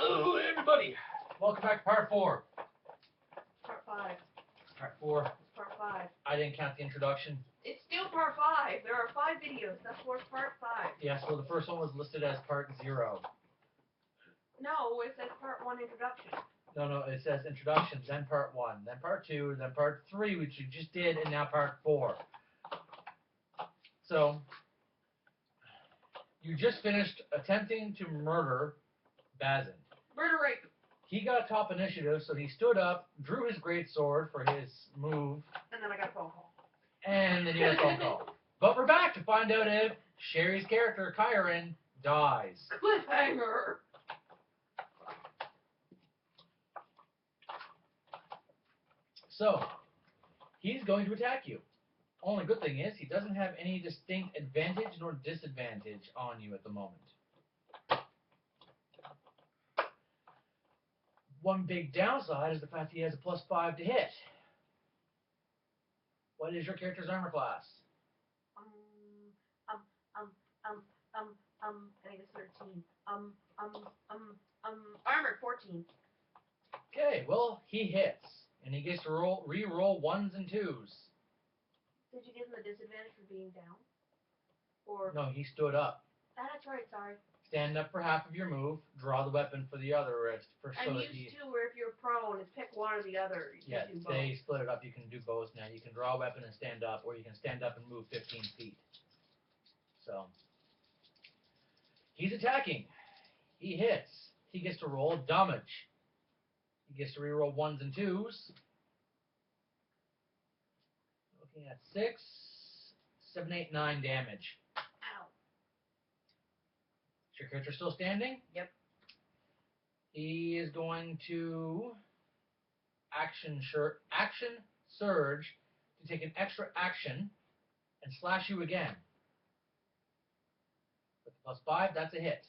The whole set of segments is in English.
Hello, everybody. Welcome back to part 4. Part 5. Part 4. It's part 5. I didn't count the introduction. It's still part 5. There are 5 videos. That's what's part 5. Yeah, so the first one was listed as part 0. No, it says part 1 introduction. No, it says introduction, then part 1, then part 2, then part 3, which you just did, and now part 4. So, you just finished attempting to murder Bazin. Murder rape. He got top initiative, so he stood up, drew his greatsword for his move, And then I got a phone call. and then you got a phone call. But we're back to find out if Sherry's character, Kyron, dies. Cliffhanger. So, he's going to attack you. Only good thing is, he doesn't have any distinct advantage nor disadvantage on you at the moment. One big downside is the fact he has a +5 to hit. What is your character's armor class? I think it's 13. Armored 14. Okay, well, he hits. And he gets to re-roll 1s and 2s. Did you give him a disadvantage for being down? Or No, he stood up. that's right, sorry. Stand up for half of your move, draw the weapon for the other wrist. And used to, where if you're prone, it's pick one or the other. You yeah, can do they both. split it up. You can do both now. You can draw a weapon and stand up, or you can stand up and move 15 feet. So, he's attacking. He hits. He gets to roll damage. He gets to reroll 1s and 2s. Looking at 6, 7, 8, 9 damage. Ow. Is your character still standing? Yep. He is going to action surge to take an extra action and slash you again. With the +5, that's a hit.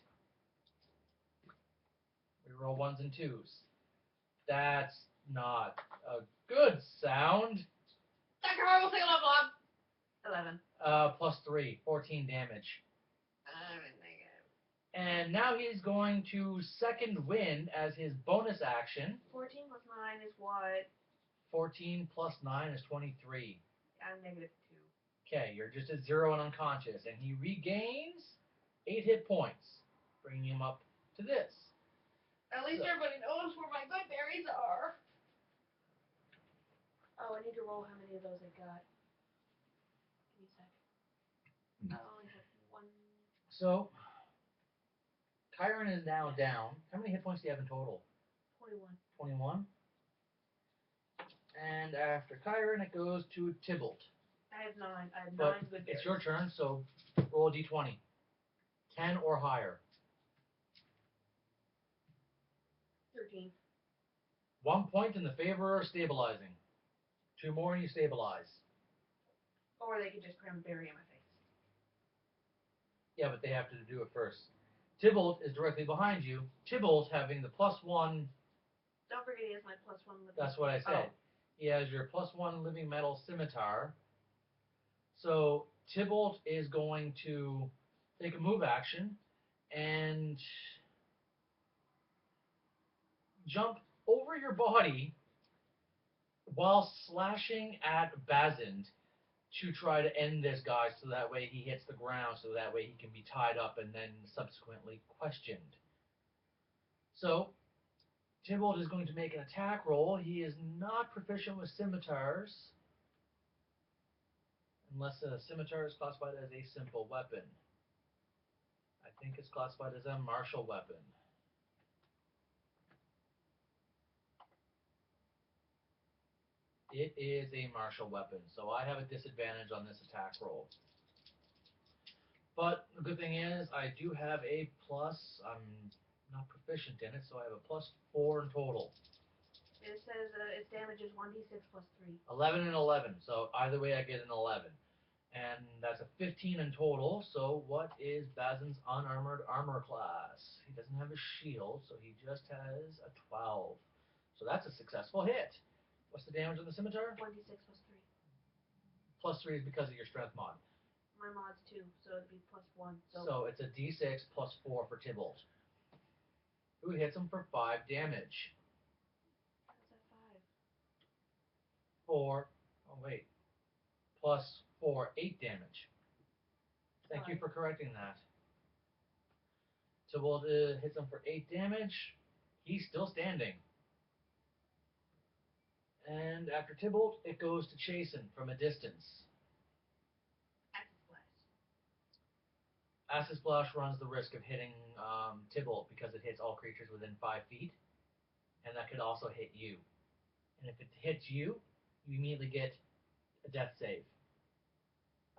Reroll 1s and 2s. That's not a good sound. That car will take a level up. 11. +3, 14 damage. And now he's going to second wind as his bonus action. 14 plus 9 is what? 14 plus 9 is 23. I'm -2. Okay, you're just at 0 and unconscious. And he regains 8 hit points, bringing him up to this. At least everybody knows where my good berries are. Oh, I need to roll how many of those I got. Give me a sec. I only have 1. So, Kyron is now down. How many hit points do you have in total? 21. 21. And after Kyron, it goes to Tybalt. I have 9. I have But 9 good berries. it's your turn, so roll a d20. 10 or higher. 13. 1 point in the favor of stabilizing. 2 more and you stabilize. Or they could just cram a berry in my face. Yeah, but they have to do it first. Tybalt is directly behind you. Tybalt having the +1. Don't forget he has my +1 living. That's what I said. Oh. He has your +1 living metal scimitar. So Tybalt is going to take a move action and jump over your body while slashing at Bazin to try to end this guy so that way he hits the ground, so that way he can be tied up and then subsequently questioned. So, Tybalt is going to make an attack roll. He is not proficient with scimitars, unless a scimitar is classified as a simple weapon. I think it's classified as a martial weapon. It is a martial weapon, so I have a disadvantage on this attack roll. But the good thing is, I do have a plus. I'm not proficient in it, so I have a +4 in total. It says its damage is 1d6 plus 3. 11 and 11, so either way I get an 11. And that's a 15 in total, so what is Bazin's unarmored armor class? He doesn't have a shield, so he just has a 12. So that's a successful hit. What's the damage on the scimitar? 1d6 plus 3. +3 is because of your strength mod. My mod's 2, so it'd be +1. So it's a d6 +4 for Tybalt. who hits him for 5 damage. How's that 5? 4, oh wait, plus 4, 8 damage. Thank you Sorry. for correcting that. Tybalt hits him for 8 damage. He's still standing. And after Tybalt, it goes to Chasen from a distance. Acid Splash. Acid Splash runs the risk of hitting Tybalt because it hits all creatures within 5 feet, and that could also hit you. And if it hits you, you immediately get a death save.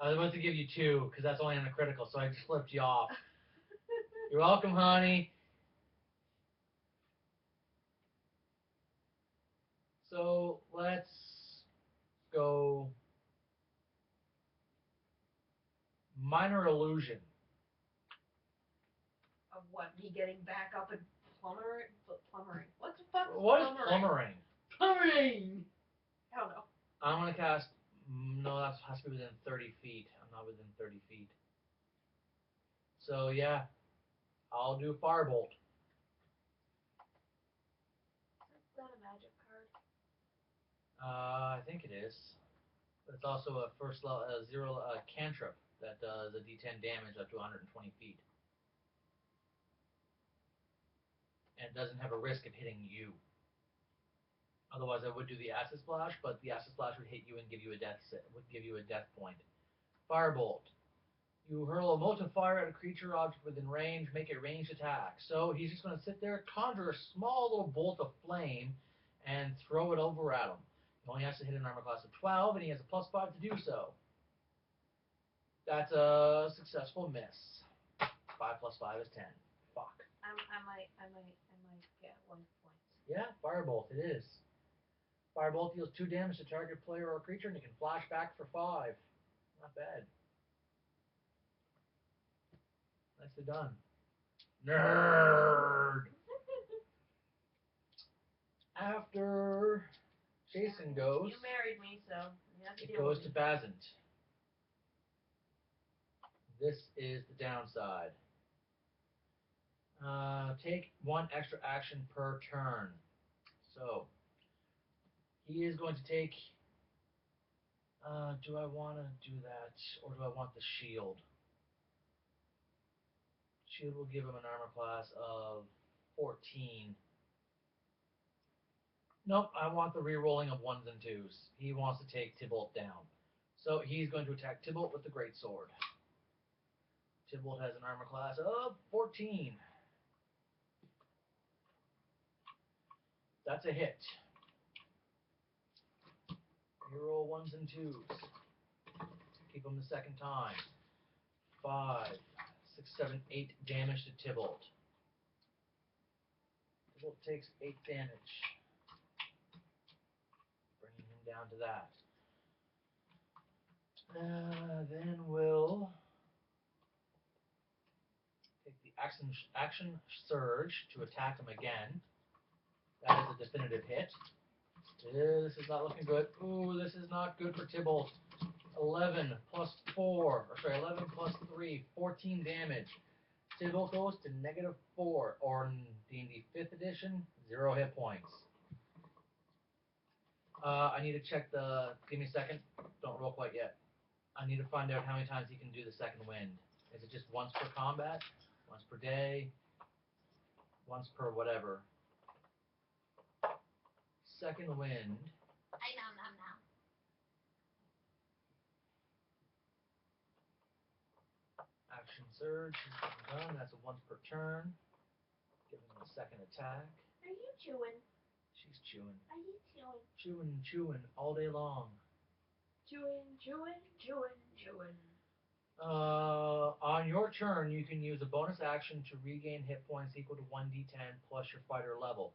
I was about to give you 2 because that's only on a critical, so I just flipped you off. You're welcome, honey. So let's go minor illusion. Of what? Me getting back up and plumbering? What the fuck? What is plumbering? Plumbering! I don't know. I'm gonna cast. No, that has to be within 30 feet. I'm not within 30 feet. So yeah, I'll do Firebolt. Is that a magic card? I think it is. It's also a first level, zero cantrip that does a D10 damage up to 120 feet. And it doesn't have a risk of hitting you. Otherwise, I would do the acid splash, but the acid splash would hit you and give you a death point. Firebolt. You hurl a bolt of fire at a creature object within range, make a ranged attack. So he's just going to sit there, conjure a small little bolt of flame, and throw it over at him. He only has to hit an armor class of 12, and he has a +5 to do so. That's a successful miss. 5 plus 5 is 10. Fuck. I might get 1 point. Yeah, Firebolt, it is. Firebolt deals 2 damage to target player or creature, and you can flash back for 5. Not bad. Nicely done. Nerd! After Jason goes, You married me, so you have to it deal goes with to me. Bazant. This is the downside. Take 1 extra action per turn. So, he is going to take... do I want to do that, or do I want the shield? Shield will give him an armor class of 14. Nope, I want the re-rolling of 1s and 2s. He wants to take Tybalt down. So he's going to attack Tybalt with the Greatsword. Tybalt has an armor class of 14. That's a hit. Reroll 1s and 2s. Keep him the second time. 5, 6, 7, 8 damage to Tybalt. Tybalt takes 8 damage. Bringing him down to that. Then we'll take the action surge to attack him again. That is a definitive hit. This is not looking good. Ooh, this is not good for Tybalt. 11 plus 4, 11 plus 3, 14 damage. Tybalt goes to -4, or in D&D 5th edition, 0 hit points. I need to check give me a second. Don't roll quite yet. I need to find out how many times he can do the second wind. Is it just once per combat? Once per day? Once per whatever? Second wind. I know. Action surge is done. That's a once per turn. Give him a second attack. Are you chewing? She's chewing. Are you chewing? Chewing all day long. Chewing. On your turn, you can use a bonus action to regain hit points equal to 1d10 plus your fighter level.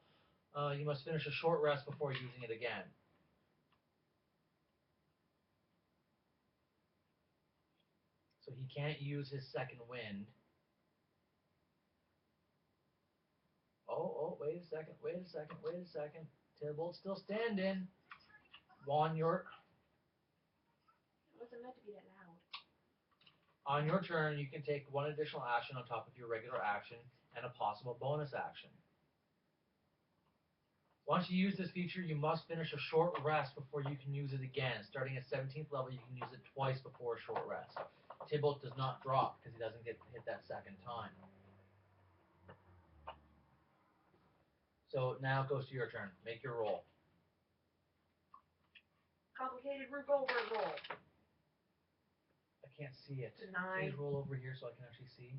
You must finish a short rest before using it again. So he can't use his second wind. Oh, wait a second. Tybalt's still standing. On your It wasn't meant to be that loud. On your turn, you can take 1 additional action on top of your regular action and a possible bonus action. Once you use this feature, you must finish a short rest before you can use it again. Starting at 17th level, you can use it twice before a short rest. Tybalt does not drop because he doesn't get hit that second time. So now it goes to your turn. Make your roll. Complicated Rube Goldberg roll. I can't see it. It's a 9. Please roll over here so I can actually see.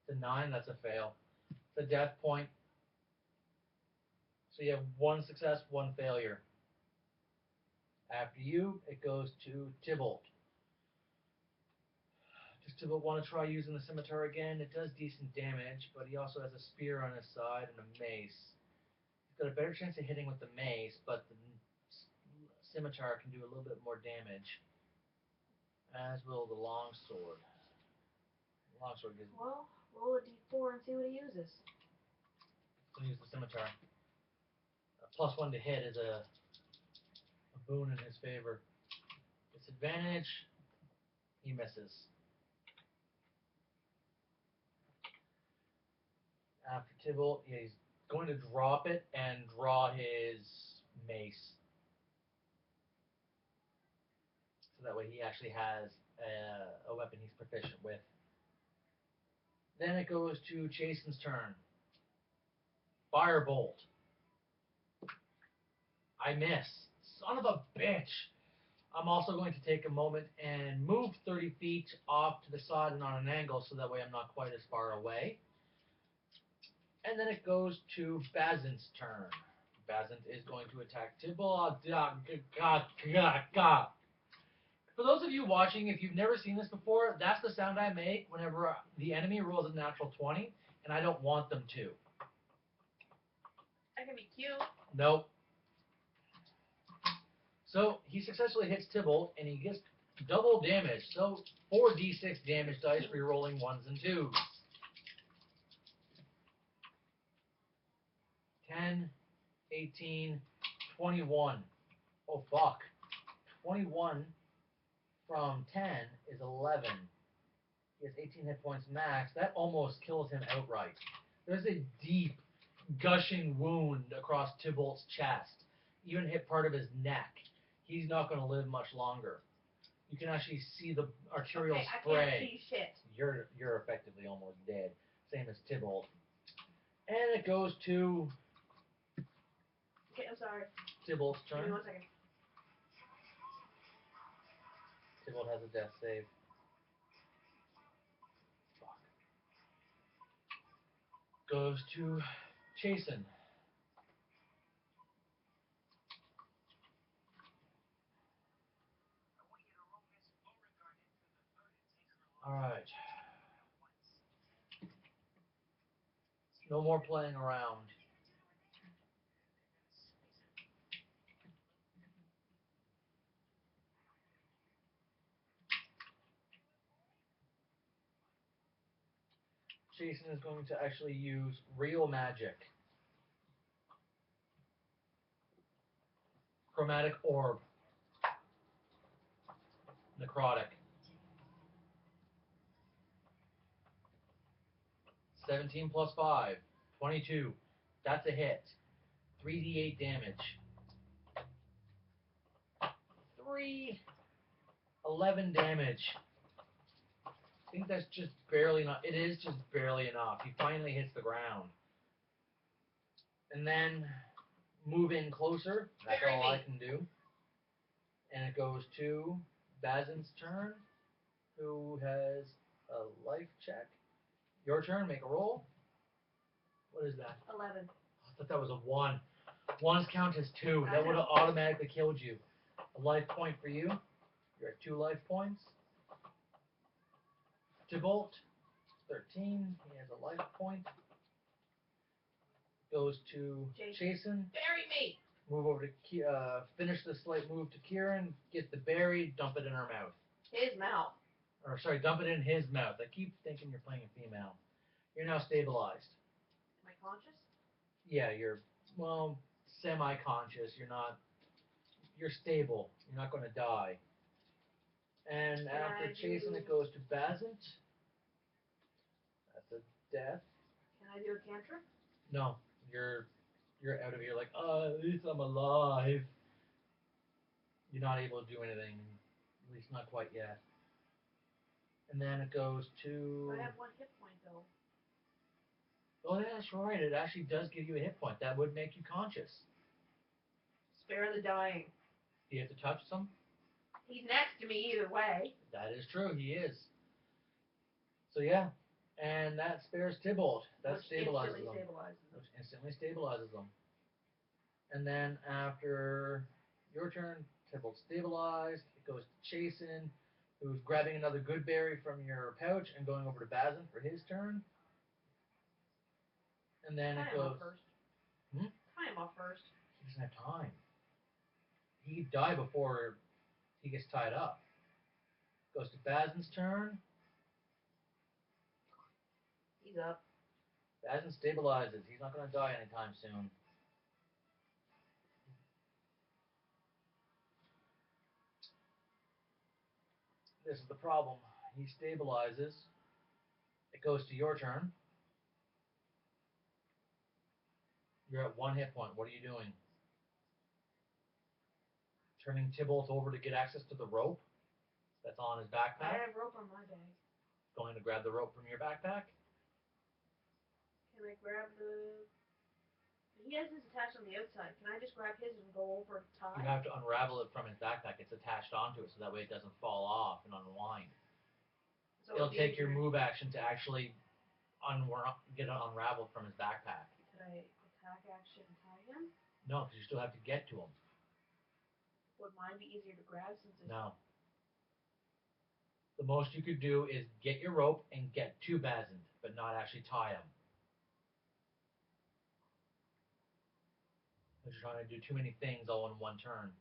It's a 9. That's a fail. It's a death point. So you have 1 success, 1 failure. After you, it goes to Tybalt. Does Tybalt want to try using the scimitar again? It does decent damage, but he also has a spear on his side and a mace. He's got a better chance of hitting with the mace, but the scimitar can do a little bit more damage. As will the longsword. The longsword gives. Well, roll a d4 and see what he uses. So use the scimitar. A +1 to hit is a boon in his favor. Disadvantage, he misses. After Tybalt, he's going to drop it and draw his mace. So that way he actually has a weapon he's proficient with. Then it goes to Jason's turn. Firebolt. I miss. Son of a bitch. I'm also going to take a moment and move 30 feet off to the side and on an angle so that way I'm not quite as far away. And then it goes to Bazant's turn. Bazant is going to attack Tybalt. For those of you watching, if you've never seen this before, that's the sound I make whenever the enemy rolls a natural 20, and I don't want them to. That can be cute. Nope. So he successfully hits Tybalt, and he gets double damage. So 4d6 damage dice, re-rolling 1s and 2s. 10, 18, 21. Oh, fuck. 21 from 10 is 11. He has 18 hit points max. That almost kills him outright. There's a deep, gushing wound across Tybalt's chest. Even hit part of his neck. He's not going to live much longer. You can actually see the arterial spray. I can't see shit. You're effectively almost dead. Same as Tybalt. And it goes to Okay, I'm sorry. Tybalt's turn. Give me 1 second. Tybalt has a death save. Fuck. Goes to Jason. Alright. No more playing around. Jason is going to actually use real magic. Chromatic orb. Necrotic. 17 plus 5. 22. That's a hit. 3d8 damage. 11 damage. I think that's just barely enough. It is just barely enough. He finally hits the ground. And then move in closer. That's all I can do. And it goes to Bazant's turn, who has a life check. Your turn. Make a roll. What is that? 11. I thought that was a 1. 1s count as 2. I That would have know. automatically killed you. A life point for you. You're at 2 life points. Tybalt, 13. He has a life point. Goes to Jason. Bury me! Move over to finish the slight move to Kieran. Get the berry. Dump it in her mouth. His mouth. Or sorry, dump it in his mouth. I keep thinking you're playing a female. You're now stabilized. Am I conscious? Yeah, you're semi-conscious. You're stable. You're not going to die. And after Jason, it goes to Bazant. That's a death. Can I do a cantrip? No, you're You're out of here like, at least I'm alive. You're not able to do anything, at least not quite yet. And then it goes to. I have 1 hit point though. Oh, yeah, that's right. It actually does give you a hit point. That would make you conscious. Spare the dying. Do you have to touch some? He's next to me either way. That is true. He is. So yeah, and that spares Tybalt. That Which stabilizes instantly them. stabilizes them. Which instantly stabilizes them. And then after your turn, Tybalt stabilized. It goes to Chasen, who's grabbing another good berry from your pouch and going over to Bazin for his turn. And then it Tie him goes. up first. Hmm? Tie him up first. He doesn't have time. He could die before he gets tied up. Goes to Bazin's turn. He's up. Bazin stabilizes. He's not going to die anytime soon. This is the problem. He stabilizes. It goes to your turn. You're at 1 hit point. What are you doing? Turning Tybalt over to get access to the rope that's on his I backpack. have rope on my bag. Going to grab the rope from your backpack. Can I grab the... He has his attached on the outside. Can I just grab his and go over and tie? You have to unravel it from his backpack. It's attached onto it, so that way it doesn't fall off and unwind. So It'll take your easier. move action to actually get it unraveled from his backpack. Could I attack action and tie him? No, because you still have to get to him. Would mine be easier to grab since it's... No. The most you could do is get your rope and get to Bazin, but not actually tie him. Because you're trying to do too many things all in one turn.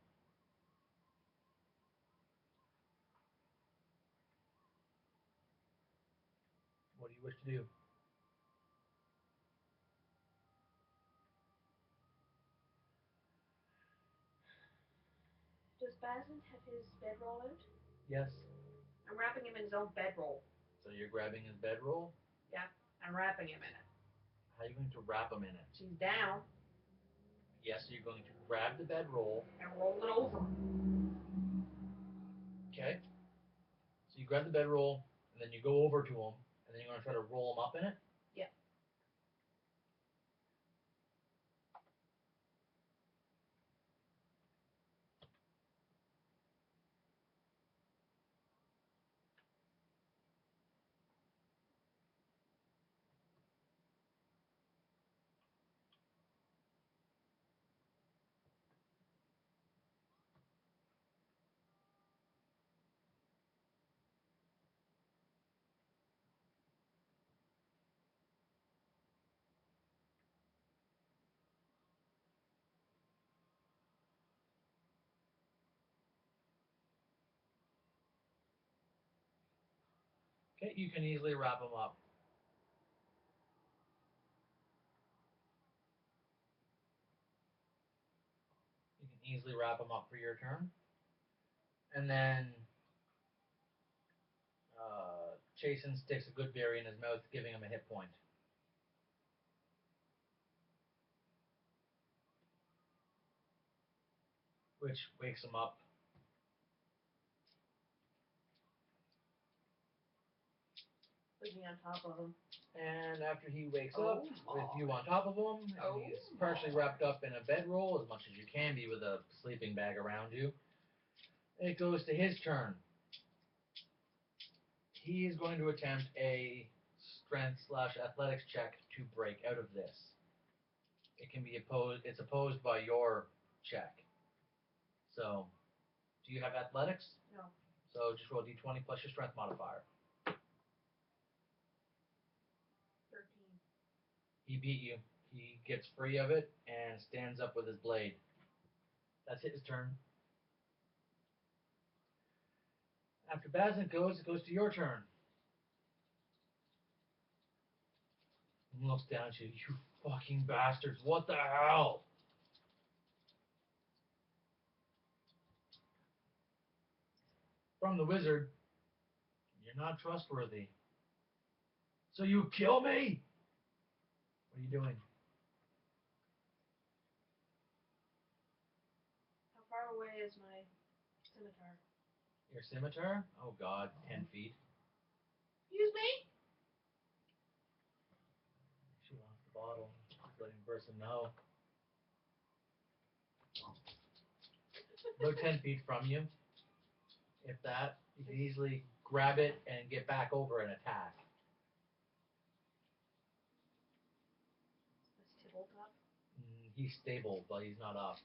What do you wish to do? Does Bazin have his bedroll out? Yes. I'm wrapping him in his own bedroll. So you're grabbing his bedroll? Yeah, I'm wrapping him in it. How are you going to wrap him in it? She's down. Yes, so you're going to grab the bedroll. And roll it over. Okay. So you grab the bedroll, and then you go over to him, and then you're going to try to roll him up in it? Yeah. Okay, you can easily wrap him up. You can easily wrap him up for your turn. And then Chasen sticks a good berry in his mouth, giving him a hit point. Which wakes him up. Put me on top of him. And after he wakes up, with you on top of him, and he's partially wrapped up in a bedroll, as much as you can be with a sleeping bag around you, it goes to his turn. He is going to attempt a strength/athletics check to break out of this. It can be opposed. It's opposed by your check. So, do you have athletics? No. So just roll d20 plus your strength modifier. 13. He beat you. He gets free of it and stands up with his blade. That's his turn. After Bazin goes, it goes to your turn. He looks down at you. You fucking bastards. What the hell? From the wizard, you're not trustworthy. So you kill me? What are you doing? far away is my scimitar? Your scimitar? Oh God, 10 feet. Excuse me? She wants the bottle. She's letting the person know. About 10 feet from you, if that, you can easily grab it and get back over and attack. Is Tybalt up? He's stable, but he's not up.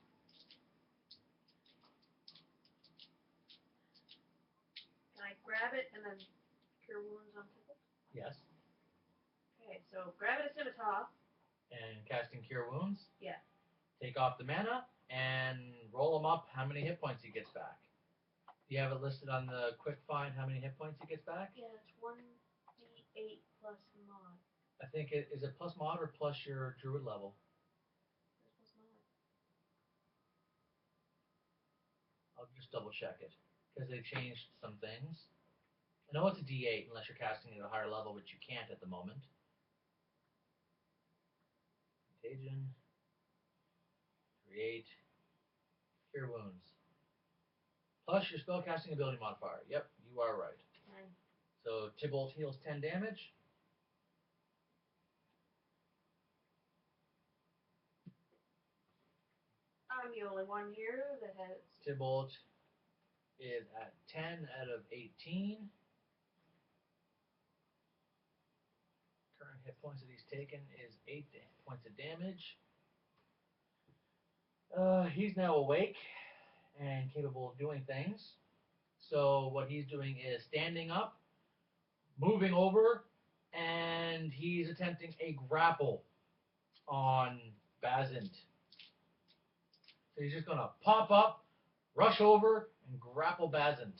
Can I grab it and then cure wounds on Tybalt? Yes. Okay, so grab it a scimitar. And casting Cure Wounds. Yeah. Take off the mana and roll him up. How many hit points he gets back? Do you have it listed on the quick find? How many hit points he gets back? Yeah, it's 1d8 plus mod. I think is it plus mod or plus your druid level? There's plus mod. I'll just double check it because they've changed some things. I know it's a D8 unless you're casting it at a higher level, which you can't at the moment. Contagion. Create. Cure Wounds. Plus your spellcasting ability modifier. Yep, you are right. 10. So Tybalt heals 10 damage. I'm the only one here that has. Tybalt is at 10 out of 18. Current hit points that he's taken is 8 points of damage. He's now awake and capable of doing things. So what he's doing is standing up, moving over, and he's attempting a grapple on Bazant. So he's just going to pop up, rush over, and grapple Bazant.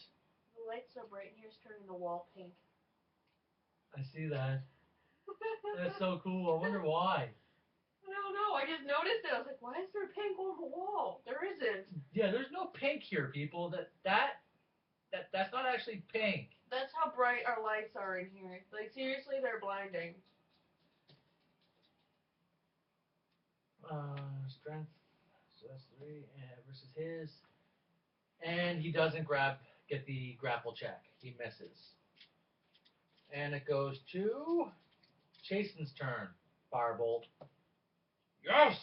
The light's so bright in here, it's turning the wall pink. I see that. That's so cool. I wonder why. I don't know. I just noticed it. I was like, why is there pink on the wall? There isn't. Yeah, there's no pink here, people. That's not actually pink. That's how bright our lights are in here. Like, seriously, they're blinding. Strength. So that's 3 versus his. And he doesn't get the grapple check. He misses. And it goes to Chasen's turn. Firebolt. Yes!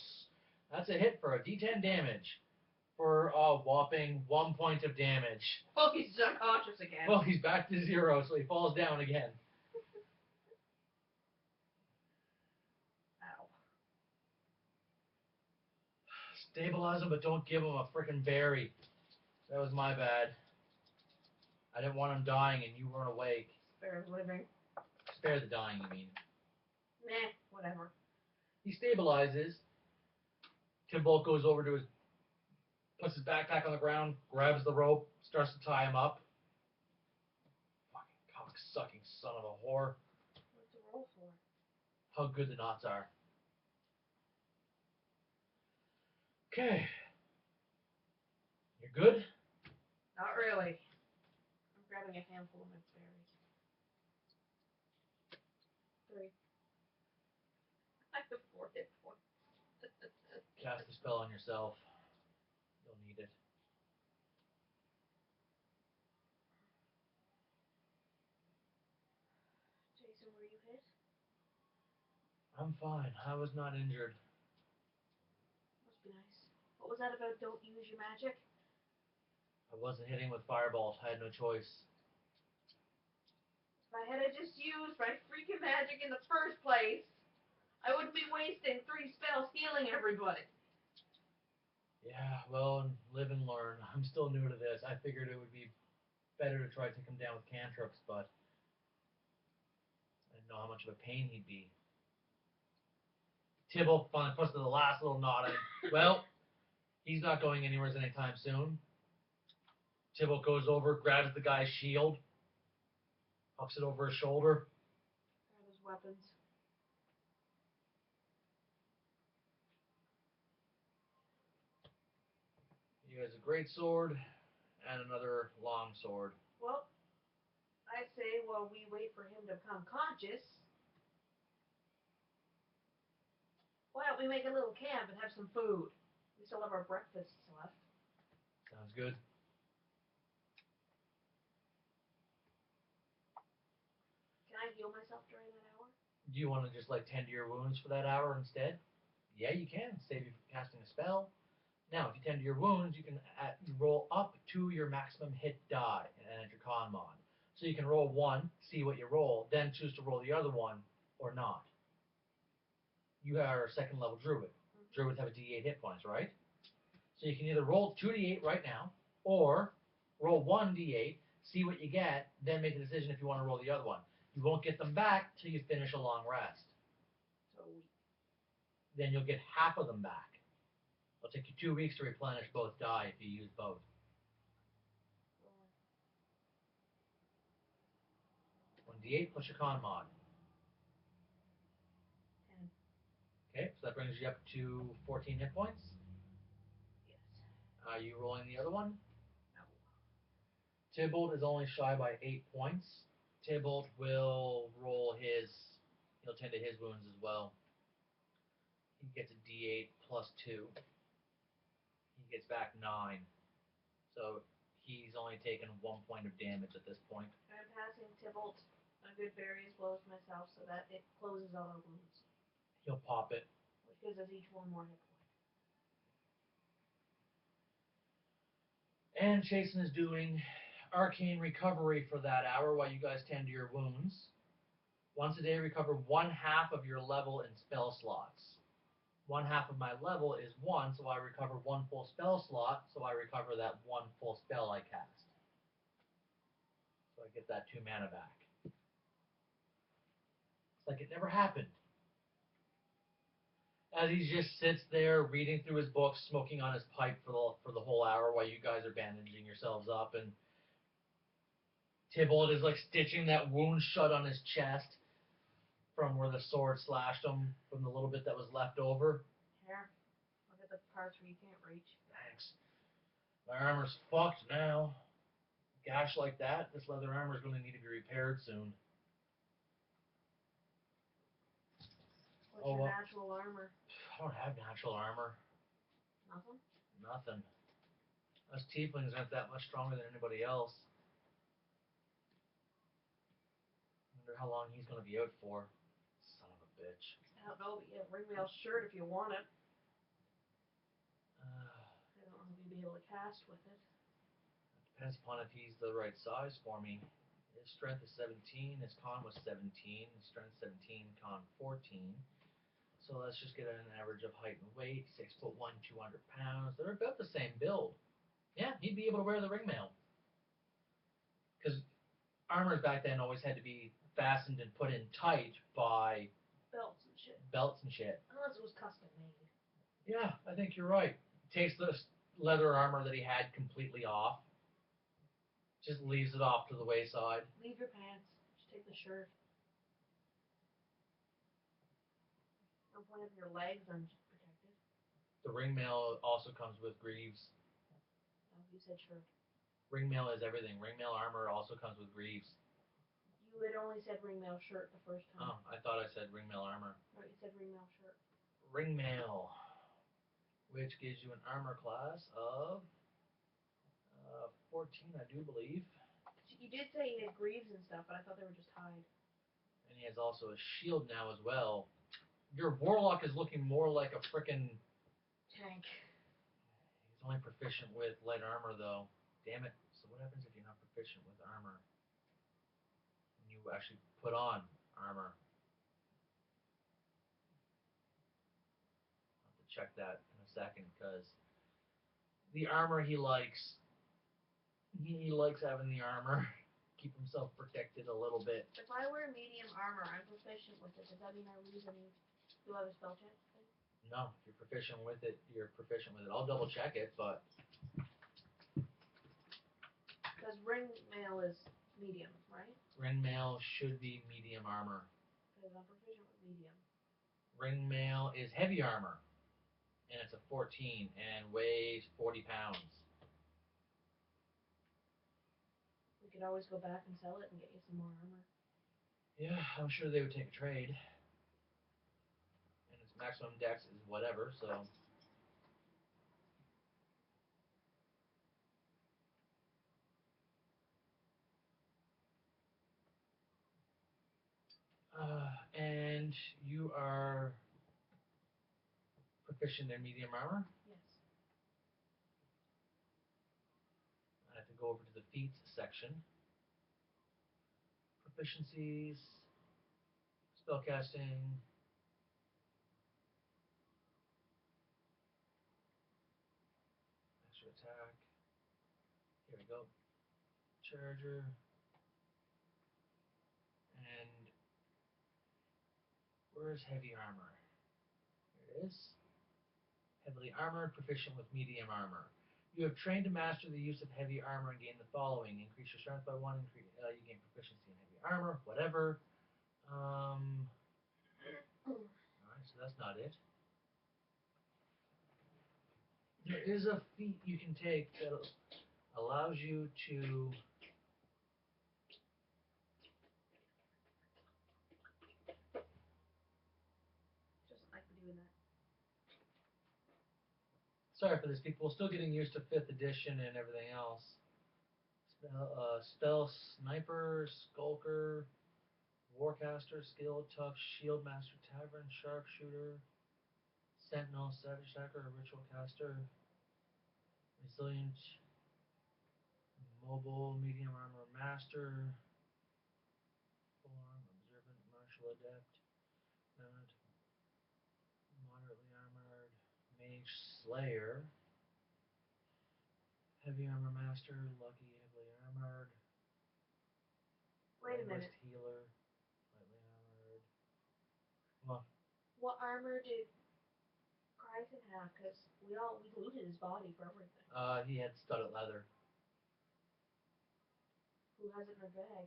That's a hit for a D10 damage. For a whopping 1 point of damage. Oh, he's unconscious again. Well, he's back to 0, so he falls down again. Ow. Stabilize him, but don't give him a frickin' berry. That was my bad. I didn't want him dying and you weren't awake. Spare living. Spare the dying, you mean. Meh, whatever. He stabilizes. Tybalt goes over to his, puts his backpack on the ground, grabs the rope, starts to tie him up. Fucking cock-sucking son of a whore. What's the roll for? How good the knots are. Okay. You're good? Not really. I'm grabbing a handful of my berries. 3. I have 4 hit points. Cast a spell on yourself. You'll need it. Jason, were you hit? I'm fine. I was not injured. Must be nice. What was that about don't use your magic? I wasn't hitting with fireballs. I had no choice. If I had just used my freaking magic in the first place, I wouldn't be wasting 3 spells healing everybody. Yeah, well, live and learn. I'm still new to this. I figured it would be better to try to take him down with cantrips, but I didn't know how much of a pain he'd be. Tybalt finally puts the last little knot in. Well, he's not going anywhere anytime soon. Tybalt goes over, grabs the guy's shield, hucks it over his shoulder. Grab his weapons. He has a great sword and another long sword. Well, I say while we wait for him to become conscious, why don't we make a little camp and have some food? We still have our breakfasts left. Sounds good. Can I heal myself during that hour? Do you want to just like tend to your wounds for that hour instead? Yeah, you can. Save you from casting a spell. Now, if you tend to your wounds, you can roll up to your maximum hit die and add your con mod. So you can roll one, see what you roll, then choose to roll the other one or not. You are a second level druid. Druids have a d8 hit points, right? So you can either roll 2d8 right now, or roll 1d8, see what you get, then make a decision if you want to roll the other one. You won't get them back till you finish a long rest. So Then you'll get half of them back. It'll take you 2 weeks to replenish both die if you use both. 1d8 plus your con mod. 10. Okay, so that brings you up to 14 hit points. Yes. Are you rolling the other one? No. Tybalt is only shy by 8 points. Tybalt will roll his, he'll tend to his wounds as well. He gets a d8 plus 2. He gets back 9. So he's only taken 1 point of damage at this point. I'm passing Tybalt a good berry as well as myself so that it closes all our wounds. He'll pop it. Which gives us each one more hit point. And Chasen is doing arcane recovery for that hour while you guys tend to your wounds. Once a day, recover 1/2 of your level in spell slots. 1/2 of my level is 1, so I recover 1 full spell slot, so I recover that 1 full spell I cast. So I get that 2 mana back. It's like it never happened. As he just sits there reading through his books, smoking on his pipe for the whole hour while you guys are bandaging yourselves up, and Tybalt is like stitching that wound shut on his chest from where the sword slashed him from the little bit that was left over. Here, look at the parts where you can't reach. Thanks. My armor's fucked now. Gash like that, this leather armor's going to need to be repaired soon. What's your natural armor? I don't have natural armor. Nothing? Nothing. Us tieflings aren't that much stronger than anybody else. Wonder how long he's going to be out for. Son of a bitch. I don't know, but you have ringmail shirt if you want it. I don't know if you'd be able to cast with it. Depends upon if he's the right size for me. His strength is 17, his con was 17, his strength 17, con 14. So let's just get an average of height and weight. 6'1", 200 pounds. They're about the same build. Yeah, he'd be able to wear the ringmail. Because armors back then always had to be fastened and put in tight by belts and shit. Unless it was custom made. Yeah, I think you're right. Takes the leather armor that he had completely off. Just leaves it off to the wayside. Leave your pants. Just take the shirt. Don't point up your legs. I'm just protected. The ringmail also comes with greaves. Oh, you said shirt. Ringmail is everything. Ringmail armor also comes with greaves. You had only said ringmail shirt the first time. Oh, I thought I said ringmail armor. No, you said ringmail shirt. Ringmail, which gives you an armor class of 14, I do believe. You did say he had greaves and stuff, but I thought they were just hide. And he has also a shield now as well. Your warlock is looking more like a frickin' tank. He's only proficient with light armor, though. Damn it. So what happens if you're not proficient with armor? When you actually put on armor? I'll have to check that in a second, because the armor he likes having the armor. Keep himself protected a little bit. If I wear medium armor, I'm proficient with it. Does that mean I lose any? Do I have a spell check thing? No, if you're proficient with it, you're proficient with it. I'll double check it, but... Because ring mail is medium, right? Ring mail should be medium armor. Because I'm proficient with medium. Ring mail is heavy armor, and it's a 14, and weighs 40 pounds. We could always go back and sell it and get you some more armor. Yeah, I'm sure they would take a trade. And its maximum dex is whatever, so... And you are proficient in medium armor. Yes. I have to go over to the feats section. Proficiencies, spellcasting, extra attack. Here we go. Charger. And where's heavy armor? Here it is. Heavily armored, proficient with medium armor. You have trained to master the use of heavy armor and gain the following: increase your strength by 1, you gain proficiency in heavy armor, whatever. Alright, so that's not it. There is a feat you can take that allows you to Doesn't like me doing that. sorry for this, people. Still getting used to 5th edition and everything else. Spell Sniper, Skulker, Warcaster, Skill, Tough, Shield Master, Tavern, Sharpshooter, Sentinel, Savage Attacker, Ritual Caster, Resilient, Mobile, Medium Armor Master, Full Arm, Observant, Martial Adept, Moderately Armored, Mage Slayer, Heavy Armor Master, Lucky, Heavily Armored, Wait a Linguist minute. Healer, Lightly Armored. Come on. What armor did Kryson have? Because we looted his body for everything. He had studded leather. Who has it in their bag?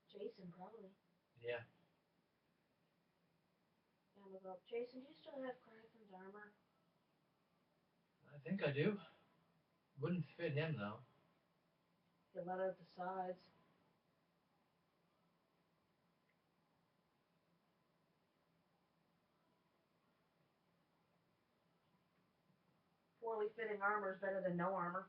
Jason, probably. Yeah. Yeah, look up. Jason, do you still have Kryson's armor? I think I do. Wouldn't fit him though. You let out the sides. Poorly fitting armor is better than no armor.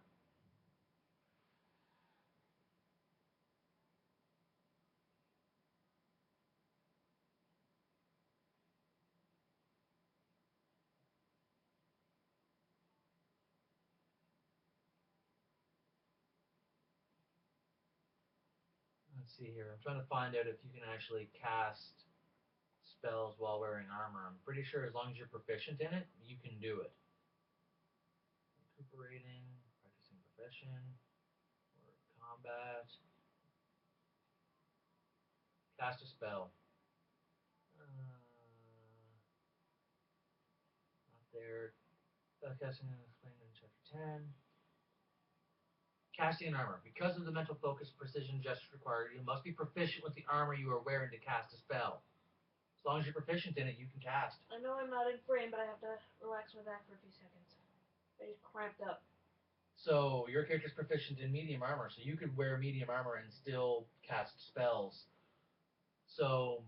Let's see here. I'm trying to find out if you can actually cast spells while wearing armor. I'm pretty sure as long as you're proficient in it, you can do it. Recuperating, practicing profession, or combat. Cast a spell. Not there. Spellcasting is explained in chapter 10. Casting an armor. Because of the mental focus precision gestures required, you must be proficient with the armor you are wearing to cast a spell. As long as you're proficient in it, you can cast. I know I'm not in frame, but I have to relax my back for a few seconds. I just cramped up. So your character's proficient in medium armor, so you could wear medium armor and still cast spells. So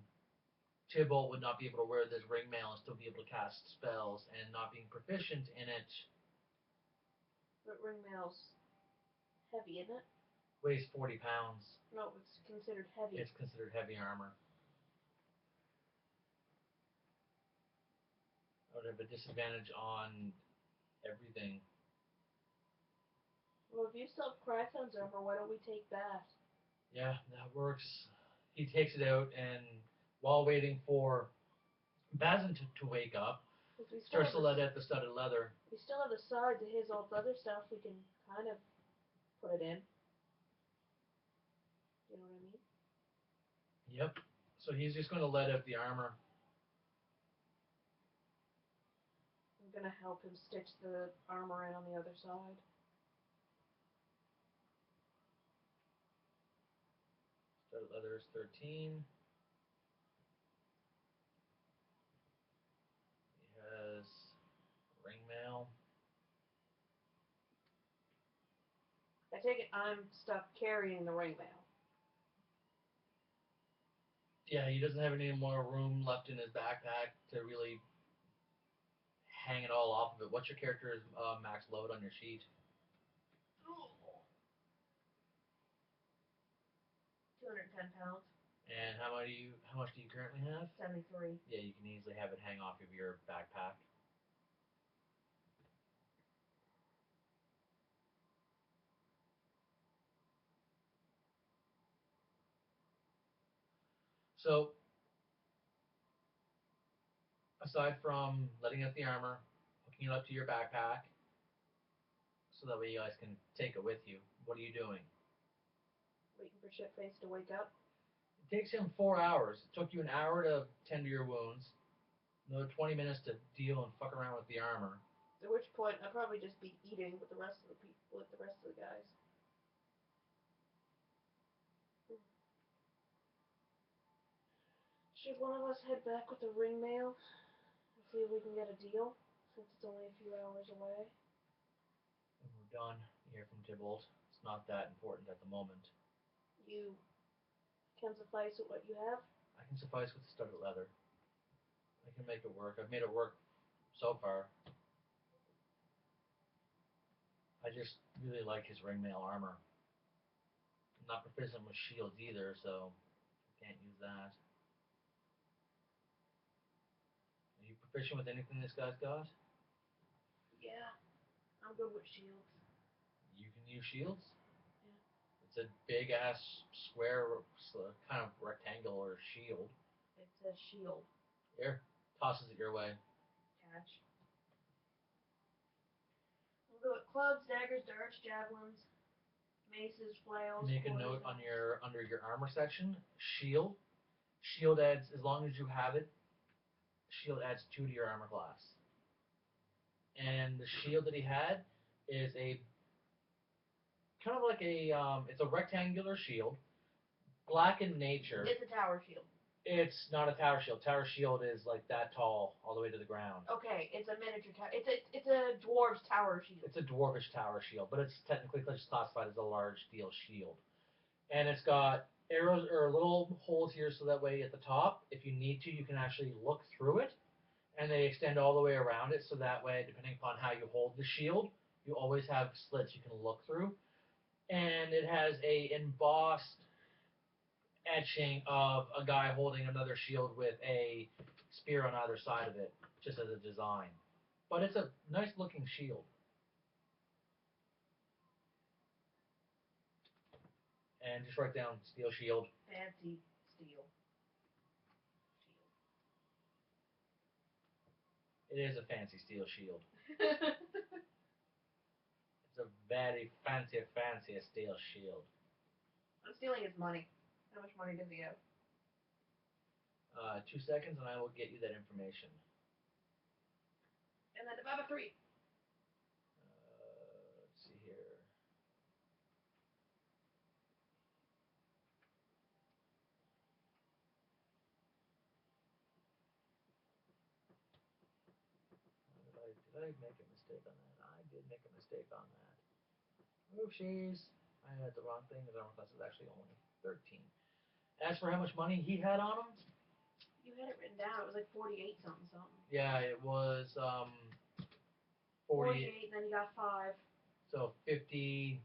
Tybalt would not be able to wear this ring mail and still be able to cast spells, and not being proficient in it. But ringmail's heavy, isn't it? Weighs 40 pounds. No, it's considered heavy. It's considered heavy armor. I would have a disadvantage on everything. Well, if you still have Kryson's armor, why don't we take that? Yeah, that works. He takes it out, and while waiting for Bazin to wake up, starts to let out the studded leather. We still have the sides of his old other stuff. We can kind of put it in. You know what I mean? Yep. So he's just going to let out the armor. I'm gonna help him stitch the armor in on the other side. Studded leather is 13. He has ring mail. I take it I'm stuck carrying the ring mail. Yeah, he doesn't have any more room left in his backpack to really hang it all off of it. What's your character's max load on your sheet? 210 pounds. And how much do you currently have? 73. Yeah, you can easily have it hang off of your backpack. So, aside from letting out the armor, hooking it up to your backpack, so that way you guys can take it with you, what are you doing? Waiting for Shitface to wake up. It takes him 4 hours. It took you an hour to tend to your wounds, another 20 minutes to deal and fuck around with the armor. At which point, I'd probably just be eating with the rest of the people, with the rest of the guys. Should one of us head back with the ring mail and see if we can get a deal, since it's only a few hours away? When we're done, you hear from Tybalt. It's not that important at the moment. You can suffice with what you have? I can suffice with studded leather. I can make it work. I've made it work so far. I just really like his ringmail armor. I'm not proficient with shields either, so I can't use that. Are you proficient with anything this guy's got? Yeah, I'm good with shields. You can use shields? Yeah. It's a big ass square, kind of rectangular shield. It's a shield. Here, tosses it your way. Catch. I'm good with clubs, daggers, darts, javelins, maces, flails. Make a note on your under your armor section. Shield. Shield adds, as long as you have it, shield adds 2 to your armor class. And the shield that he had is a kind of like it's a rectangular shield, black in nature. It's a tower shield. It's not a tower shield. Tower shield is like that tall, all the way to the ground. Okay, it's a miniature tower. It's a dwarf's tower shield. It's a dwarvish tower shield, but it's technically just classified as a large steel shield. And it's got arrows or little holes here, so that way at the top, if you need to, you can actually look through it. And they extend all the way around it, so that way, depending upon how you hold the shield, you always have slits you can look through. And it has a embossed etching of a guy holding another shield with a spear on either side of it, just as a design. But it's a nice looking shield. And just write down steel shield. Fancy steel. It is a fancy steel shield. It's a very fancy steel shield. I'm stealing his money. How much money does he have? 2 seconds and I will get you that information. And then divided by 3. Let's see here. Did I make a mistake on that? I did make a mistake on that. Oopsies. I had the wrong thing. His armor class is actually only 13. As for how much money he had on him, You had it written down. It was like 48 something something. yeah, it was 48, then you got 5. So 3?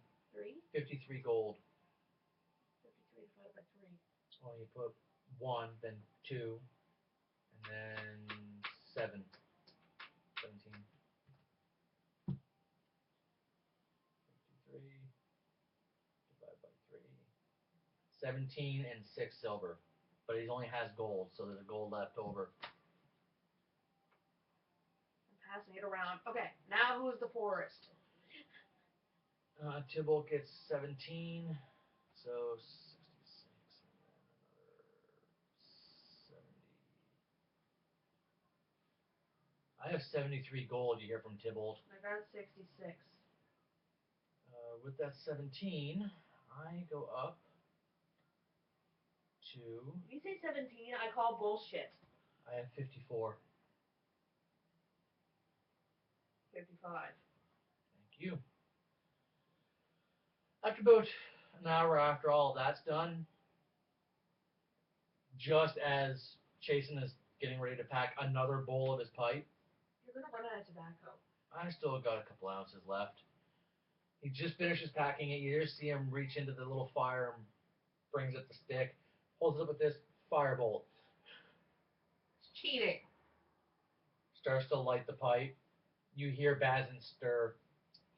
53 gold. 53 divided by 3. Well, you put 1, then 2, and then 7. 17. 53 divided by 3. 17 and 6 silver. But he only has gold, so there's a gold left over. I'm passing it around. Okay, now who's the poorest? Tybalt gets 17, so 66, and then another 70. I have 73 gold, you hear from Tybalt. I got 66. With that 17, I go up to... If you say 17, I call bullshit. I have 54. 55. Thank you. After about an hour after all of that's done, just as Chasen is getting ready to pack another bowl of his pipe, You're gonna run out of tobacco. I still got a couple ounces left. He just finishes packing it. You just see him reach into the little fire and brings up the stick, holds it up with this firebolt. It's cheating. Starts to light the pipe. You hear Bazin stir.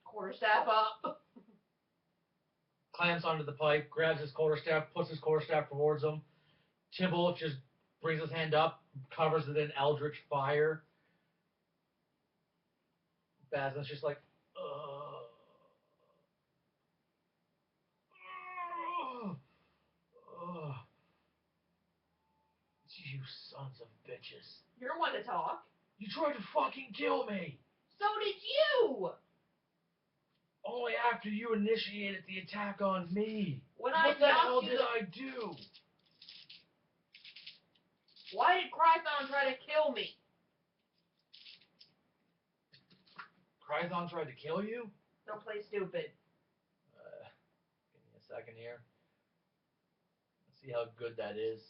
Quarterstaff up. Clamps onto the pipe, grabs his quarterstaff, puts his quarterstaff towards him. Tybalt just brings his hand up, covers it in eldritch fire. Bazin's just like, ugh. Ugh. Ugh. You sons of bitches. You're one to talk. You tried to fucking kill me! So did you! Only after you initiated the attack on me. When what the hell did I do? Why did Crython try to kill me? Crython tried to kill you? Don't play stupid. Give me a second here. Let's see how good that is.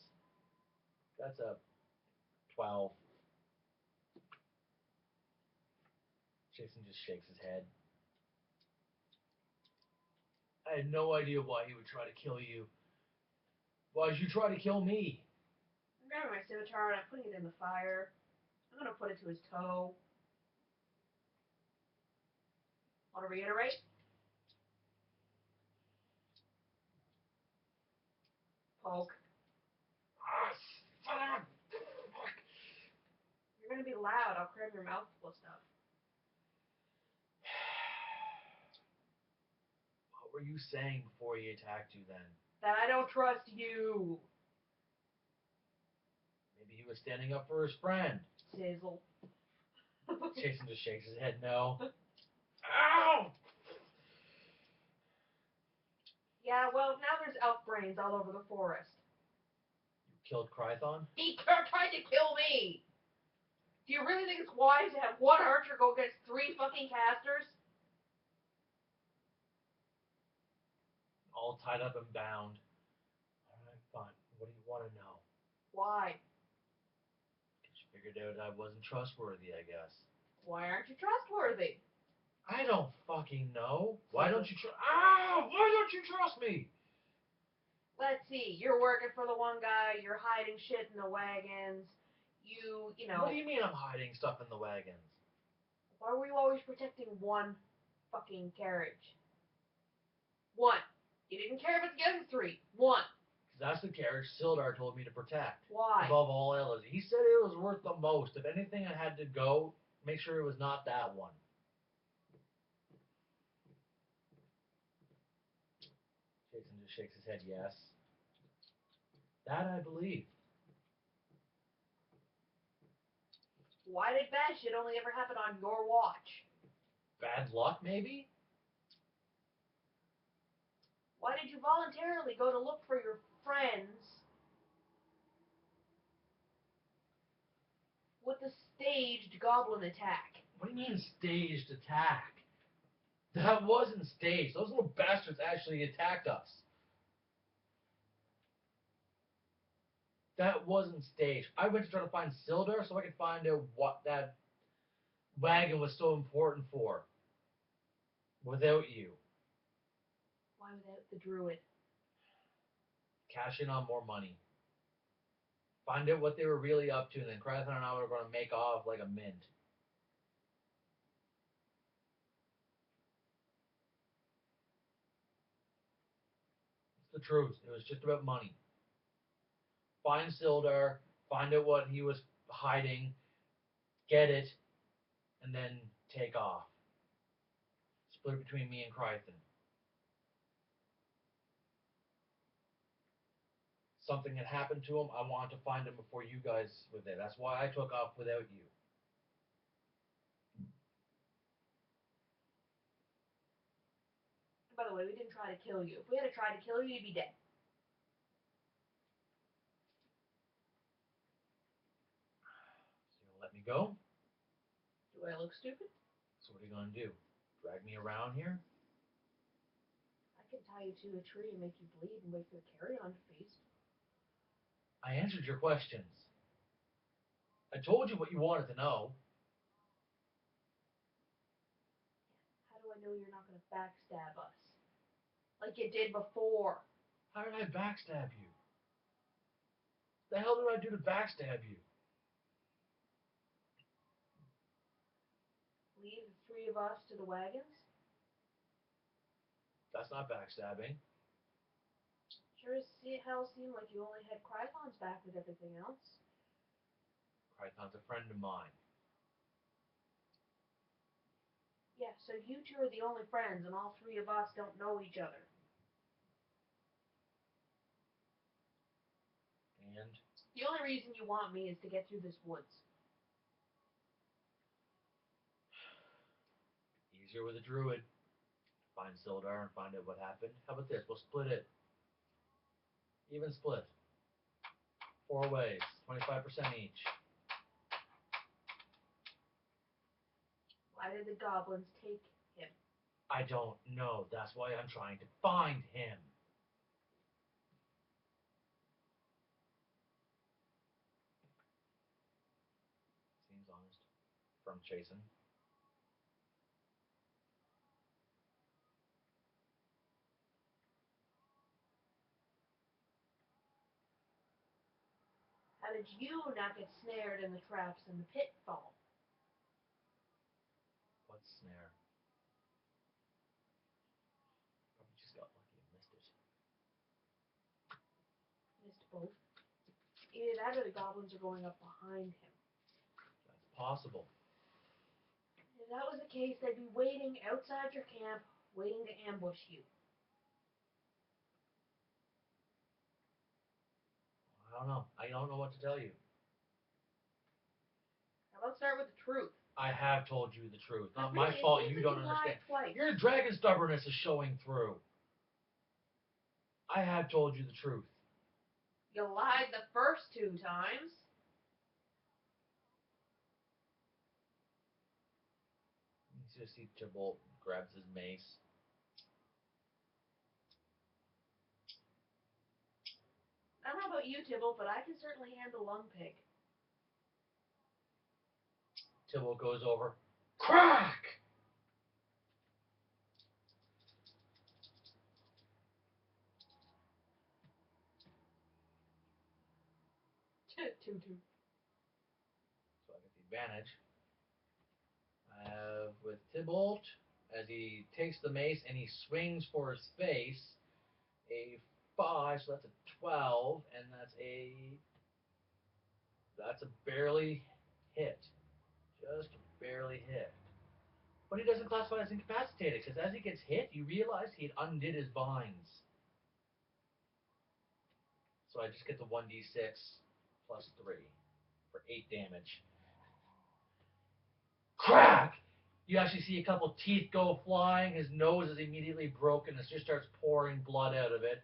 That's a 12. Jason just shakes his head. I had no idea why he would try to kill you. Why did you try to kill me? I'm grabbing my scimitar and I'm putting it in the fire. I'm going to put it to his toe. Want to reiterate? Poke. You're going to be loud. I'll cram your mouth full of stuff. What were you saying before he attacked you then? That I don't trust you. Maybe he was standing up for his friend. Sizzle. Jason just shakes his head no. Ow! Yeah, well, now there's elf brains all over the forest. You killed Crython? He tried to kill me! Do you really think it's wise to have one archer go against 3 fucking casters? All tied up and bound. Alright, fine. What do you want to know? Why? Because you figured out I wasn't trustworthy, I guess. Why aren't you trustworthy? I don't fucking know. Why don't you trust... Ow! Why don't you trust me? Let's see. You're working for the one guy. You're hiding shit in the wagons. You know... What do you mean I'm hiding stuff in the wagons? Why were you always protecting one fucking carriage? One. You didn't care about the other 3. One. Because that's the carriage Sildar told me to protect. Why? Above all else. He said it was worth the most. If anything I had to go, make sure it was not that one. Jason just shakes his head yes. That I believe. Why did bad shit only ever happen on your watch? Bad luck, maybe? Why did you voluntarily go to look for your friends with a staged goblin attack? What do you mean staged attack? That wasn't staged. Those little bastards actually attacked us. That wasn't staged. I went to try to find Sildar so I could find out what that wagon was so important for. Without you. Why without the druid? Cash in on more money. Find out what they were really up to, and then Crython and I were going to make off like a mint. It's the truth. It was just about money. Find Sildar, find out what he was hiding, get it, and then take off. Split it between me and Crython. Something had happened to him. I wanted to find him before you guys were there. That's why I took off without you. By the way, we didn't try to kill you. If we had tried to kill you, you'd be dead. So you'll let me go? Do I look stupid? So what are you going to do? Drag me around here? I can tie you to a tree and make you bleed and wait for the carrion to feast. I answered your questions. I told you what you wanted to know. How do I know you're not going to backstab us? Like you did before. How did I backstab you? The hell did I do to backstab you? Leave the three of us to the wagons? That's not backstabbing. Sure as hell seemed like you only had Krython's back with everything else. Krython's a friend of mine. Yeah, so you two are the only friends, and all three of us don't know each other. And? The only reason you want me is to get through this woods. Easier with a druid. Find Sildar and find out what happened. How about this? We'll split it. Even split. 4 ways. 25% each. Why did the goblins take him? I don't know. That's why I'm trying to find him. Seems honest. From Jason. How did you not get snared in the traps in the pitfall? What snare? Probably just got lucky and missed it. Missed both. Either that or the goblins are going up behind him. That's possible. If that was the case, they'd be waiting outside your camp, waiting to ambush you. I don't know. I don't know what to tell you. How about start with the truth? I have told you the truth. Not Really, my fault. it seems You like don't understand. Twice. Your dragon stubbornness is showing through. I have told you the truth. You lied the first 2 times. You just see Tybalt grabs his mace. I don't know about you, Tybalt, but I can certainly handle Lung Pig. Tybalt goes over. Crack! 2-2. So I get the advantage. I have with Tybalt, as he takes the mace and he swings for his face, a 5, so that's a 12, and that's a barely hit. Just barely hit. But he doesn't classify as incapacitated, because as he gets hit, you realize he had undid his binds. So I just get the 1d6 plus 3 for 8 damage. Crack! You actually see a couple teeth go flying. His nose is immediately broken. It just starts pouring blood out of it.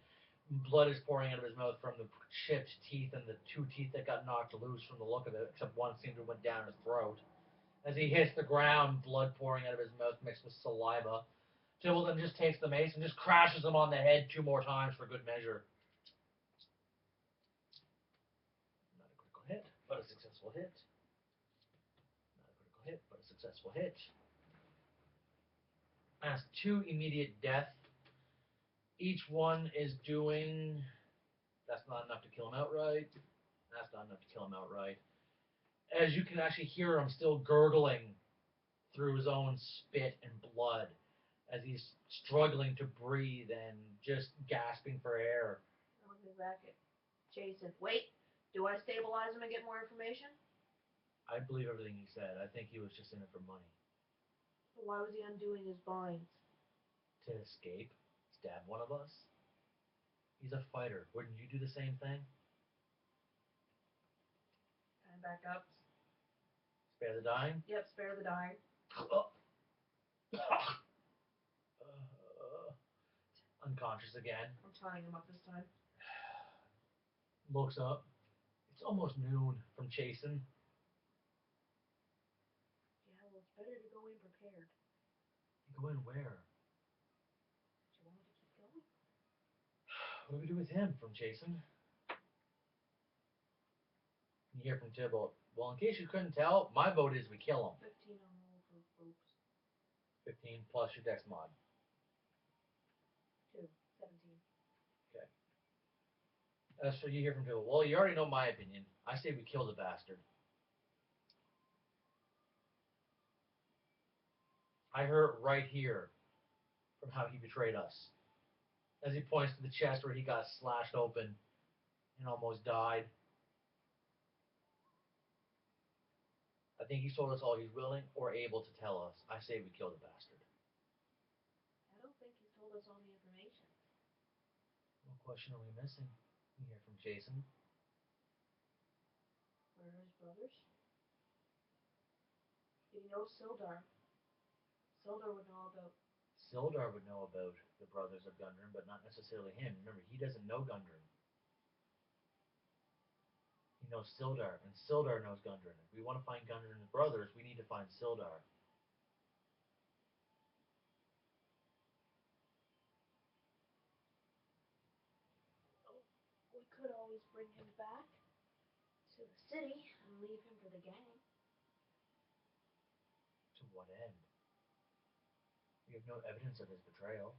Blood is pouring out of his mouth from the chipped teeth and the 2 teeth that got knocked loose from the look of it, except one seemed to have went down his throat. As he hits the ground, blood pouring out of his mouth mixed with saliva. Tybalt then just takes the mace and just crashes him on the head 2 more times for good measure. Not a critical hit, but a successful hit. Not a critical hit, but a successful hit. That's 2 immediate death. Each one is doing... That's not enough to kill him outright. That's not enough to kill him outright. As you can actually hear him still gurgling through his own spit and blood as he's struggling to breathe and just gasping for air. I'm looking back at Jason. Wait, do I stabilize him and get more information? I believe everything he said. I think he was just in it for money. Why was he undoing his binds? To escape? Stab one of us? He's a fighter. Wouldn't you do the same thing? Time back up. Spare the dying? Yep, spare the dying. Unconscious again. I'm tying him up this time. Looks up. It's almost noon from Jason. Yeah, well, it's better to go in prepared. Go in where? Do you want me to keep going? What do we do with him from Jason? You hear from Tybalt. Well, in case you couldn't tell, my vote is we kill him. 15 on roll for ropes. 15 plus your dex mod. 2, 17. Okay. That's what you hear from people. Well, you already know my opinion. I say we kill the bastard. I heard right here from how he betrayed us. As he points to the chest where he got slashed open and almost died. I think he's told us all he's willing or able to tell us. I say we kill the bastard. I don't think he's told us all the information. What question are we missing? We hear from Jason. Where are his brothers? Did he know Sildar? Sildar would know about. Sildar would know about the brothers of Gundren, but not necessarily him. Remember, he doesn't know Gundren. He knows Sildar, and Sildar knows Gundren. If we want to find Gundren's brothers, we need to find Sildar. Oh, we could always bring him back to the city and leave him for the gang. To what end? We have no evidence of his betrayal.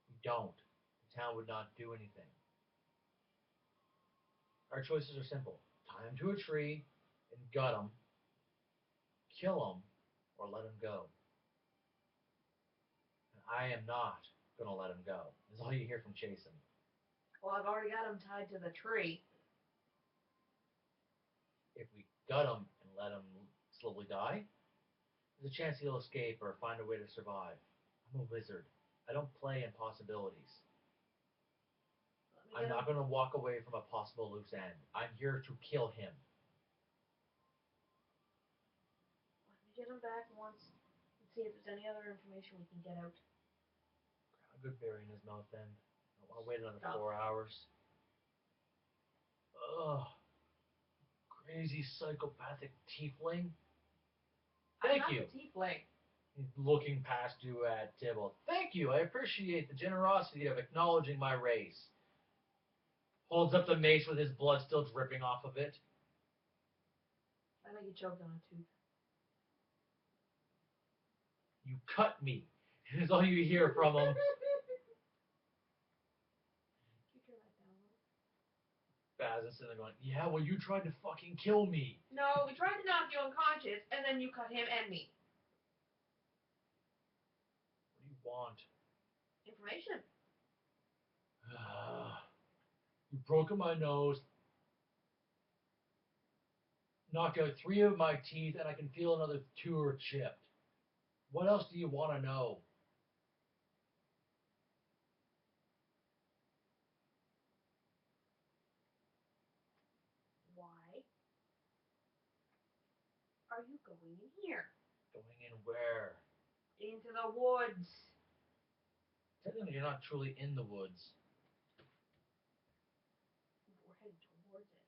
We don't. The town would not do anything. Our choices are simple. Tie him to a tree and gut him, kill him, or let him go. And I am not going to let him go. That's all you hear from Jason. Well, I've already got him tied to the tree. If we gut him and let him slowly die, there's a chance he'll escape or find a way to survive. I'm a wizard. I don't play in possibilities. I'm not going to walk away from a possible loose end. I'm here to kill him. Let me get him back once and see if there's any other information we can get out. A good berry in his mouth then. I don't want to wait another 4 hours. Ugh. Crazy psychopathic tiefling. Thank you. I'm not a tiefling. He's looking past you at Tibble. Thank you. I appreciate the generosity of acknowledging my race. Holds up the mace with his blood still dripping off of it. I think he choked on a tooth. You cut me. Is all you hear from him. Can you turn that down a little? Baz is sitting there going, yeah, well, you tried to fucking kill me. No, we tried to knock you unconscious, and then you cut him and me. What do you want? Information. You've broken my nose, knocked out 3 of my teeth, and I can feel another 2 are chipped. What else do you want to know? Why are you going in here? Going in where? Into the woods. Technically, you're not truly in the woods. We're heading towards it.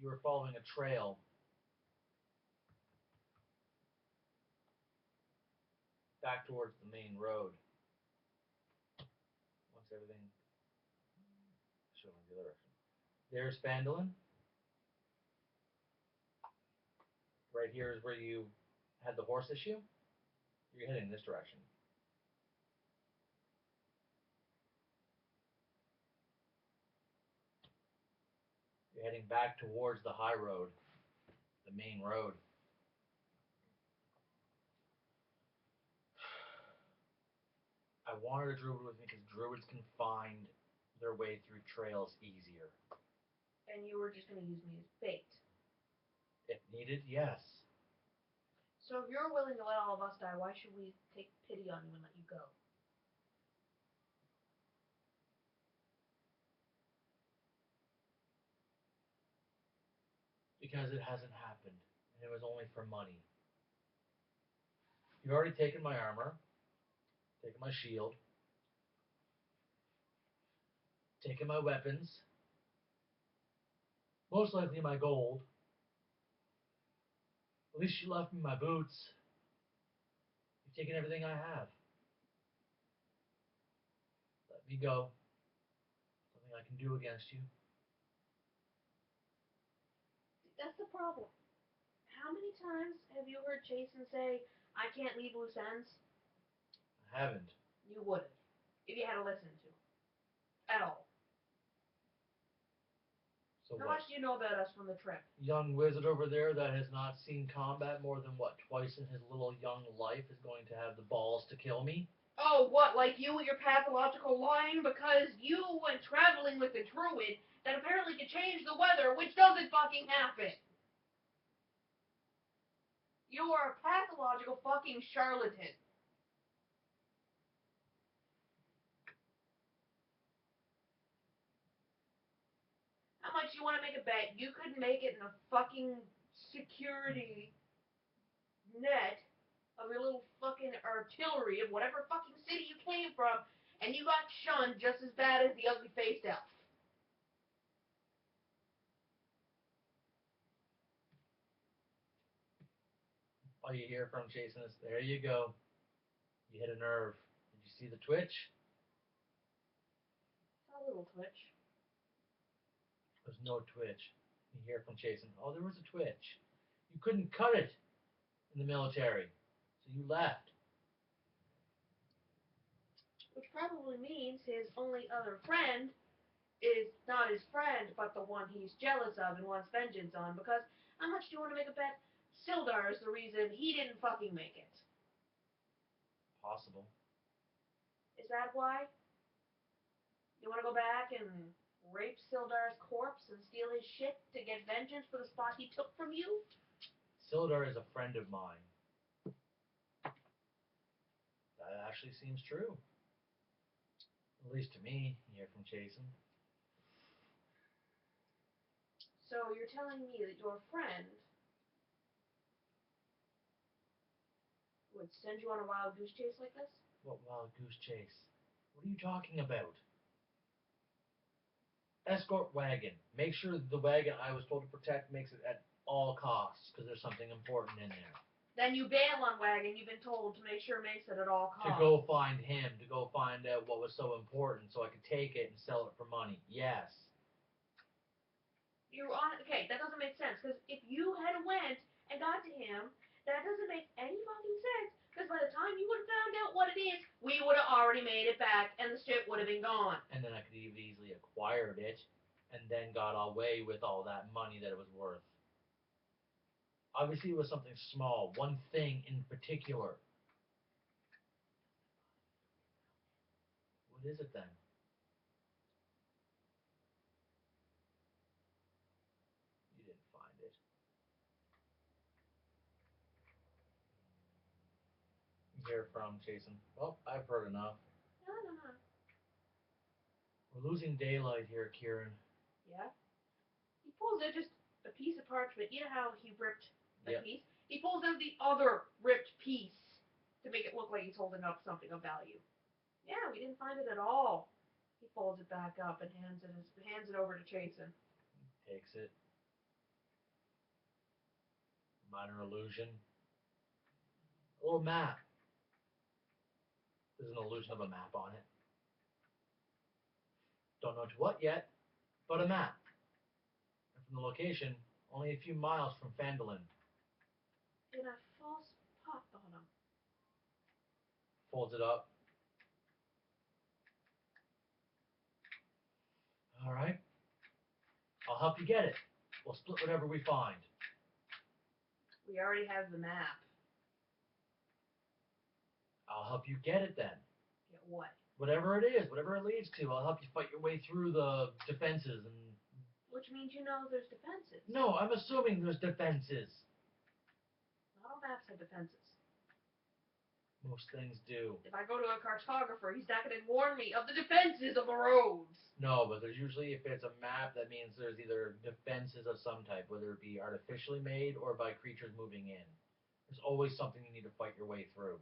You were following a trail. Back towards the main road. Once everything shown in the direction. There's Phandelver. Right here is where you had the horse issue. You're heading this direction. You're heading back towards the high road, the main road. I wanted a druid with me because druids can find their way through trails easier. And you were just going to use me as bait. If needed, yes. So if you're willing to let all of us die, why should we take pity on you and let you go? Because it hasn't happened, and it was only for money. You've already taken my armor, taken my shield, taken my weapons, most likely my gold. At least you left me my boots. You've taken everything I have. Let me go. Something I can do against you. That's the problem. How many times have you heard Jason say, I can't leave loose ends? I haven't. You wouldn't. If you had to listen to. At all. So How what? much do you know about us from the trip? Young wizard over there that has not seen combat more than, what, twice in his little young life is going to have the balls to kill me? Oh, what, like you with your pathological lying? Because you went traveling with a druid that apparently could change the weather, which doesn't fucking happen. You are a pathological fucking charlatan. How much do you want to make a bet? You could make it in a fucking security net of your little fucking artillery of whatever fucking city you came from, and you got shunned just as bad as the ugly-faced elf. All you hear from Jason is, there you go. You hit a nerve. Did you see the twitch? A little twitch. There's no twitch. You hear from Jason, oh, there was a twitch. You couldn't cut it in the military, so you left. Which probably means his only other friend is not his friend, but the one he's jealous of and wants vengeance on, because how much do you want to make a bet? Sildar is the reason he didn't fucking make it. Possible. Is that why? You want to go back and rape Sildar's corpse and steal his shit to get vengeance for the spot he took from you? Sildar is a friend of mine. That actually seems true. At least to me, you hear from Jason. So you're telling me that your friend would send you on a wild goose chase like this? What wild goose chase? What are you talking about? Escort wagon. Make sure the wagon I was told to protect makes it at all costs, because there's something important in there. Then you bail on wagon you've been told to make sure makes it at all costs. To go find him, to go find out what was so important so I could take it and sell it for money. Yes. You're on. Okay, that doesn't make sense, because if you had went and got to him, that doesn't make any fucking sense, because by the time you would have found out what it is, we would have already made it back and the shit would have been gone. And then I could have easily acquired it and then got away with all that money that it was worth. Obviously, it was something small, one thing in particular. What is it then? You didn't find it. You hear from Jason. Well, I've heard enough. No. We're losing daylight here, Kieran. Yeah? He pulls out just a piece of parchment. You know how he ripped the piece? He pulls out the other ripped piece to make it look like he's holding up something of value. Yeah, we didn't find it at all. He folds it back up and hands it over to Jason. Takes it. Minor illusion. A little map. There's an illusion of a map on it. Don't know to what yet, but a map. And from the location, only a few miles from Phandelver. In a false pot bottom. Folds it up. All right. I'll help you get it. We'll split whatever we find. We already have the map. I'll help you get it then. Get what? Whatever it is, whatever it leads to, I'll help you fight your way through the defenses and. Which means you know there's defenses. No, I'm assuming there's defenses. Not all maps have defenses. Most things do. If I go to a cartographer, he's not going to warn me of the defenses of the roads. No, but there's usually, if it's a map, that means there's either defenses of some type, whether it be artificially made or by creatures moving in. There's always something you need to fight your way through.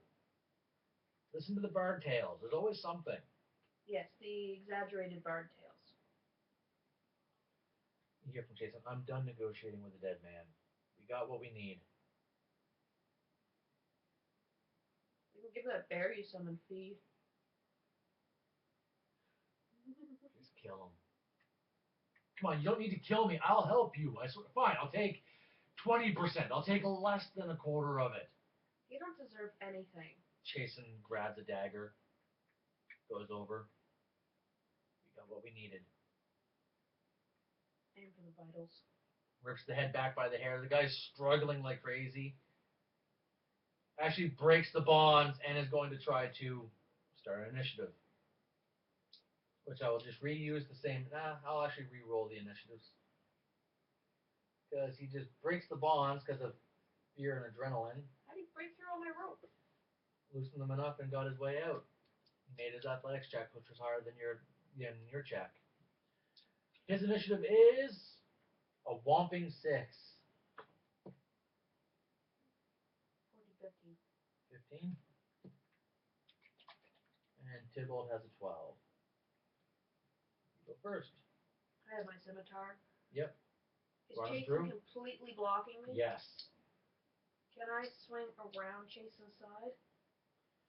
Listen to the bard tales. There's always something. Yes, the exaggerated bard tales. You hear from Jason, I'm done negotiating with the dead man. We got what we need. You can give that bear you summon feed. Just kill him. Come on, you don't need to kill me. I'll help you. I swear. Fine, I'll take 20%. I'll take less than a quarter of it. You don't deserve anything. Jason grabs a dagger, goes over. We got what we needed. Aim for the vitals. Rips the head back by the hair. The guy's struggling like crazy. Actually breaks the bonds and is going to try to start an initiative. Which I will just reuse the same. I'll actually re-roll the initiatives. Because he just breaks the bonds because of fear and adrenaline. How do you break through all my rope? Loosened them enough and got his way out. He made his athletics check, which was higher than your check. His initiative is a whomping 6. 15. 15. And Tybalt has a 12. You go first. I have my scimitar. Yep. Is Run Jason completely blocking me? Yes. Can I swing around Jason's side?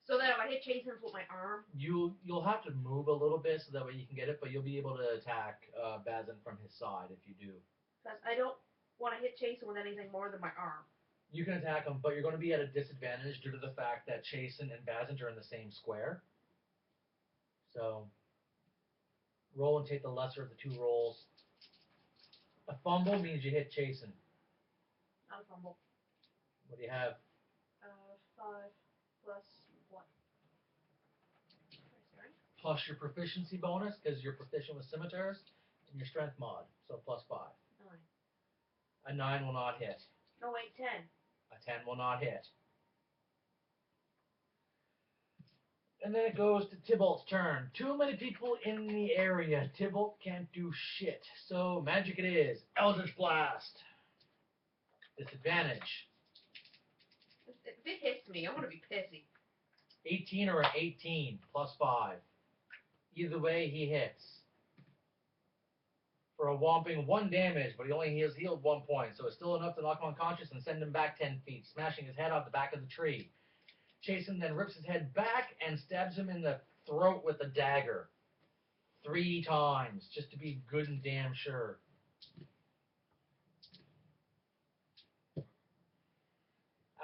So that if I hit Jason with my arm? You'll have to move a little bit so that way you can get it, but you'll be able to attack Bazin from his side if you do. Because I don't want to hit Jason with anything more than my arm. You can attack him, but you're going to be at a disadvantage due to the fact that Jason and Bazin are in the same square. So, roll and take the lesser of the two rolls. A fumble means you hit Jason. Not a fumble. What do you have? 5 plus what? Plus your proficiency bonus, because you're proficient with scimitars, and your strength mod, so plus 5. 9. A 9 will not hit. No, wait, 10. A 10 will not hit. And then it goes to Tybalt's turn. Too many people in the area. Tybalt can't do shit. So magic it is. Eldritch Blast. Disadvantage. If it hits me, I'm going to be pissy. 18 or an 18 plus 5. Either way, he hits. For a whomping 1 damage, but he only has healed 1 point, so it's still enough to knock him unconscious and send him back 10 feet, smashing his head off the back of the tree. Jason then rips his head back and stabs him in the throat with a dagger. 3 times, just to be good and damn sure.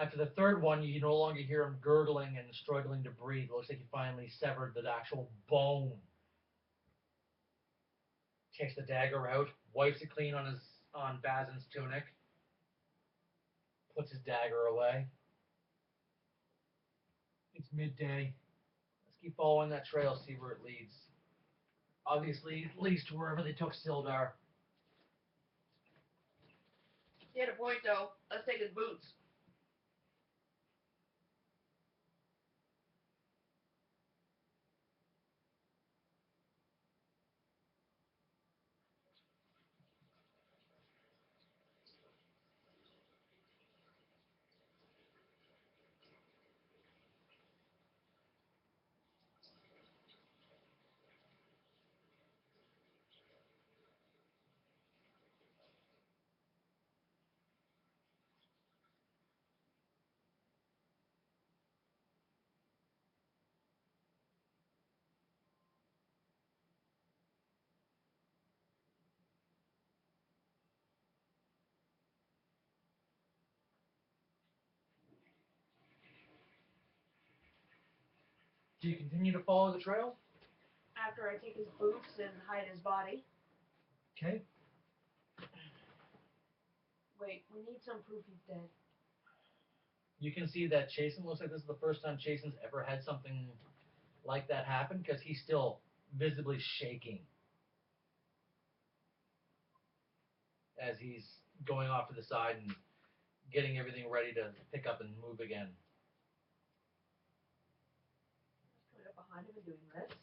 After the third one, you no longer hear him gurgling and struggling to breathe. It looks like he finally severed the actual bone. Takes the dagger out, wipes it clean on Bazin's tunic, puts his dagger away. It's midday. Let's keep following that trail, see where it leads. Obviously, it leads to wherever they took Sildar. He had a point, though. Let's take his boots. Do you continue to follow the trail? After I take his boots and hide his body. Okay. Wait, we need some proof he's dead. You can see that Jason looks like this is the first time Jason's ever had something like that happen, because he's still visibly shaking as he's going off to the side and getting everything ready to pick up and move again. Coming up behind him and doing this.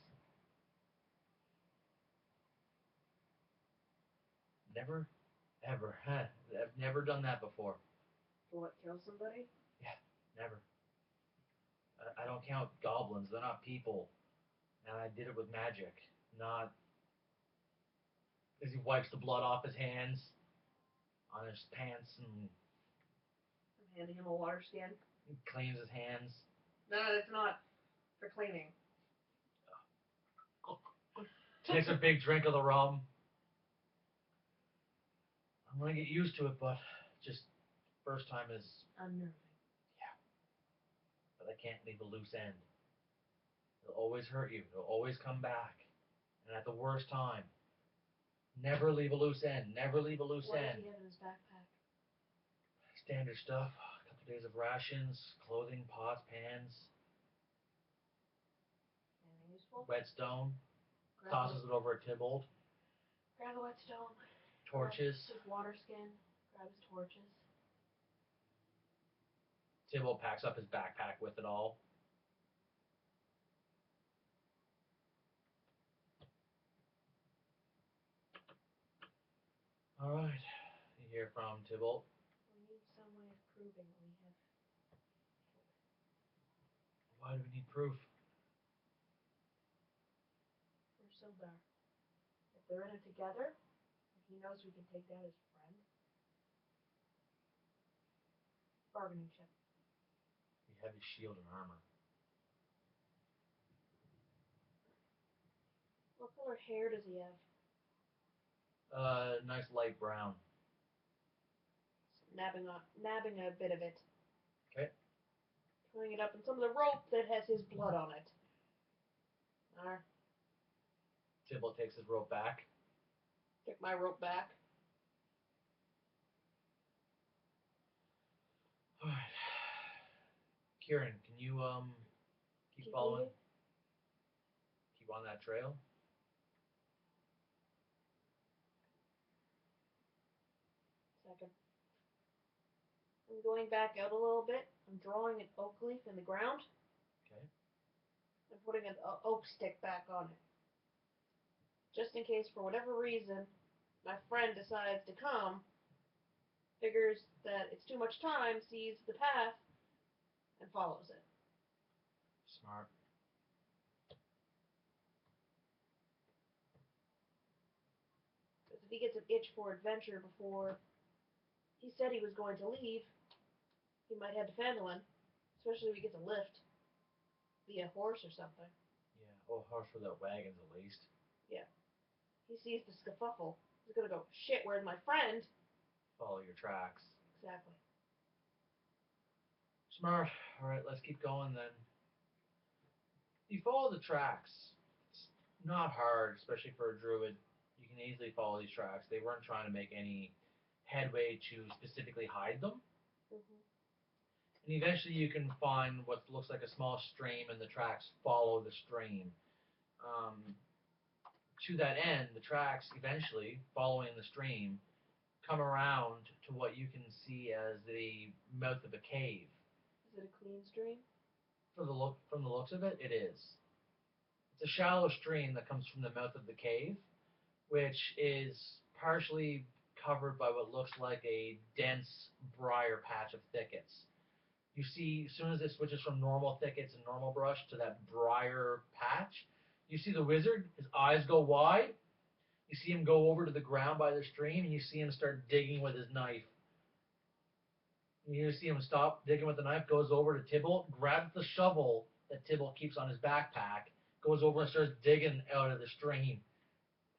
Never, ever, I've never done that before. For what, kill somebody? Yeah, never. I don't count goblins, they're not people. And I did it with magic, not... As he wipes the blood off his hands, on his pants, and I'm handing him a water skin. cleans his hands. No, it's not for cleaning. Takes a big drink of the rum. I'm gonna get used to it, but just first time is... Unnerving. Yeah. but I can't leave a loose end. It'll always hurt you. It'll always come back. And at the worst time. Never leave a loose end. Never leave a loose What end. does he have in his backpack? Standard stuff. A couple days of rations, clothing, pots, pans, Anything useful? whetstone. Grab Tosses it over a Tybalt. Grab the whetstone. Torches. Grab his water skin. Grab his torches. Tybalt packs up his backpack with it all. All right. You hear from Tybalt. We need some way of proving that we have. Why do we need proof? For Sildar. If they're in it together, if he knows we can take down his friend. Bargaining chip. We have his shield and armor. What color hair does he have? Nice light brown. Nabbing a bit of it. Okay. Pulling it up in some of the rope that has his blood on it. Tybalt takes his rope back. Took my rope back. All right. Kieran, can you keep following? Leading? Keep on that trail. Second. I'm going back out a little bit. I'm drawing an oak leaf in the ground. Okay. I'm putting an oak stick back on it. Just in case, for whatever reason, my friend decides to come, figures that it's too much time, sees the path, and follows it. Smart. Because if he gets an itch for adventure before he said he was going to leave, he might head to Phandelver, especially if he gets a lift via horse or something. Yeah. Oh, horse without wagons at least. Yeah. He sees the scuffle. He's gonna go, shit, where's my friend? Follow your tracks. Exactly. Smart. All right, let's keep going then. You follow the tracks. It's not hard, especially for a druid. You can easily follow these tracks. They weren't trying to make any headway to specifically hide them. Mm-hmm. And eventually you can find what looks like a small stream, and the tracks follow the stream. To that end, the tracks eventually, following the stream, come around to what you can see as the mouth of a cave. Is it a clean stream? From the looks of it, it is. It's a shallow stream that comes from the mouth of the cave, which is partially covered by what looks like a dense briar patch of thickets. You see, as soon as it switches from normal thickets and normal brush to that briar patch, you see the wizard, his eyes go wide. You see him go over to the ground by the stream, and you see him start digging with his knife. You see him stop digging with the knife, goes over to Tybalt, grabs the shovel that Tybalt keeps on his backpack, goes over and starts digging out of the stream,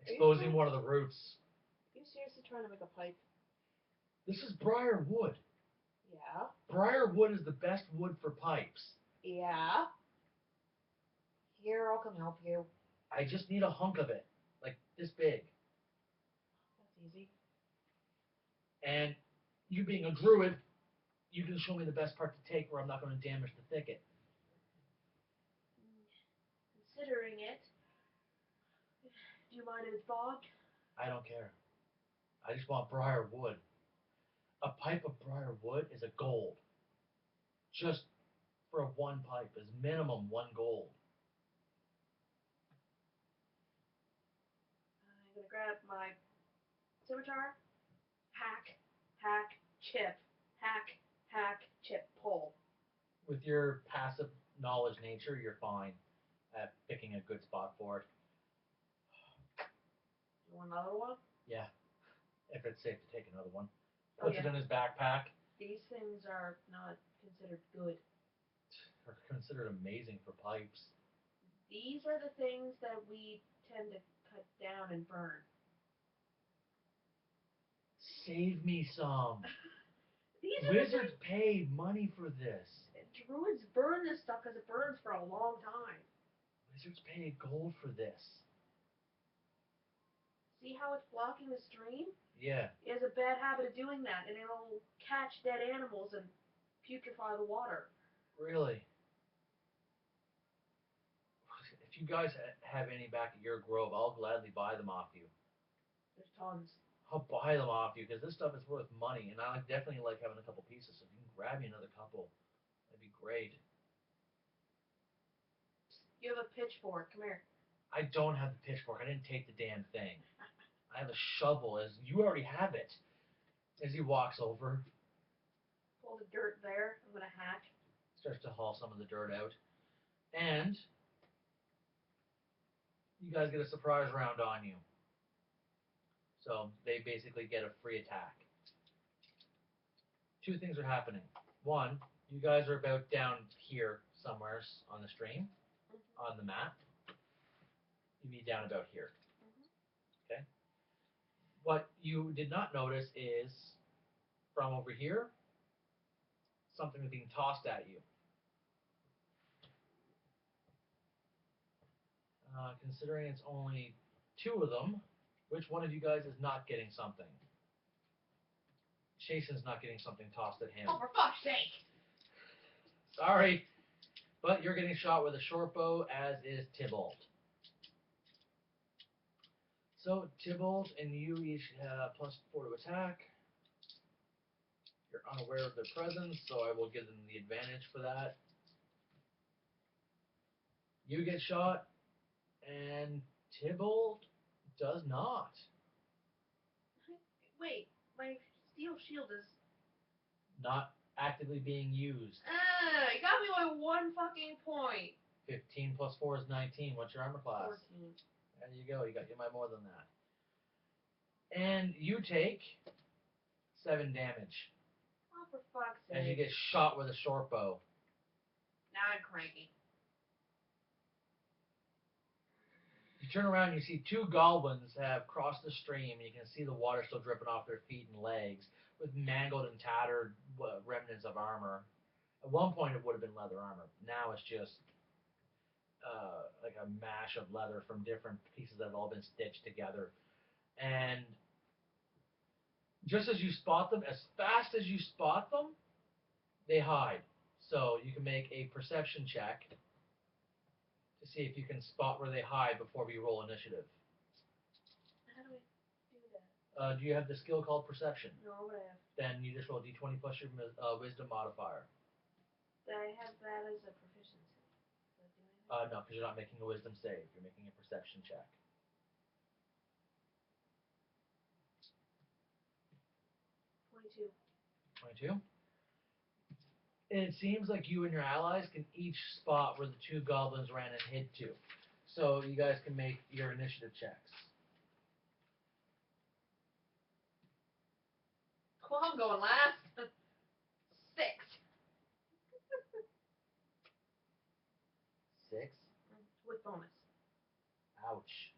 exposing one of the roots. Are you seriously trying to make a pipe? This is briar wood. Yeah. Briar wood is the best wood for pipes. Yeah. Here, I'll come help you. I just need a hunk of it, like this big. That's easy. And you being a druid, you can show me the best part to take where I'm not going to damage the thicket. Considering it, do you mind if it's bogged? I don't care. I just want briar wood. A pipe of briar wood is a gold. Just for one pipe is minimum 1 gold. I'm gonna grab my scimitar, hack, chip, hack, chip, pull. With your passive knowledge nature, you're fine at picking a good spot for it. You want another one? Yeah, if it's safe to take another one. Oh, Puts yeah. it in his backpack. These things are not considered good. They're considered amazing for pipes. These are the things that we tend to cut down and burn. Save me some. These Wizards pay money for this. druids burn this stuff because it burns for a long time. Wizards paid gold for this. See how it's blocking the stream? Yeah. It has a bad habit of doing that, and it'll catch dead animals and putrefy the water. Really? If you guys have any back at your grove, I'll gladly buy them off you. There's tons. I'll buy them off you because this stuff is worth money, and I definitely like having a couple pieces. So if you can grab me another couple, that'd be great. You have a pitchfork. Come here. I don't have the pitchfork. I didn't take the damn thing. I have a shovel, as you already have it. As he walks over, Pull the dirt there. I'm gonna hack. starts to haul some of the dirt out, and you guys get a surprise round on you. So they basically get a free attack. Two things are happening. One, you guys are about down here somewhere on the stream, on the map. You'd be down about here. Okay? What you did not notice is from over here, something is being tossed at you. Considering it's only two of them, which one of you guys is not getting something? Jason's not getting something tossed at him. Oh, for fuck's sake! Sorry, but you're getting shot with a short bow, as is Tybalt. So Tybalt and you each have +4 to attack. You're unaware of their presence, so I will give them the advantage for that. You get shot, and Tybalt does not. Wait, my steel shield is... Not actively being used. You got me by 1 fucking point. 15 + 4 is 19. What's your armor class? 14. There you go. You by more than that. And you take 7 damage. Oh, for fuck's sake. As you get shot with a short bow. Now I'm cranky. You turn around and you see 2 goblins have crossed the stream, and you can see the water still dripping off their feet and legs with mangled and tattered remnants of armor. At one point it would have been leather armor. Now it's just like a mash of leather from different pieces that have all been stitched together. And just as you spot them, as fast as you spot them, they hide. So you can make a perception check to see if you can spot where they hide before we roll initiative. How do I do that? Do you have the skill called perception? No, but I have... Then you just roll d20 plus your wisdom modifier. I have that as a proficiency. Does that do anything? No, because you're not making a wisdom save. You're making a perception check. 22. 22. And it seems like you and your allies can each spot where the 2 goblins ran and hid to. So you guys can make your initiative checks. Well, I'm going last. 6. 6. With bonus. Ouch.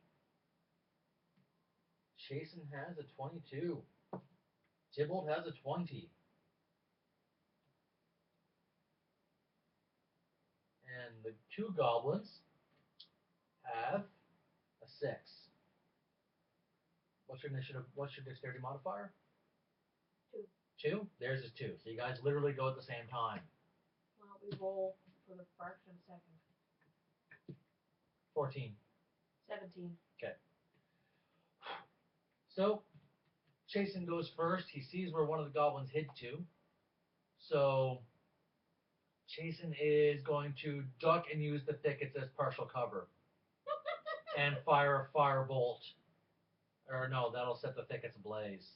Jason has a 22. Tybalt has a 20. And the 2 goblins have a 6. What's your initiative? What's your dexterity modifier? 2. 2? Theirs is 2. So you guys literally go at the same time. Well, we roll for the fraction of a second. 14. 17. Okay. So, Jason goes first. He sees where one of the goblins hid to. So, Jason is going to duck and use the thickets as partial cover. And fire a firebolt. Or no, that'll set the thickets ablaze.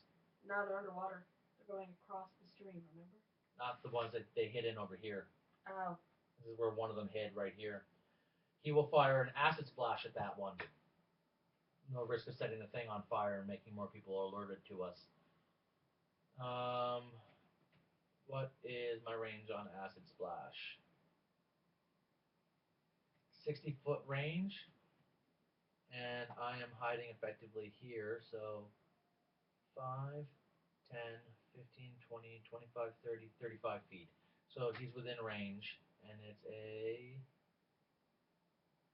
No, they're underwater. They're going across the stream, remember? Not the ones that they hid in over here. Oh. This is where one of them hid, right here. He will fire an acid splash at that one. No risk of setting the thing on fire and making more people alerted to us. What is my range on acid splash? 60-foot range. And I am hiding effectively here, so 5, 10, 15, 20, 25, 30, 35 feet. So he's within range, and it's a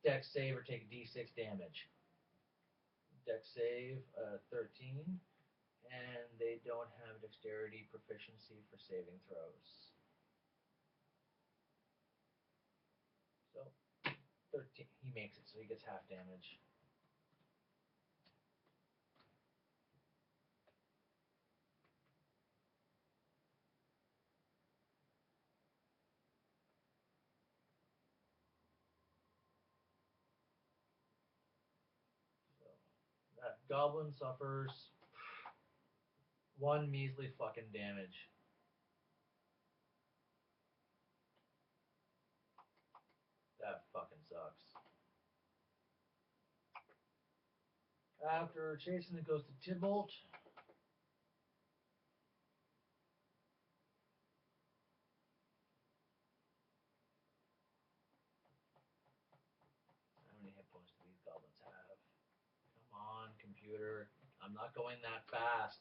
dex save or take d6 damage. Dex save 13, and they don't have dexterity proficiency for saving throws. So 13, he makes it, so he gets half damage. So that goblin suffers 1 measly fucking damage. That fucking sucks. After chasing, it goes to Tybalt. How many hit points do these goblins have? Come on, computer. I'm not going that fast.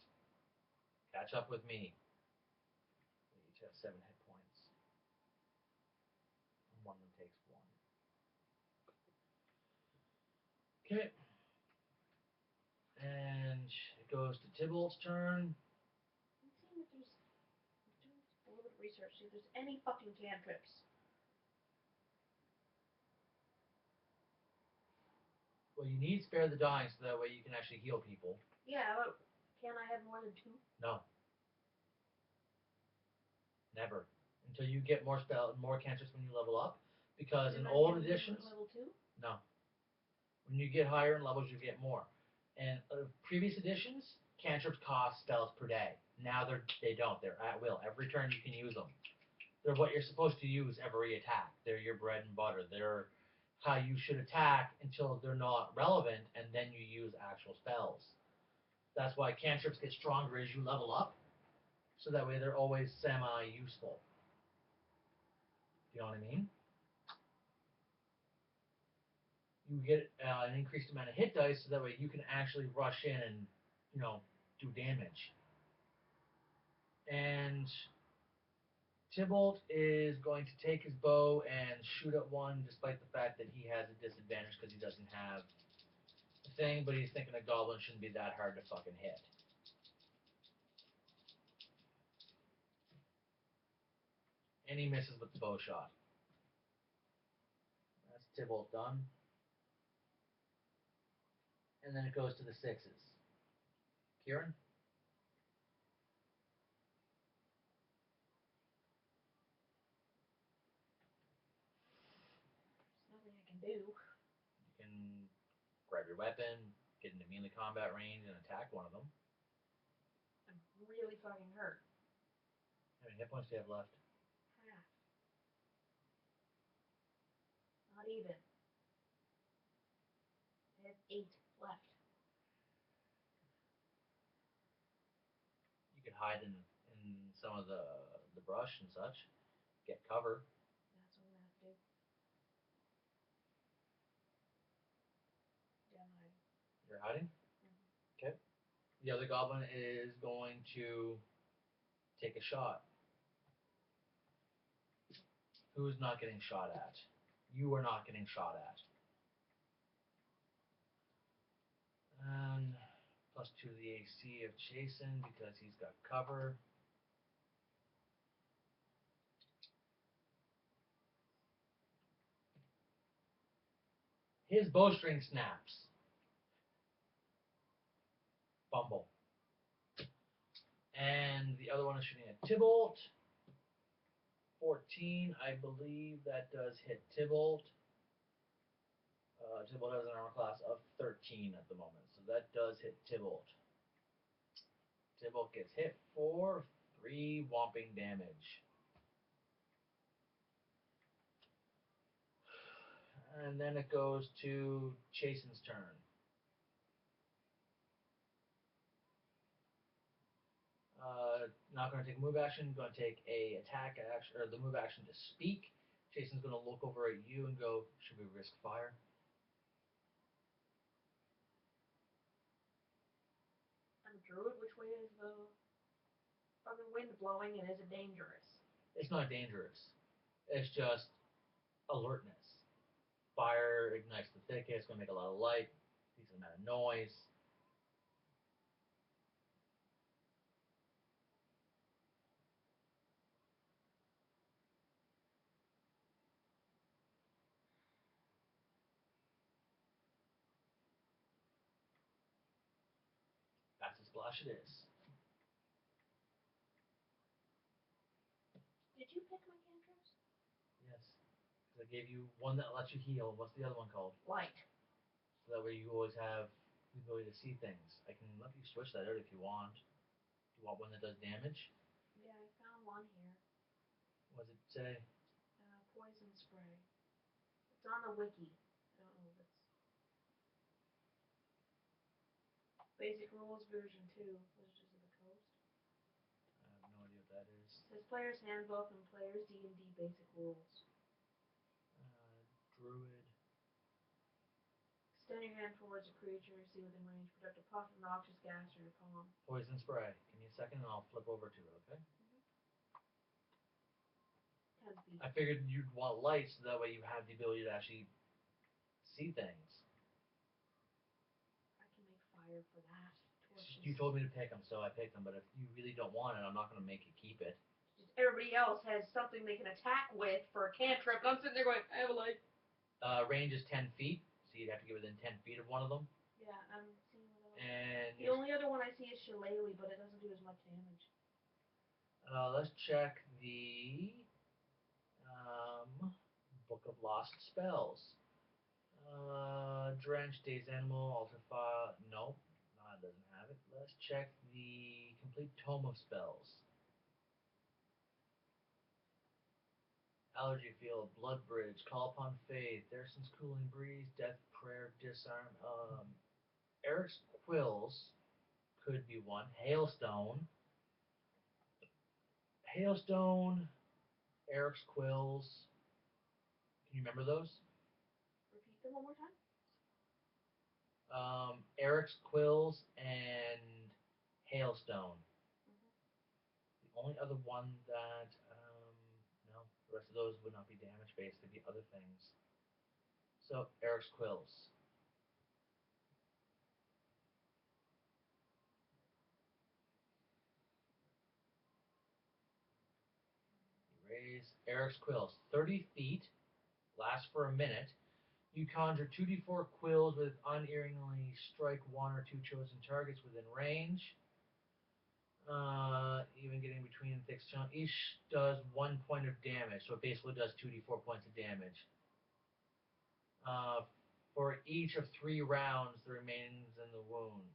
Catch up with me. They each have 7 hit points. And one of them takes 1. Okay. And it goes to Tybalt's turn. I'm seeing if there's. I'm doing a little bit of research, see if there's any fucking cantrips. Well, you need Spare the Dying so that way you can actually heal people. Yeah, but can I have more than 2? No. Never. Until you get more cantrips when you level up. Because in old editions. Level 2? No. When you get higher in levels, you get more. And previous editions, cantrips cost spells per day. Now they don't. They're at will. Every turn you can use them. They're what you're supposed to use every attack. They're your bread and butter. They're how you should attack until they're not relevant, and then you use actual spells. That's why cantrips get stronger as you level up, so that way they're always semi-useful. Do you know what I mean? You get an increased amount of hit dice, so that way you can actually rush in and, do damage. And Tybalt is going to take his bow and shoot at one, despite the fact that he has a disadvantage because he doesn't have the thing, but he's thinking a goblin shouldn't be that hard to fucking hit. And he misses with the bow shot. That's Tybalt done. And then it goes to the 6s. Kieran? There's nothing I can do. You can grab your weapon, get into melee combat range, and attack one of them. I'm really fucking hurt. How many hit points do you have left? Half. Not even. I have 8 left. You could hide in some of the brush and such. Get cover. That's what I'm gonna have to do. Yeah, I'm hiding. You're hiding? Mm-hmm. Okay. The other goblin is going to take a shot. Who's not getting shot at? You are not getting shot at. And +2 to the AC of Jason because he's got cover. His bowstring snaps. Fumble. And the other one is shooting at Tybalt. 14, I believe that does hit Tybalt. Tybalt has an armor class of 13 at the moment, so that does hit Tybalt. Tybalt gets hit for 3 whomping damage. And then it goes to Chasen's turn. Not going to take a move action. Going to take a attack action, or the move action to speak. Jason's going to look over at you and go, "Should we risk fire?" I'm a druid. Which way is the fucking wind blowing, and is it dangerous? It's not dangerous. It's just alertness. Fire ignites the thicket. It's going to make a lot of light, decent amount of noise. That's a splash it is. Did you pick my cantrips? Yes. Because I gave you one that lets you heal. What's the other one called? Light. So that way you always have the ability to see things. I can let you switch that out if you want. Do you want one that does damage? Yeah, I found one here. What does it say? Poison spray. It's on the wiki. I don't know if it's Basic Rules version 2. Wizards of the Coast. I have no idea what that is. It says Player's Handbook and Player's D&D Basic Rules. Druid. Extend your hand towards a creature you see within range. Project a puff of noxious gas from your palm. Poison spray. Give me a second and I'll flip over to it, okay? 10 feet. I figured you'd want light so that way you have the ability to actually see things. I can make fire for that. Torches. You told me to pick them, so I picked them. But if you really don't want it, I'm not going to make you keep it. Just everybody else has something they can attack with for a cantrip. I'm sitting there going, I have a light. Range is 10 feet, so you'd have to get within 10 feet of one of them. Yeah, I'm seeing what else. And the only other one I see is Shillelagh, but it doesn't do as much damage. let's check the Book of Lost Spells. Drench, Days Animal, Alter Fire. Nope, no, it doesn't have it. Let's check the Complete Tome of Spells. Allergy Field, Blood Bridge, Call Upon Faith, Derson's Cooling Breeze, Death Prayer, Disarm. Eric's Quills could be one. Hailstone. Hailstone, Eric's Quills. Can you remember those? Repeat them one more time. Eric's Quills and Hailstone. The only other one that, no, the rest of those would not be damage based. They'd be other things. So, Eric's Quills. Erase Eric's Quills. 30 feet, lasts for a minute. You conjure 2d4 quills with unerringly strike one or two chosen targets within range. Even getting between thick stone. Each does 1 point of damage, so it basically does 2d4 points of damage. For each of 3 rounds that remains in the wound.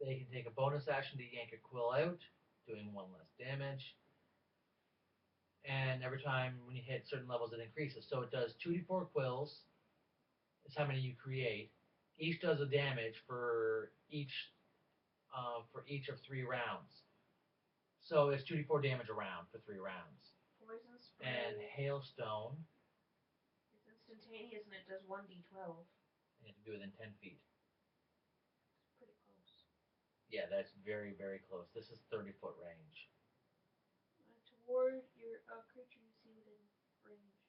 They can take a bonus action to yank a quill out, doing 1 less damage. And every time when you hit certain levels, it increases. So it does 2d4 quills. Is how many you create. Each does a damage for each of 3 rounds. So it's 2d4 damage a round for 3 rounds. Poison spray. And Hailstone. It's instantaneous and it does 1d12. You have to be within 10 feet. It's pretty close. Yeah, that's very, very close. This is 30-foot range. Toward your creature you see within range.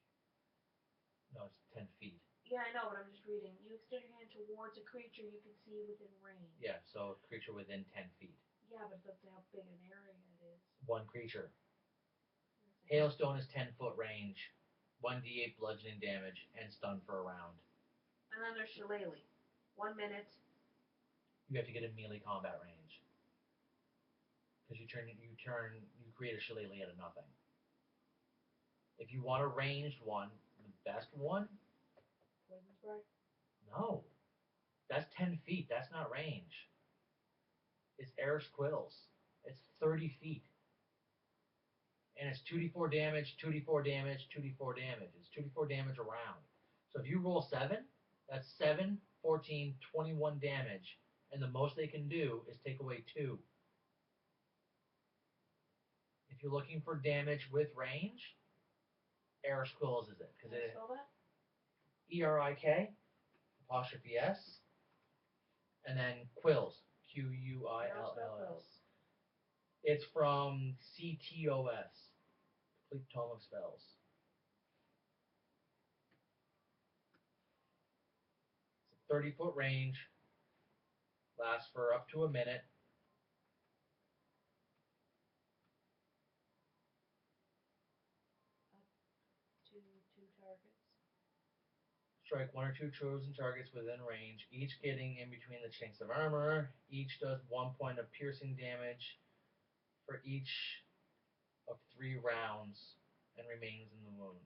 No, it's 10 feet. Yeah, I know, but I'm just reading. You extend your hand towards a creature you can see within range. Yeah, so a creature within 10 feet. Yeah, but that's how big an area it is. 1 creature. Hailstone is 10-foot range. 1d8 bludgeoning damage and stun for a round. And then there's Shillelagh. 1 minute. You have to get in melee combat range. Because you create a Shillelagh out of nothing. If you want a ranged one, the best one? Poison spray? No. That's 10 feet. That's not range. It's Eric's Quills. It's 30 feet. And it's 2d4 damage, 2d4 damage, 2d4 damage. It's 2d4 damage a round. So if you roll 7, that's 7, 14, 21 damage. And the most they can do is take away 2. If you're looking for damage with range, Eric's Quills is it. Can I spell that? ERIK, apostrophe S, and then Quills, Quills. It's from CTOS, Complete Tome of Spells. It's a 30-foot range, lasts for up to a minute. Two targets. Strike one or two chosen targets within range, each getting in between the chinks of armor. Each does 1 point of piercing damage for each of 3 rounds and remains in the wound.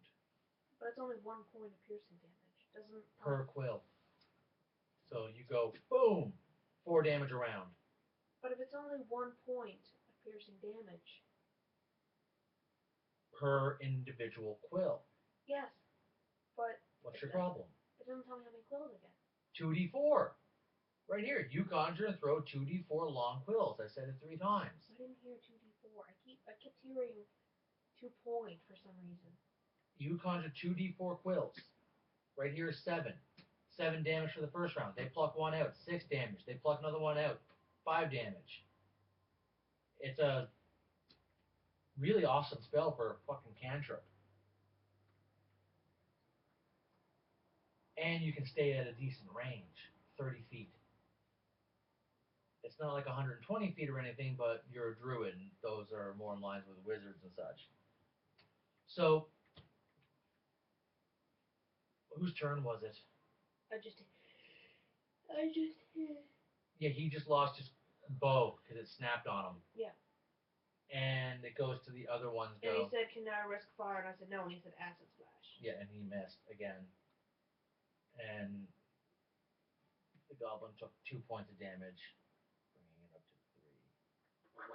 But it's only 1 point of piercing damage. Doesn't Per quill. So you go, boom, 4 damage a round. But if it's only 1 point of piercing damage. Per individual quill. Yes, but... What's your problem? It doesn't tell me how many quills I get. 2d4. Right here. You conjure and throw 2d4 long quills. I said it 3 times. I didn't hear 2d4. I kept hearing 2 point for some reason. You conjure 2d4 quills. Right here is 7. 7 damage for the first round. They pluck 1 out. 6 damage. They pluck another 1 out. 5 damage. It's a really awesome spell for a fucking cantrip. And you can stay at a decent range. 30 feet. It's not like 120 feet or anything, but you're a druid, and those are more in lines with wizards and such. So, whose turn was it? I just... Yeah, he just lost his bow because it snapped on him. Yeah. And it goes to the other one's go. And he said, can I risk fire? And I said, no. And he said, acid splash. Yeah, and he missed again. And the goblin took 2 points of damage, bringing it up to 3.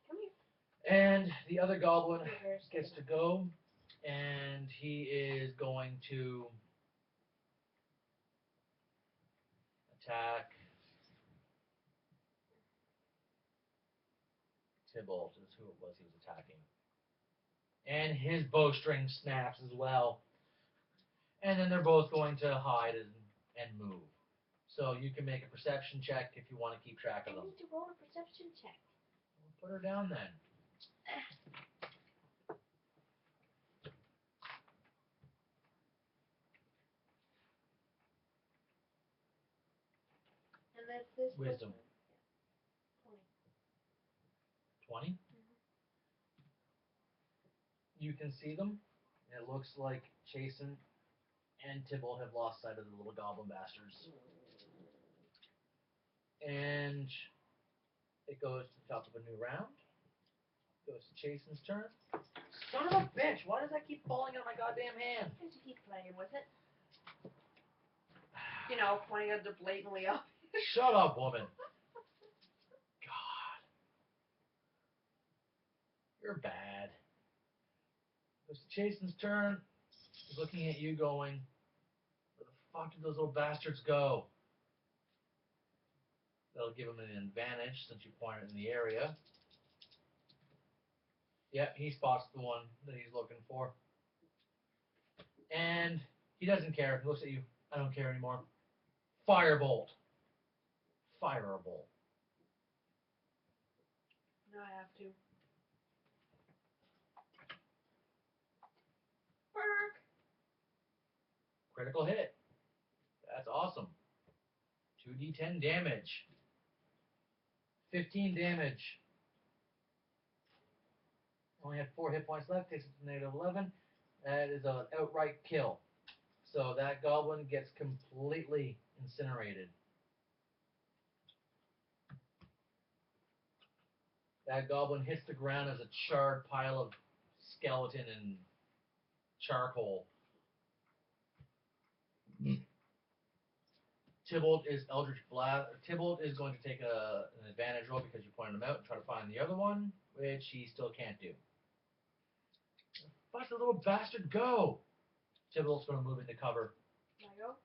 Come here. And the other goblin gets to go, and he is going to attack Tybalt, is who it was he was attacking. And his bowstring snaps as well. And then they're both going to hide and move. So you can make a perception check if you want to keep track of them. I need to roll a perception check. Well, put her down then. And that's this Wisdom. Person. 20? 20. You can see them. It looks like Chasen and Tybalt have lost sight of the little goblin bastards. And it goes to the top of a new round. Goes to Chasen's turn. Son of a bitch! Why does that keep falling out of my goddamn hand? Because you keep playing with it. You know, pointing at the blatantly up. Shut up, woman. God. You're bad. Goes to Chasen's turn. He's looking at you going, where the fuck did those little bastards go? That'll give him an advantage since you pointed in the area. Yep, he spots the one that he's looking for. And he doesn't care. He looks at you. I don't care anymore. Firebolt. Fire a bolt. No, I have to. Burk. Critical hit. That's awesome. 2d10 damage. 15 damage. Only have 4 hit points left. Takes it to negative 11. That is an outright kill. So that goblin gets completely incinerated. That goblin hits the ground as a charred pile of skeleton and charcoal. Tybalt is Eldritch Blast. Tybalt is going to take an advantage roll because you pointed him out and try to find the other one, which he still can't do. Watch the little bastard go! Tybalt's going to move into cover. Can I go?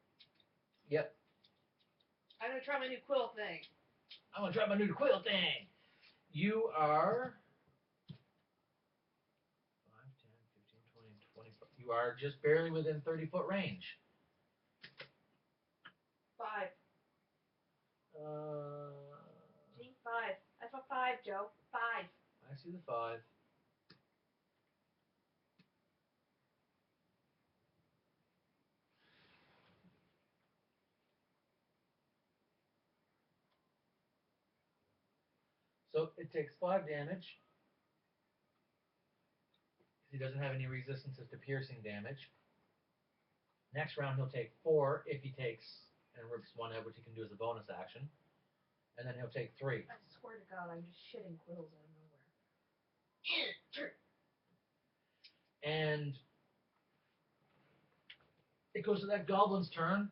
Yep. I'm going to try my new quill thing. I'm going to try my new quill thing! You are 5, 10, 15, 20, 25. You are just barely within 30-foot range. 5. See? 5. That's a 5, Joe. 5. I see the 5. So it takes 5 damage. Because he doesn't have any resistances to piercing damage. Next round he'll take 4 if he takes and rips one out, which he can do as a bonus action. And then he'll take 3. I swear to God, I'm just shitting quills out of nowhere. And it goes to that goblin's turn,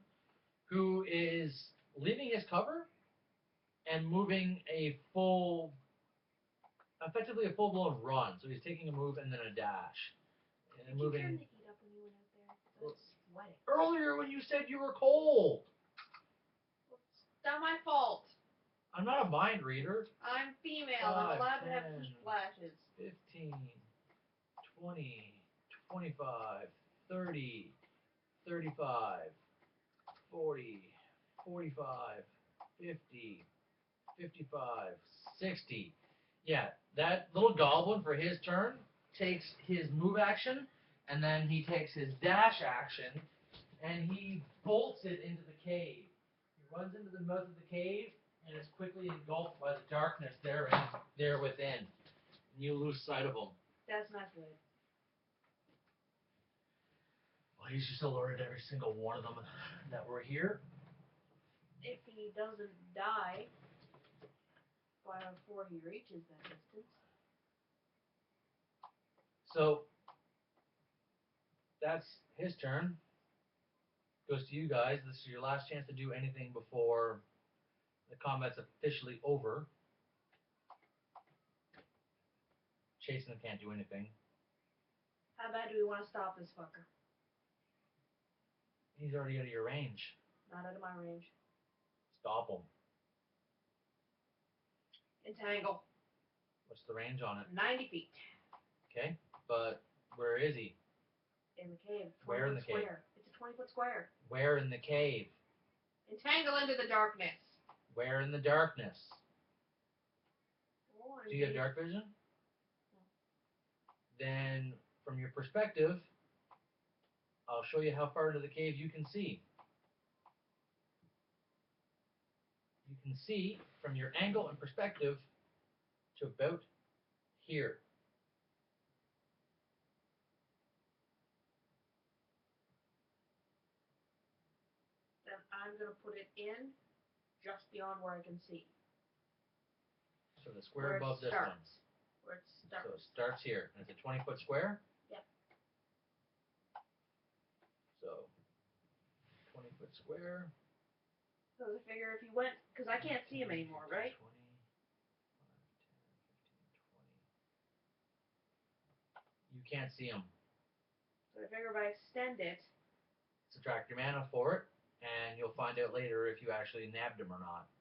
who is leaving his cover and moving effectively a full-blown run. So he's taking a move and then a dash. And Did you turn moving. the heat up when you went out there? It's sweating. Earlier when you said you were cold. It's not my fault. I'm not a mind reader. I'm female. 5, I'm allowed 10, to have heat flashes. 15, 20, 25, 30, 35, 40, 45, 50, 55, 60. Yeah, that little goblin for his turn takes his move action, and then he takes his dash action, and he bolts it into the cave. He runs into the mouth of the cave, and is quickly engulfed by the darkness there within. And you lose sight of him. That's not good. Well, he's just alerted every single one of them that were here. If he doesn't die before he reaches that distance. So that's his turn. Goes to you guys. This is your last chance to do anything before the combat's officially over. Jason can't do anything. How bad do we want to stop this fucker? He's already out of your range. Not out of my range. Stop him. Entangle. What's the range on it? 90 feet. Okay, but where is he? In the cave. Where in the cave? Square. It's a 20-foot square. Where in the cave? Entangle into the darkness. Where in the darkness? Oh, Do you have dark vision? No. Then, from your perspective, I'll show you how far into the cave you can see. You can see from your angle and perspective to about here. Then I'm going to put it in just beyond where I can see. So the square above this one. Where it starts. So it starts here. And it's a 20-foot square? Yep. So, 20-foot square. So I figure if he went, because I can't see him anymore, right? 20, 5, 10, 15, 20. You can't see him. So I figure if I extend it. Subtract your mana for it, and you'll find out later if you actually nabbed him or not.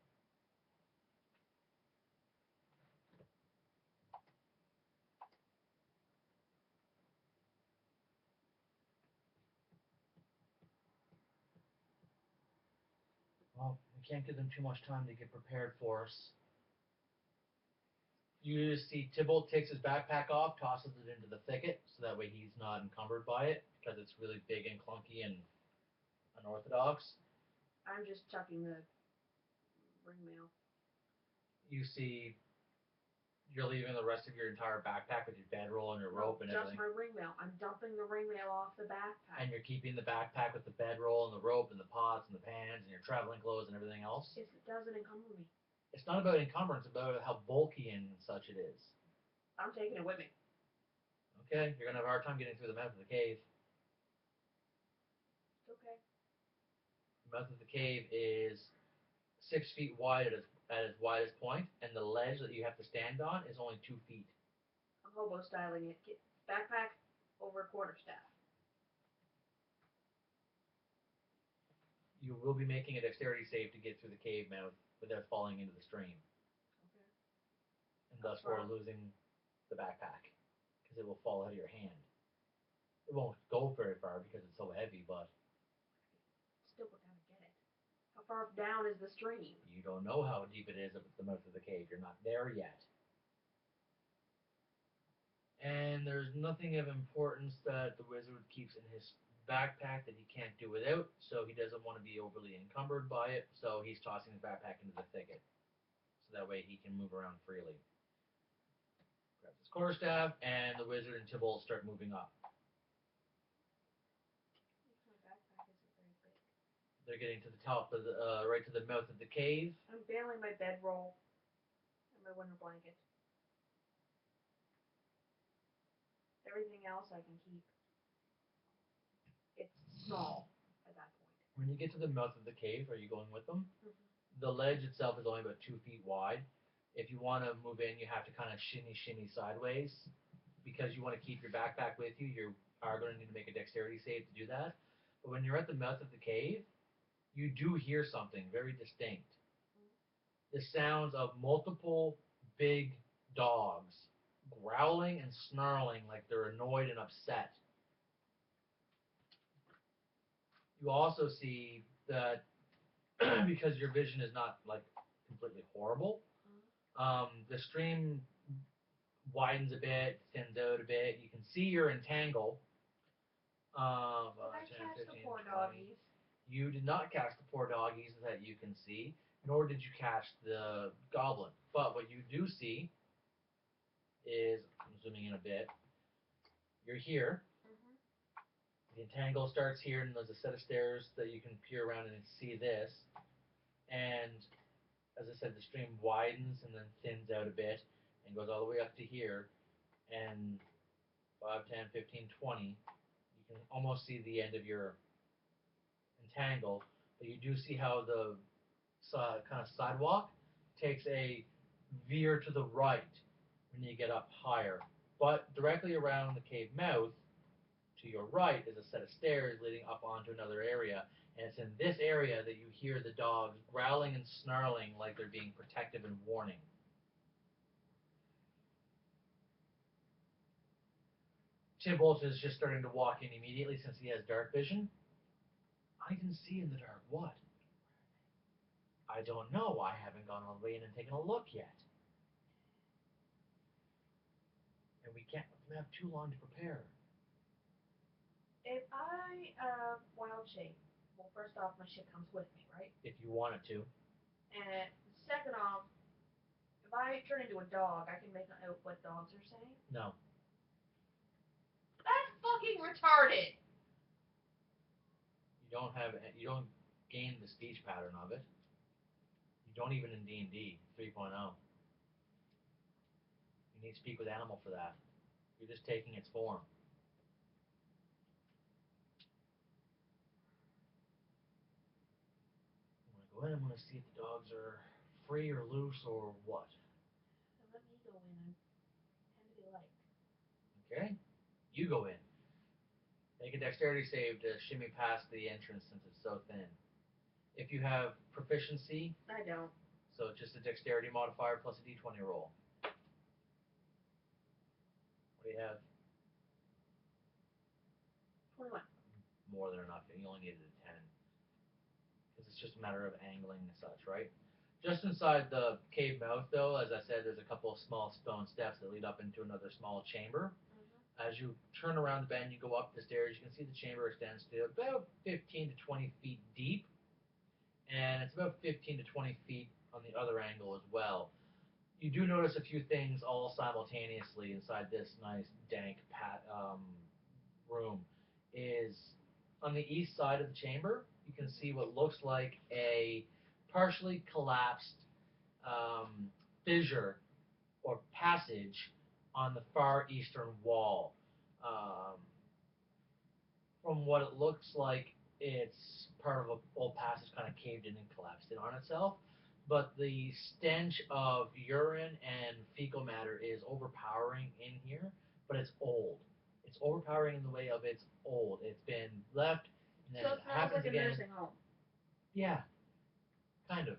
Well, we can't give them too much time to get prepared for us. You see Tybalt takes his backpack off, tosses it into the thicket, so that way he's not encumbered by it, because it's really big and clunky and unorthodox. I'm just chucking the ring mail. You see you're leaving the rest of your entire backpack with your bedroll and your rope and just everything. my ring mail. I'm dumping the ring mail off the backpack. And you're keeping the backpack with the bedroll and the rope and the pots and the pans and your traveling clothes and everything else. It doesn't encumber me. It's not about encumbrance, it's about how bulky and such it is. I'm taking it with me. Okay, you're gonna have a hard time getting through the mouth of the cave. It's okay. The mouth of the cave is 6 feet wide at its widest point, and the ledge that you have to stand on is only 2 feet. I'm hobo styling it. Get backpack over a quarterstaff. You will be making a dexterity save to get through the cave mouth without falling into the stream. Okay. And thus for losing the backpack, because it will fall out of your hand. It won't go very far because it's so heavy, but still go down and get it. How far down is the stream? You don't know how deep it is up at the mouth of the cave. You're not there yet. and there's nothing of importance that the wizard keeps in his backpack that he can't do without, so he doesn't want to be overly encumbered by it, so he's tossing his backpack into the thicket, so that way he can move around freely. Grabs his quarterstaff, and the wizard and Tybalt start moving up. My backpack isn't very big. They're getting to the top of the, right to the mouth of the cave. I'm bailing my bedroll and my winter blanket. Everything else I can keep. It's small at that point. When you get to the mouth of the cave, are you going with them? Mm-hmm. The ledge itself is only about 2 feet wide. If you want to move in, you have to kind of shimmy sideways. Because you want to keep your backpack with you, you are going to need to make a dexterity save to do that. But when you're at the mouth of the cave, you do hear something very distinct. The sounds of multiple big dogs growling and snarling like they're annoyed and upset. You also see that because your vision is not like completely horrible, the stream widens a bit, thins out a bit. You can see your entangle. Did I 10, catch 15, the poor 20. doggies? You did not catch the poor doggies that you can see, nor did you catch the goblin. But what you do see is, I'm zooming in a bit, you're here. Mm-hmm. The entangle starts here, and there's a set of stairs that you can peer around and see this. And as I said, the stream widens and then thins out a bit and goes all the way up to here. And 5, 10, 15, 20, you can almost see the end of your entangle. But you do see how the kind of sidewalk takes a veer to the right when you get up higher. But directly around the cave mouth, to your right, is a set of stairs leading up onto another area. And it's in this area that you hear the dogs growling and snarling like they're being protective and warning. Tybalt is just starting to walk in immediately since he has dark vision. I can see in the dark. What? I don't know. I haven't gone all the way in and taken a look yet. And we can't have too long to prepare. If I wild shape, well, first off, my shit comes with me, right? If you wanted to. And second off, if I turn into a dog, I can make out what dogs are saying. No. That's fucking retarded. You don't gain the speech pattern of it. You don't even in D&D 3.0. You need to speak with animal for that. You're just taking its form. I'm going to go in. I'm going to see if the dogs are free or loose or what. Let me go in. I tend to be liked. Okay? You go in. Make a dexterity save to shimmy past the entrance since it's so thin. If you have proficiency, I don't. so just a dexterity modifier plus a d20 roll. What do you have? 21. More than enough. You only needed a 10. Because it's just a matter of angling and such, right? Just inside the cave mouth, though, as I said, there's a couple of small stone steps that lead up into another small chamber. Mm-hmm. As you turn around the bend, you go up the stairs, you can see the chamber extends to about 15 to 20 feet deep. And it's about 15 to 20 feet on the other angle as well. You do notice a few things all simultaneously inside this nice, dank room. Is on the east side of the chamber, you can see what looks like a partially collapsed fissure or passage on the far eastern wall. Um, from what it looks like, it's part of an old passage kind of caved in and collapsed in on itself. But the stench of urine and fecal matter is overpowering in here, but it's old. It's overpowering in the way of it's old. It's been left, and then So it it smells happens like a again. nursing home. Yeah, kind of.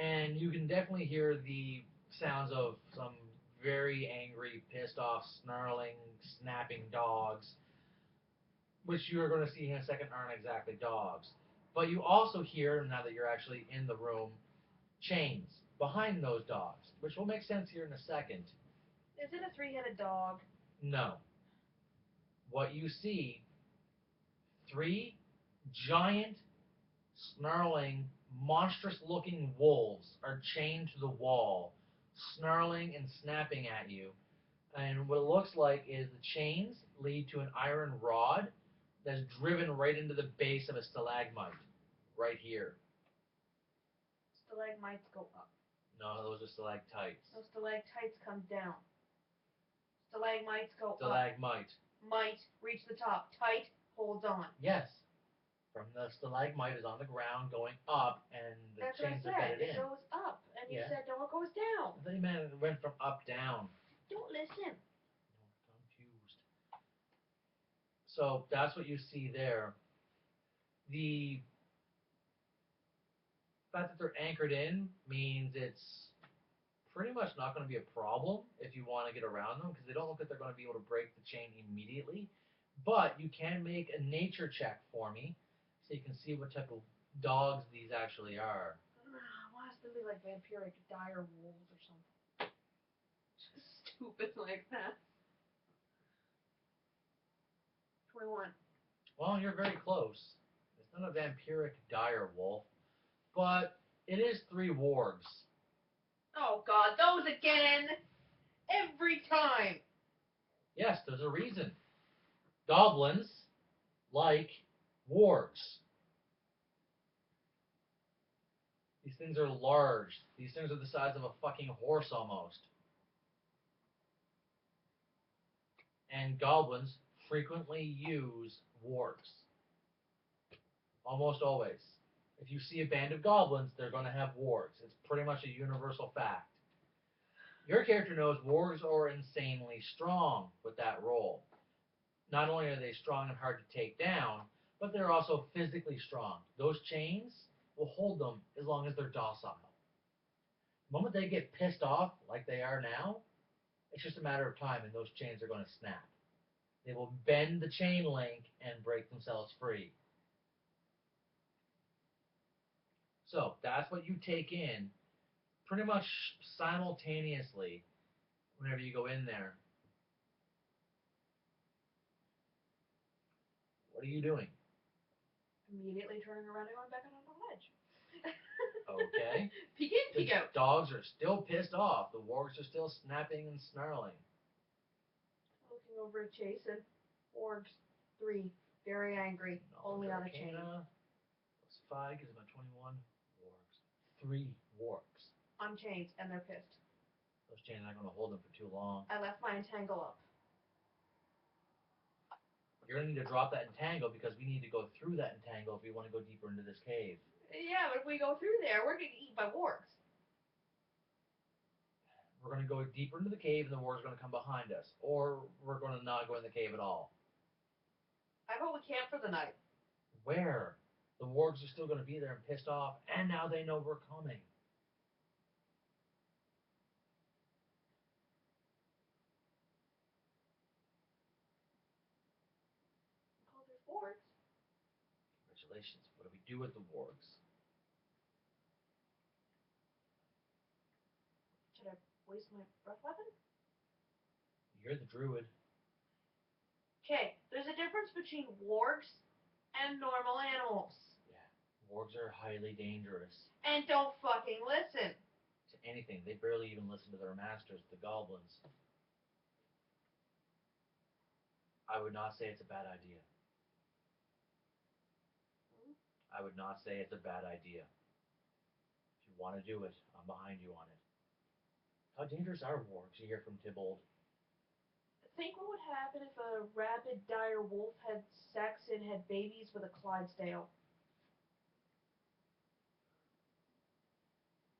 And you can definitely hear the sounds of some very angry, pissed off, snarling, snapping dogs, which you are going to see in a second aren't exactly dogs. But you also hear, now that you're actually in the room, chains behind those dogs, which will make sense here in a second. Is it a three-headed dog? No. What you see, three giant, snarling, monstrous-looking wolves are chained to the wall, snarling and snapping at you. And what it looks like is the chains lead to an iron rod that's driven right into the base of a stalagmite, right here. Stalagmites go up. No, those are stalactites. So stalactites come down. Stalagmites go up. Stalagmite. Might reach the top. Tight holds on. Yes. From the stalagmite is on the ground going up, and the That's what I chains are said. bedded It in. goes up, and you Yeah. said no, it goes down. I thought you meant it went from up down. Don't listen. Confused. So that's what you see there. The fact that they're anchored in means it's pretty much not going to be a problem if you want to get around them because they don't look like they're going to be able to break the chain immediately. But you can make a nature check for me so you can see what type of dogs these actually are. Why is it like vampiric dire wolves or something? Just stupid like that. 21. Well, you're very close. It's not a vampiric dire wolf, but it is three wargs. Oh God, those again! Every time! Yes, there's a reason. Goblins like wargs. These things are large. These things are the size of a fucking horse almost. And goblins frequently use wargs. Almost always. If you see a band of goblins, they're going to have wargs. It's pretty much a universal fact. Your character knows wargs are insanely strong with that role. Not only are they strong and hard to take down, but they're also physically strong. Those chains will hold them as long as they're docile. The moment they get pissed off, like they are now, it's just a matter of time and those chains are going to snap. They will bend the chain link and break themselves free. So that's what you take in pretty much simultaneously whenever you go in there. What are you doing? Immediately turning around and going back on the ledge. Okay. Peek in, peek out. Dogs are still pissed off. The wargs are still snapping and snarling. Looking over at Jason. Orgs 3. Very angry. Only on a chain. Plus 5 gives him a 21. Wargs. 3 wargs. On chains, and they're pissed. Those chains aren't going to hold them for too long. I left my entangle up. You're going to need to drop that entangle because we need to go through that entangle if we want to go deeper into this cave. Yeah, but if we go through there, we're going to get eaten by wargs. We're going to go deeper into the cave and the wargs are going to come behind us. Or we're going to not go in the cave at all. How about we camp for the night? Where? The wargs are still going to be there and pissed off, and now they know we're coming. Oh, there's wargs. Congratulations. What do we do with the wargs? Should I waste my breath weapon? You're the druid. Okay, there's a difference between wargs and normal animals. Yeah. Wargs are highly dangerous. And don't fucking listen. To anything. They barely even listen to their masters, the goblins. I would not say it's a bad idea. I would not say it's a bad idea. If you want to do it, I'm behind you on it. How dangerous are wargs? You hear from Tybalt. Think what would happen if a rabid dire wolf had sex and had babies with a Clydesdale.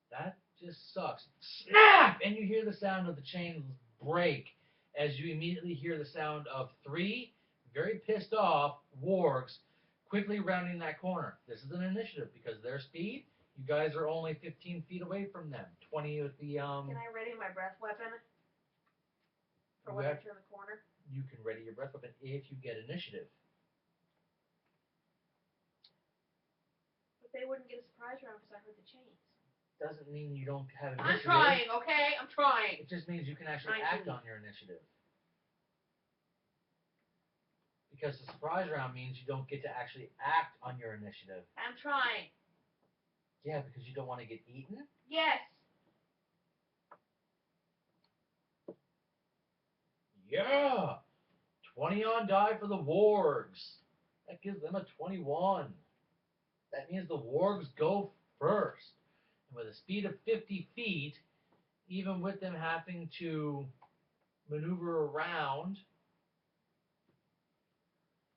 That just sucks. Snap! And you hear the sound of the chains break as you immediately hear the sound of 3 very pissed off wargs quickly rounding that corner. This is an initiative because their speed, you guys are only 15 feet away from them. 20 with the Can I ready my breath weapon for when I turn the corner? You can ready your breath weapon if you get initiative. But they wouldn't get a surprise round because I heard the chains. Doesn't mean you don't have I'm initiative. trying, okay? I'm trying. It just means you can actually 19. act on your initiative. Because the surprise round means you don't get to actually act on your initiative. I'm trying. Yeah, because you don't want to get eaten? Yes. Yeah! 20 on die for the wargs. That gives them a 21. That means the wargs go first. And with a speed of 50 feet, even with them having to maneuver around.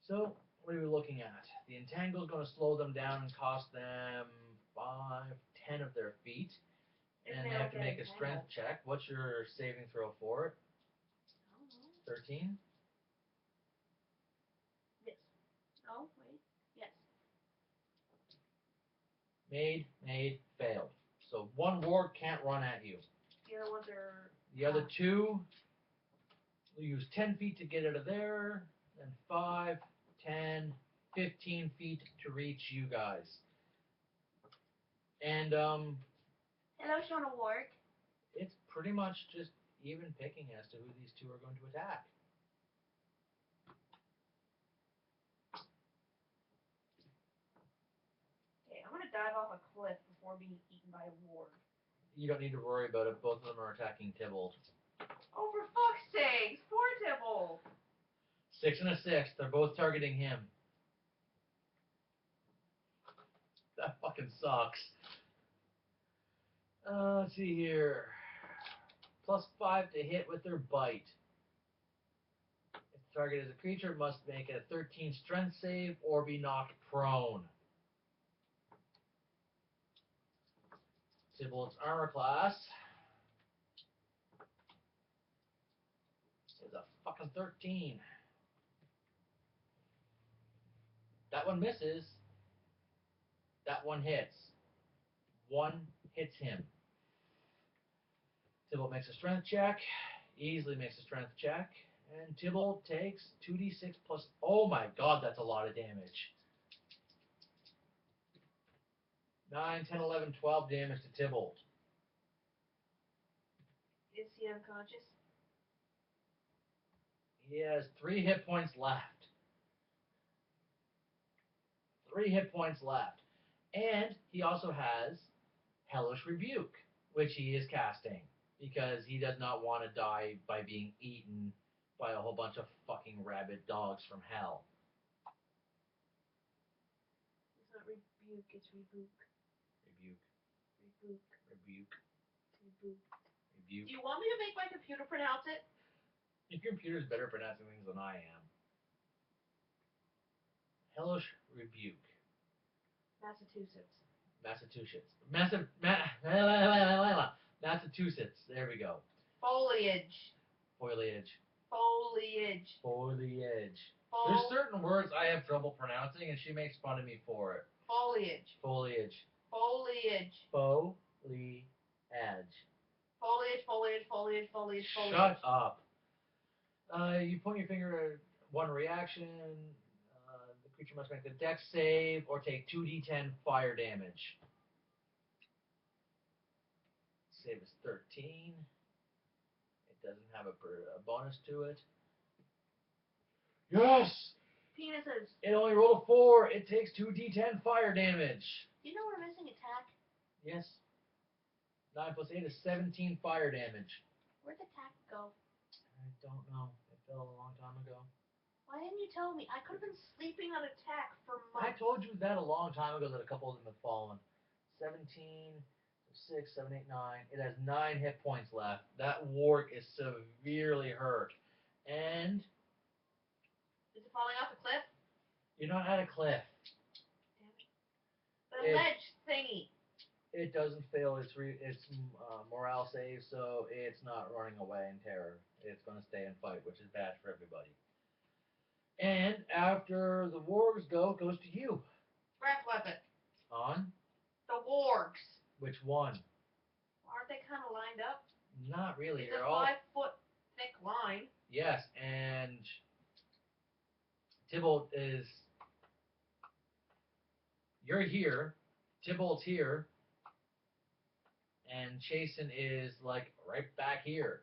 So, what are we looking at? The entangle is going to slow them down and cost them 5, 10 of their feet. And they have to make a strength check. What's your saving throw for it? 13? Yes. Oh, wait. Yes. Made, failed. So one warg can't run at you. The other ones are... The other two will use 10 feet to get out of there, and 5, 10, 15 feet to reach you guys. And, Hello, Shona Ward. it's pretty much just even picking as to who these two are going to attack. Okay, I'm gonna dive off a cliff before being eaten by a ward. You don't need to worry about it. Both of them are attacking Tybalt. Oh, for fuck's sakes! Poor Tybalt! 6 and a 6. They're both targeting him. That fucking sucks. Let's see here. +5 to hit with their bite. If the target is a creature, must make a 13 strength save or be knocked prone. Tybalt's armor class is a fucking 13. That one misses. That one hits. One hits him. Tybalt makes a strength check. Easily makes a strength check. And Tybalt takes 2d6 plus... Oh my god, that's a lot of damage. 9, 10, 11, 12 damage to Tybalt. Is he unconscious? He has 3 hit points left. 3 hit points left. And he also has Hellish Rebuke, which he is casting. Because he does not want to die by being eaten by a whole bunch of fucking rabid dogs from hell. It's not rebuke, it's rebuke. Rebuke. Rebuke. Rebuke. Rebuke. Rebuke. Do you want me to make my computer pronounce it? Your computer's better pronouncing things than I am. Hellish Rebuke. Massachusetts. Massachusetts. There we go. Foliage. Foliage. Foliage. Foliage. There's certain words I have trouble pronouncing, and she makes fun of me for it. Foliage. Foliage. Foliage. Foliage. Foliage, foliage, foliage, foliage, foliage. Shut up. You point your finger at one reaction. The creature must make a dex save or take 2d10 fire damage. Save is 13. It doesn't have a bonus to it. Yes! Penises. It only rolled a 4. It takes 2d10 fire damage. You know we're missing attack? Yes. 9 plus 8 is 17 fire damage. Where'd the attack go? I don't know. It fell a long time ago. Why didn't you tell me? I could have been sleeping on attack for I months. told you that a long time ago that a couple of them have fallen. 17, 6, 7, 8, 9. It has 9 hit points left. That warg is severely hurt. And Is it falling off a cliff? you're not at a cliff. Damn it. The ledge thingy. It doesn't fail its morale save, so it's not running away in terror. It's going to stay and fight, which is bad for everybody. And after the wargs go, it goes to you. Breath weapon. On? The wargs. Which one? Aren't they kind of lined up? Not really. It's They're a all 5-foot thick line. Yes, and Tybalt is. You're here. Tybalt's here. and Chasen is like right back here.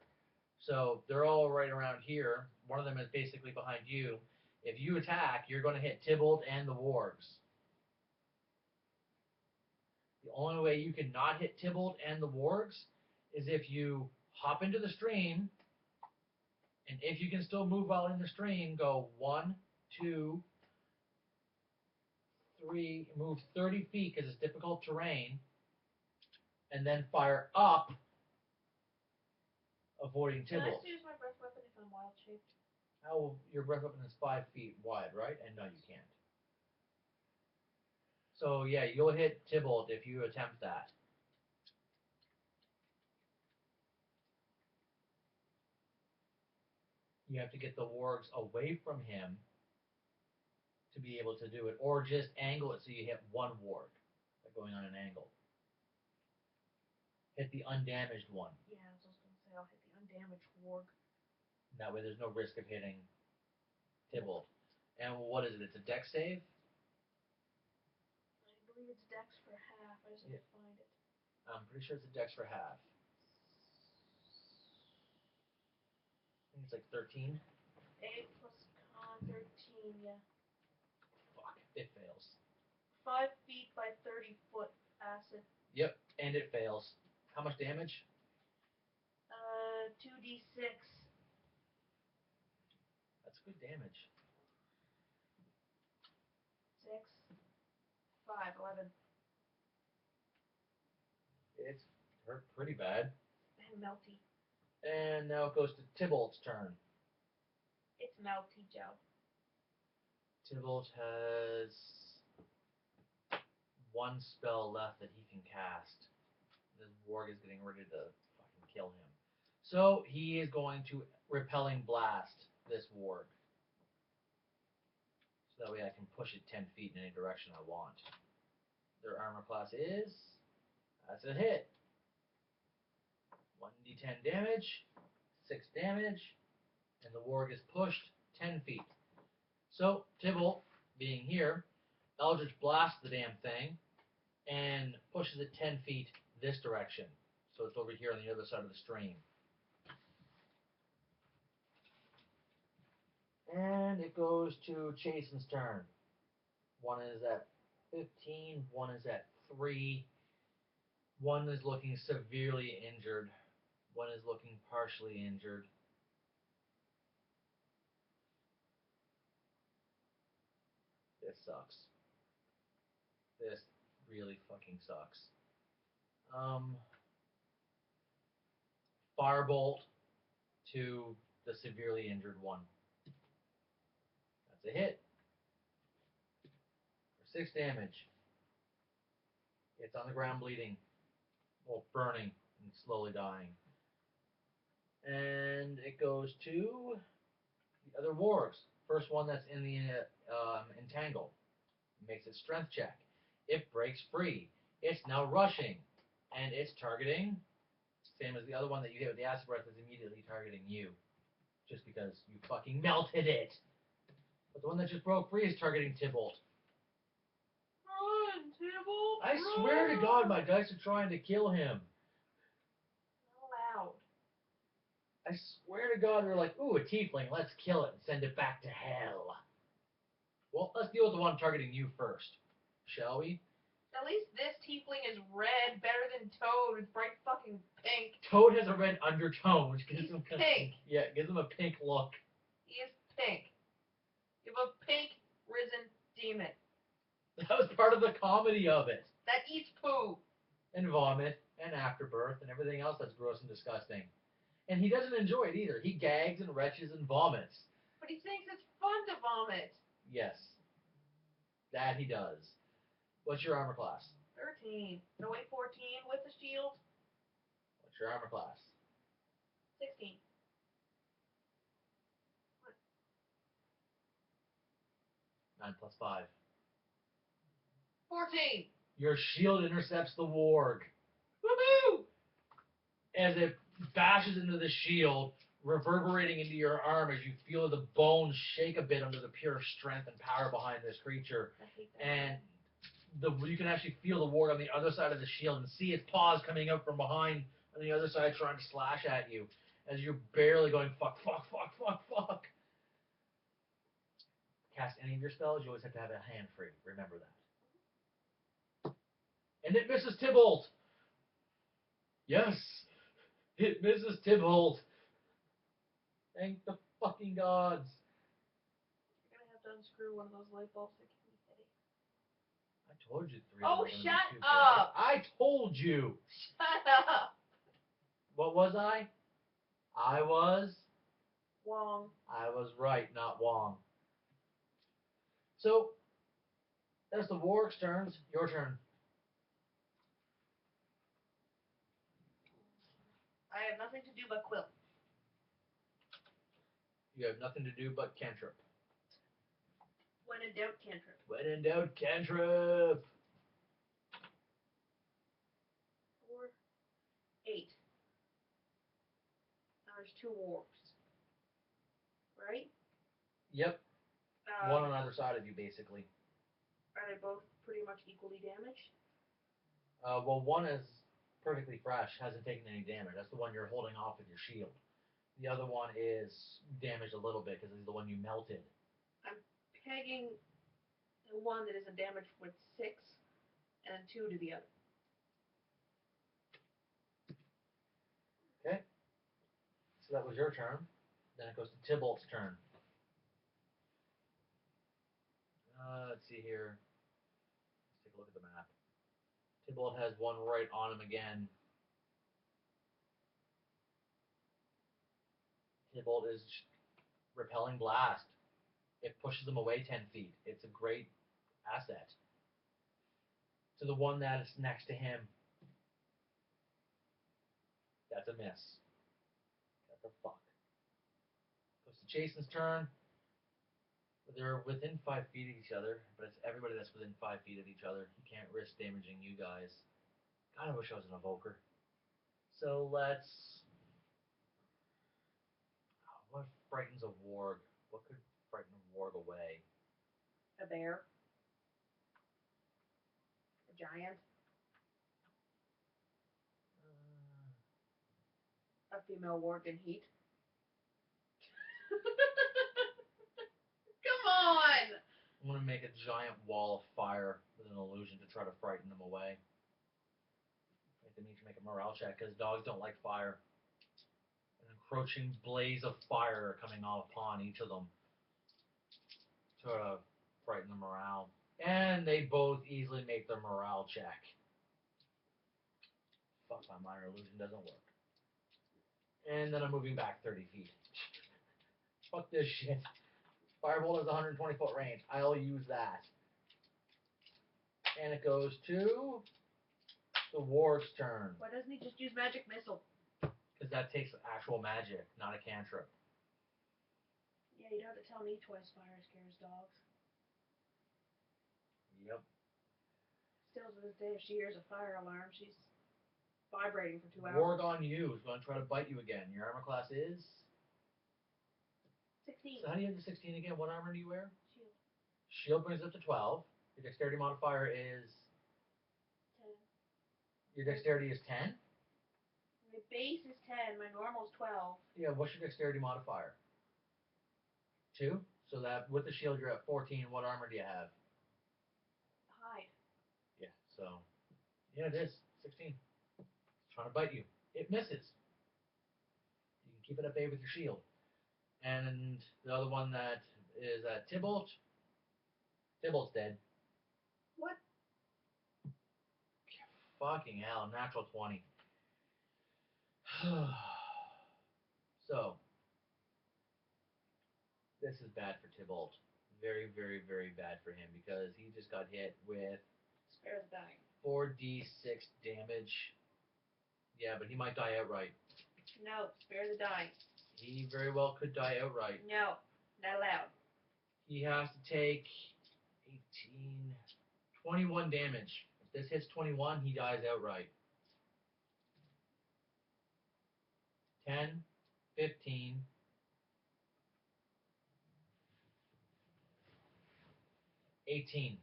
So they're all right around here. One of them is basically behind you. If you attack, you're going to hit Tybalt and the wargs. The only way you can not hit Tybalt and the wargs is if you hop into the stream, and if you can still move while in the stream, go 1, 2, 3, move 30 feet because it's difficult terrain, and then fire up, avoiding Can I Tybalt. still use my breath weapon if I'm wild shaped? How your breath weapon is 5 feet wide, right? And no, you can't. So yeah, you'll hit Tybalt if you attempt that. You have to get the wargs away from him to be able to do it, or just angle it so you hit one warg by going on an angle. Hit the undamaged one. Yeah, I was just gonna say I'll hit the undamaged warg. That way, there's no risk of hitting Tybalt. And what is it? It's a dex save. I believe it's dex for half. I just have to find it. I'm pretty sure it's a dex for half. I think it's like 13. 8 plus con 13, yeah. Fuck, it fails. 5 feet by 30 foot acid. Yep, and it fails. How much damage? 2d6. That's good damage. 6, 5, 11. It's hurt pretty bad. And melty. And now it goes to Tybalt's turn. It's melty, Joe. Tybalt has one spell left that he can cast. This warg is getting ready to fucking kill him. So he is going to repelling blast this warg. So that way I can push it 10 feet in any direction I want. Their armor class is... That's a hit. 1d10 damage, 6 damage, and the warg is pushed 10 feet. So Tybalt, being here, Eldritch blasts the damn thing and pushes it 10 feet this direction. So it's over here on the other side of the stream. And it goes to Chasen's turn. One is at 15, one is at 3. One is looking severely injured. One is looking partially injured. This sucks. This really fucking sucks. Firebolt to the severely injured one. That's a hit. For 6 damage. It's on the ground bleeding. Well, burning and slowly dying. And it goes to the other wargs. First one that's in the entangle. Makes its strength check. It breaks free. It's now rushing. And it's targeting, same as the other one that you hit with the acid breath, is immediately targeting you. Just because you fucking melted it. But the one that just broke free is targeting Tybalt. Run, Tybalt! I swear to God, my dice are trying to kill him. Not allowed. I swear to God, they're like, ooh, a tiefling, let's kill it and send it back to hell. Well, let's deal with the one targeting you first, shall we? At least this tiefling is red, better than Toad. It's bright fucking pink. Toad has a red undertone, which gives He's him pink. Yeah, it gives him a pink look. He is pink. You have a pink risen demon That was part of the comedy of it. that eats poo. And vomit, and afterbirth, and everything else that's gross and disgusting. And he doesn't enjoy it either. He gags and retches and vomits. But he thinks it's fun to vomit. Yes. That he does. What's your armor class? 13. No, wait, 14 with the shield. What's your armor class? 16. 9 plus 5. 14. Your shield intercepts the warg. Woohoo! As it bashes into the shield, reverberating into your arm as you feel the bones shake a bit under the pure strength and power behind this creature. I hate that. And you can actually feel the warg on the other side of the shield and see its paws coming up from behind on the other side trying to slash at you as you're barely going fuck, fuck, fuck, fuck, fuck. Cast any of your spells, you always have to have a hand free. Remember that. And it misses Tybalt. Yes, it misses Tybalt. Thank the fucking gods. You're gonna have to unscrew one of those light bulbs that keep me hitting. I told you 3 Oh, were gonna shut be too up! bright. I told you. Shut up! What was I? I was Wong. I was right, not Wong. So, that's the warg's turns. Your turn. I have nothing to do but quilt. You have nothing to do but cantrip. When in doubt, cantrip. When in doubt, cantrip. 4, 8. Now there's 2 wargs. Right? Yep. One on either side of you, basically. Are they both pretty much equally damaged? Well, one is perfectly fresh, hasn't taken any damage. That's the one you're holding off with your shield. The other one is damaged a little bit because it's the one you melted. I'm pegging the one that isn't damaged with 6 and 2 to the other. Okay. So that was your turn. Then it goes to Tybalt's turn. Let's see here. Let's take a look at the map. Tybalt has one right on him again. Tybalt is repelling blast. It pushes him away 10 feet. It's a great asset. To the one that is next to him. That's a miss. What the fuck? Goes to Jason's turn. They're within 5 feet of each other, but it's everybody that's within 5 feet of each other. He can't risk damaging you guys. God, I wish I was an evoker. So let's... What frightens a warg? What could frighten a warg away? A bear. A giant. A female warg in heat. Come on! I'm going to make a giant wall of fire with an illusion to try to frighten them away. I think they need to make a morale check because dogs don't like fire. An encroaching blaze of fire coming all upon each of them to frighten the morale. And they both easily make their morale check. Fuck, my minor illusion doesn't work. And then I'm moving back 30 feet. Fuck this shit. Firebolt has 120 foot range. I'll use that. And it goes to the warg's turn. Why doesn't he just use magic missile? Because that takes actual magic, not a cantrip. Yeah, you don't have to tell me twice fire scares dogs. Yep. Still to this day, if she hears a fire alarm, she's vibrating for 2 hours. Warg on you is going to try to bite you again. Your armor class is? 16. So how do you have the 16 again? What armor do you wear? Shield. Shield brings it up to 12. Your dexterity modifier is? 10. Your dexterity is 10? My base is 10. My normal is 12. Yeah, what's your dexterity modifier? 2? So that with the shield you're at 14. What armor do you have? Hide. Yeah, so yeah, it is 16. It's trying to bite you. It misses. You can keep it at bay with your shield. And the other one that is at Tybalt. Tybalt's dead. What? Fucking hell, natural 20. So this is bad for Tybalt. Very, very, very bad for him because he just got hit with Spare the dying. 4d6 damage. Yeah, but he might die outright. No, spare the dying. He very well could die outright. No, not allowed. He has to take 18, 21 damage. If this hits 21, he dies outright. 10, 15, 18.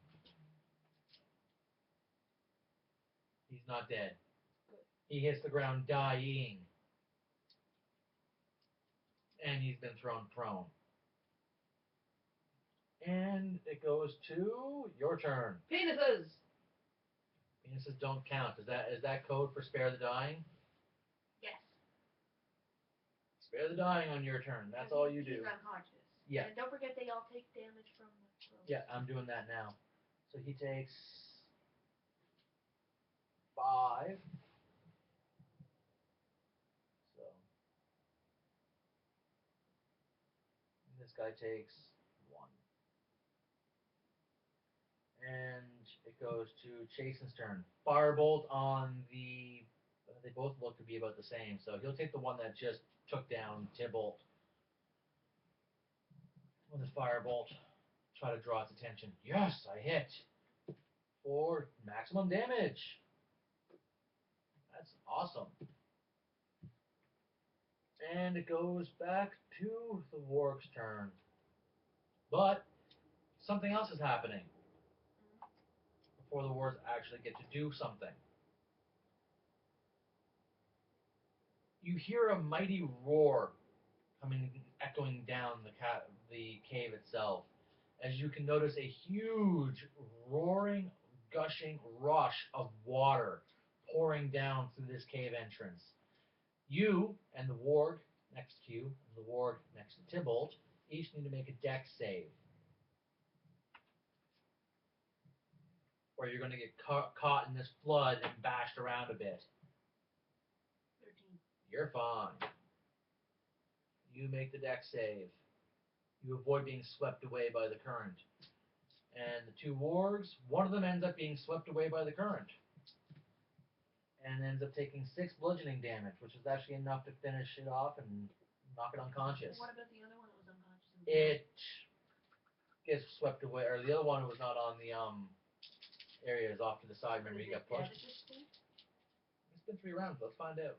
He's not dead. Good. He hits the ground dying. And he's been thrown prone. And it goes to your turn. Penises! Penises don't count. Is that code for spare the dying? Yes. Spare the dying on your turn. That's all you do. He's unconscious. Yeah. And don't forget they all take damage from the throw. Yeah, I'm doing that now. So he takes 5. So this guy takes 1. And it goes to Chasen's turn. Firebolt on the. They both look to be about the same, so he'll take the one that just took down Tybalt with his firebolt. Try to draw its attention. Yes, I hit for maximum damage. That's awesome. And it goes back to the Warg's turn. But something else is happening before the Wargs actually get to do something. You hear a mighty roar coming, echoing down the cave itself, as you can notice a huge, roaring, gushing rush of water pouring down through this cave entrance. You and the Warg next to you, and the Warg next to Tybalt, each need to make a dex save, or you're going to get caught in this flood and bashed around a bit. 13. You're fine. You make the dex save. You avoid being swept away by the current. And the 2 wargs, one of them ends up being swept away by the current. And ends up taking 6 bludgeoning damage, which is actually enough to finish it off and knock it unconscious. What about the other one that was unconscious? It gets swept away, or the other one who was not on the area is off to the side. Remember, he got pushed. It's been 3 rounds. Let's find out.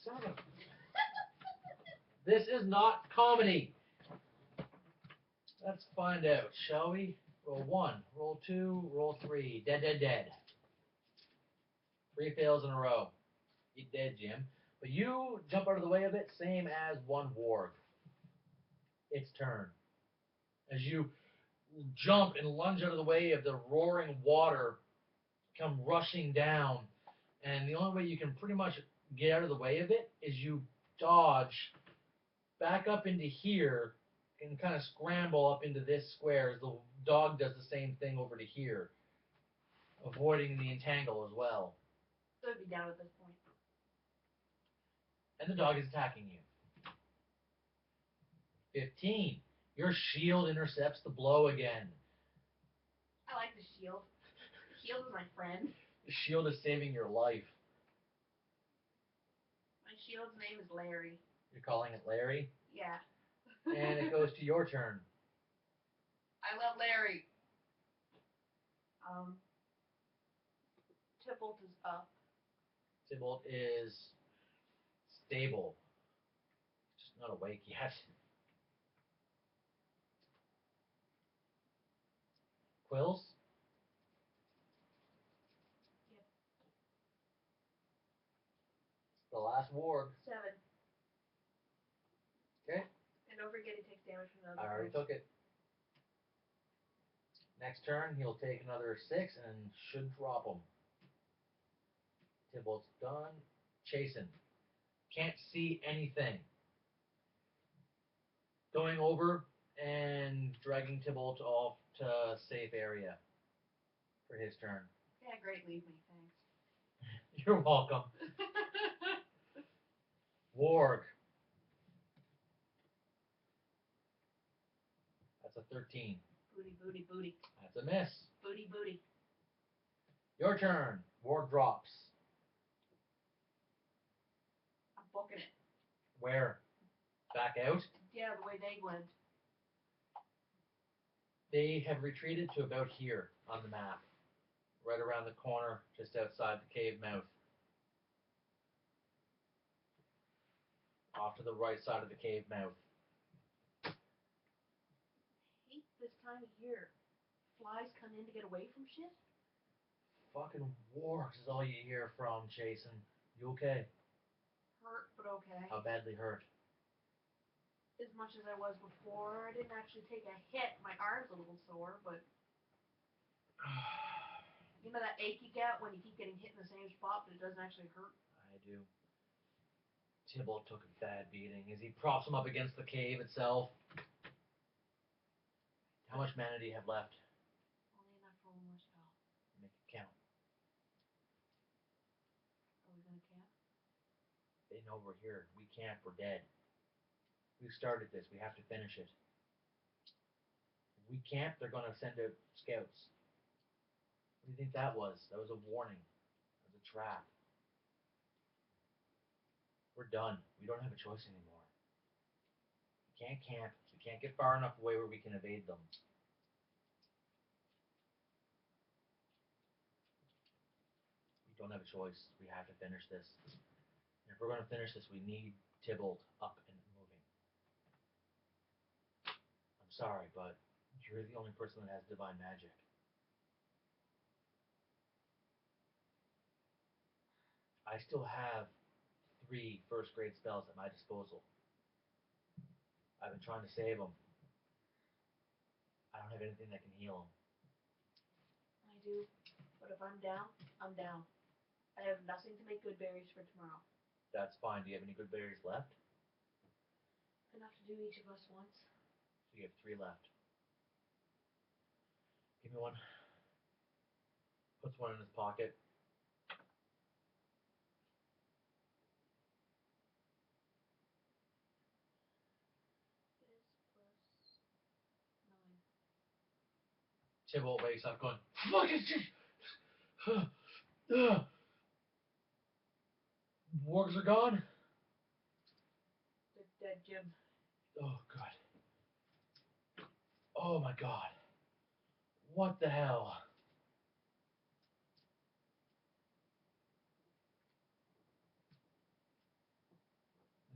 Son of a... This is not comedy. Let's find out, shall we? Roll 1, roll 2, roll 3. Dead, dead, dead. 3 fails in a row. You're dead, Jim. But you jump out of the way of it, same as one warg. Its turn. As you jump and lunge out of the way of the roaring water, come rushing down, and the only way you can pretty much get out of the way of it is you dodge back up into here and kind of scramble up into this square as the dog does the same thing over to here, avoiding the entangle as well. So it'd be down at this point. And the dog is attacking you. 15. Your shield intercepts the blow again. I like the shield. The shield is my friend. The shield is saving your life. My shield's name is Larry. You're calling it Larry? Yeah. And it goes to your turn. I love Larry. Tybalt is up. Tybalt is stable. Just not awake yet. Quills? Yep. The last warg. 7. Okay. And don't forget he takes damage from the I other already quills. took it. Next turn, he'll take another 6 and should drop him. Tybalt's done. Chasing. Can't see anything. Going over and dragging Tybalt off to a safe area for his turn. Yeah, great. Leave me. Thanks. You're welcome. Warg. That's a 13. Booty, booty, booty. That's a miss. Booty, booty. Your turn. Warg drops. I'm booking it. Where? Back out? Yeah, the way they went. They have retreated to about here on the map. Right around the corner, just outside the cave mouth. Off to the right side of the cave mouth. I hate this time of year. Flies come in to get away from shit. Fucking wargs is all you hear from, Jason. You okay? Hurt, but okay. How badly hurt? As much as I was before. I didn't actually take a hit. My arm's a little sore, but you know that ache you get when you keep getting hit in the same spot, but it doesn't actually hurt? I do. Tybalt took a bad beating as he props him up against the cave itself. How much mana do you have left? Only enough for one more spell. Make it count. Are we gonna camp? They know we're here. We can't. We're dead. We started this. We have to finish it. If we can't, they're going to send out scouts. What do you think that was? That was a warning. That was a trap. We're done. We don't have a choice anymore. We can't camp. We can't get far enough away where we can evade them. We don't have a choice. We have to finish this. And if we're going to finish this, we need Tybalt up and moving. I'm sorry, but you're the only person that has divine magic. I still have 3 first-grade spells at my disposal. I've been trying to save them. I don't have anything that can heal them. I do. But if I'm down, I'm down. I have nothing to make good berries for tomorrow. That's fine. Do you have any good berries left? Enough to do each of us once. So you have 3 left. Give me one. Puts one in his pocket. It is +9. Tybalt wakes up going, fucking shit! Wargs are gone? They're dead, Jim. Oh, God. Oh, my God. What the hell?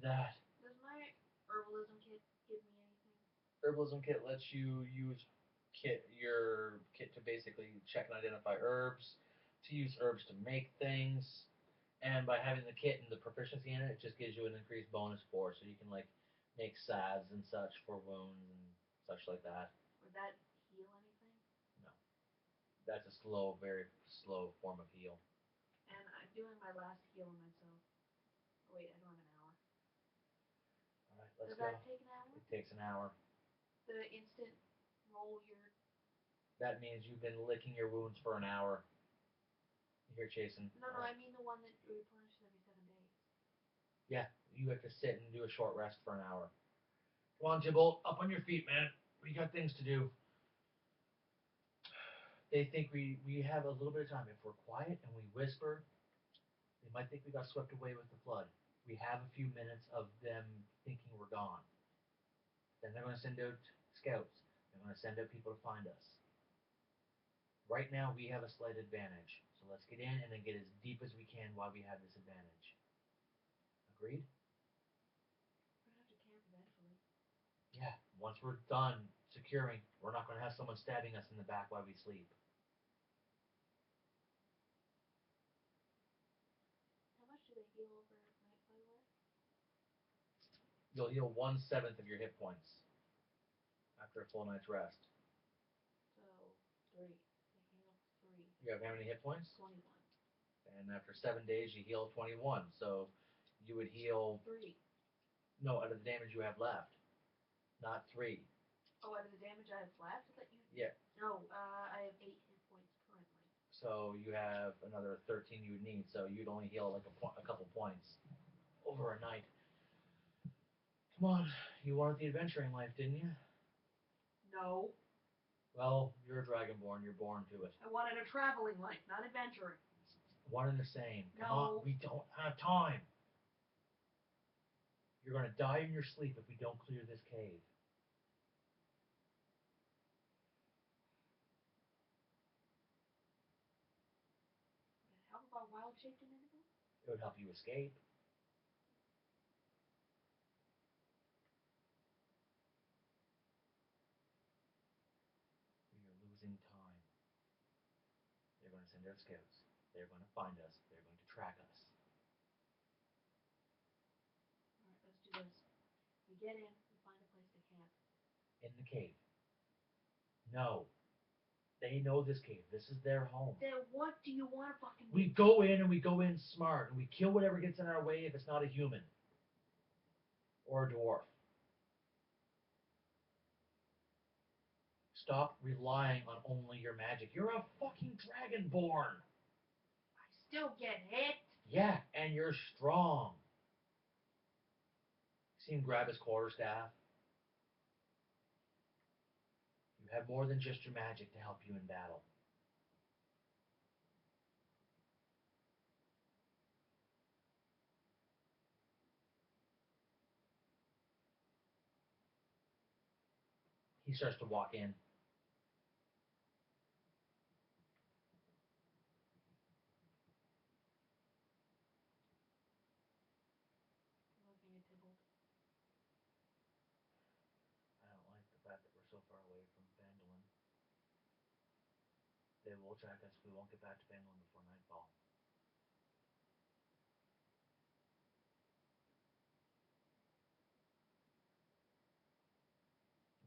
That Does my herbalism kit give me anything? herbalism kit lets you use your kit to basically check and identify herbs, to use herbs to make things, and by having the kit and the proficiency in it, it just gives you an increased bonus for, so you can like make salves and such for wounds and such like that. Would that heal anything? No, that's a slow, very slow form of heal. And I'm doing my last heal on myself. Oh, wait, I don't have an hour. All right, let's Does go. that take an hour? It takes an hour. The instant roll your... That means you've been licking your wounds for an hour. You hear Jason? No, I mean the one that replenishes every 7 days. Yeah, you have to sit and do a short rest for an hour. Come on, Tybalt, up on your feet, man. We got things to do. They think we have a little bit of time. If we're quiet and we whisper, they might think we got swept away with the flood. We have a few minutes of them thinking we're gone. Then they're going to send out scouts. They're going to send out people to find us. Right now, we have a slight advantage. So let's get in and then get as deep as we can while we have this advantage. Agreed? We're gonna have to camp eventually. Yeah. Once we're done securing, we're not going to have someone stabbing us in the back while we sleep. How much do they heal overnight, by the way? You'll heal 1/7 of your hit points after a full night's rest. So, 3. They heal 3. You have how many hit points? 21. And after 7 days, you heal 21. So you would heal 3. no out of the damage you have left, not 3. Oh, out of the damage I have left? I thought you... Yeah. No, I have 8 hit points currently. So you have another 13 you would need. So you'd only heal like a couple points over a night. Come on, you wanted the adventuring life, didn't you? No. Well, you're a dragonborn. You're born to it. I wanted a traveling life, not adventuring. One and the same. Come No. on, we don't have time. You're going to die in your sleep if we don't clear this cave. Would it help about wild shaped and anything? It would help you escape. We are losing time. They're going to send out scouts. They're going to find us. They're going to track us. Alright, let's do this. We get in, we find a place to camp. In the cave. No. They know this cave. This is their home. Then what do you want to fucking do? We go in and we go in smart and we kill whatever gets in our way if it's not a human. Or a dwarf. Stop relying on only your magic. You're a fucking dragonborn. I still get hit. Yeah, and you're strong. See him grab his quarterstaff. You have more than just your magic to help you in battle. He starts to walk in. Looking at Tybalt. I don't like the fact that we're so far away from Phandelver. They will track us. We won't get back to Phandelver before nightfall.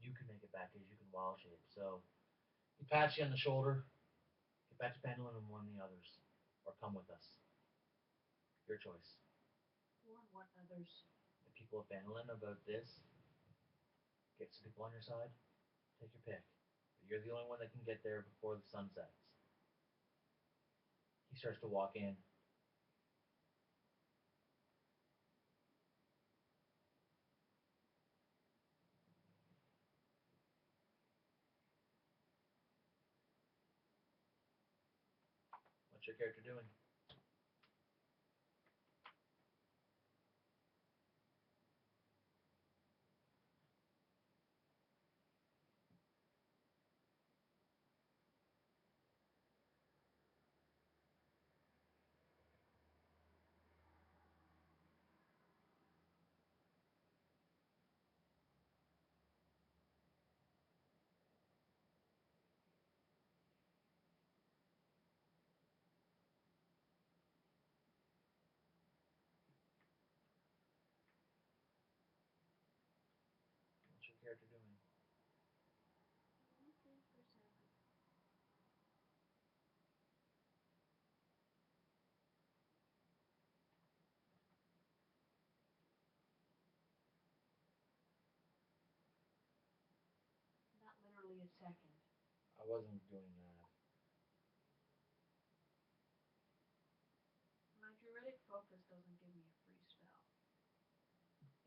You can make it back as you can wild shape. So he pats you on the shoulder. Get back to Phandelver and warn the others. Or come with us. Your choice. Warn what others? The people of Phandelver about this. Get some people on your side. Take your pick. But you're the only one that can get there before the sun sets. He starts to walk in. What's your character doing? What's your character doing? Looking for something. Not literally a second. I wasn't doing that. My druidic focus doesn't give me a free spell.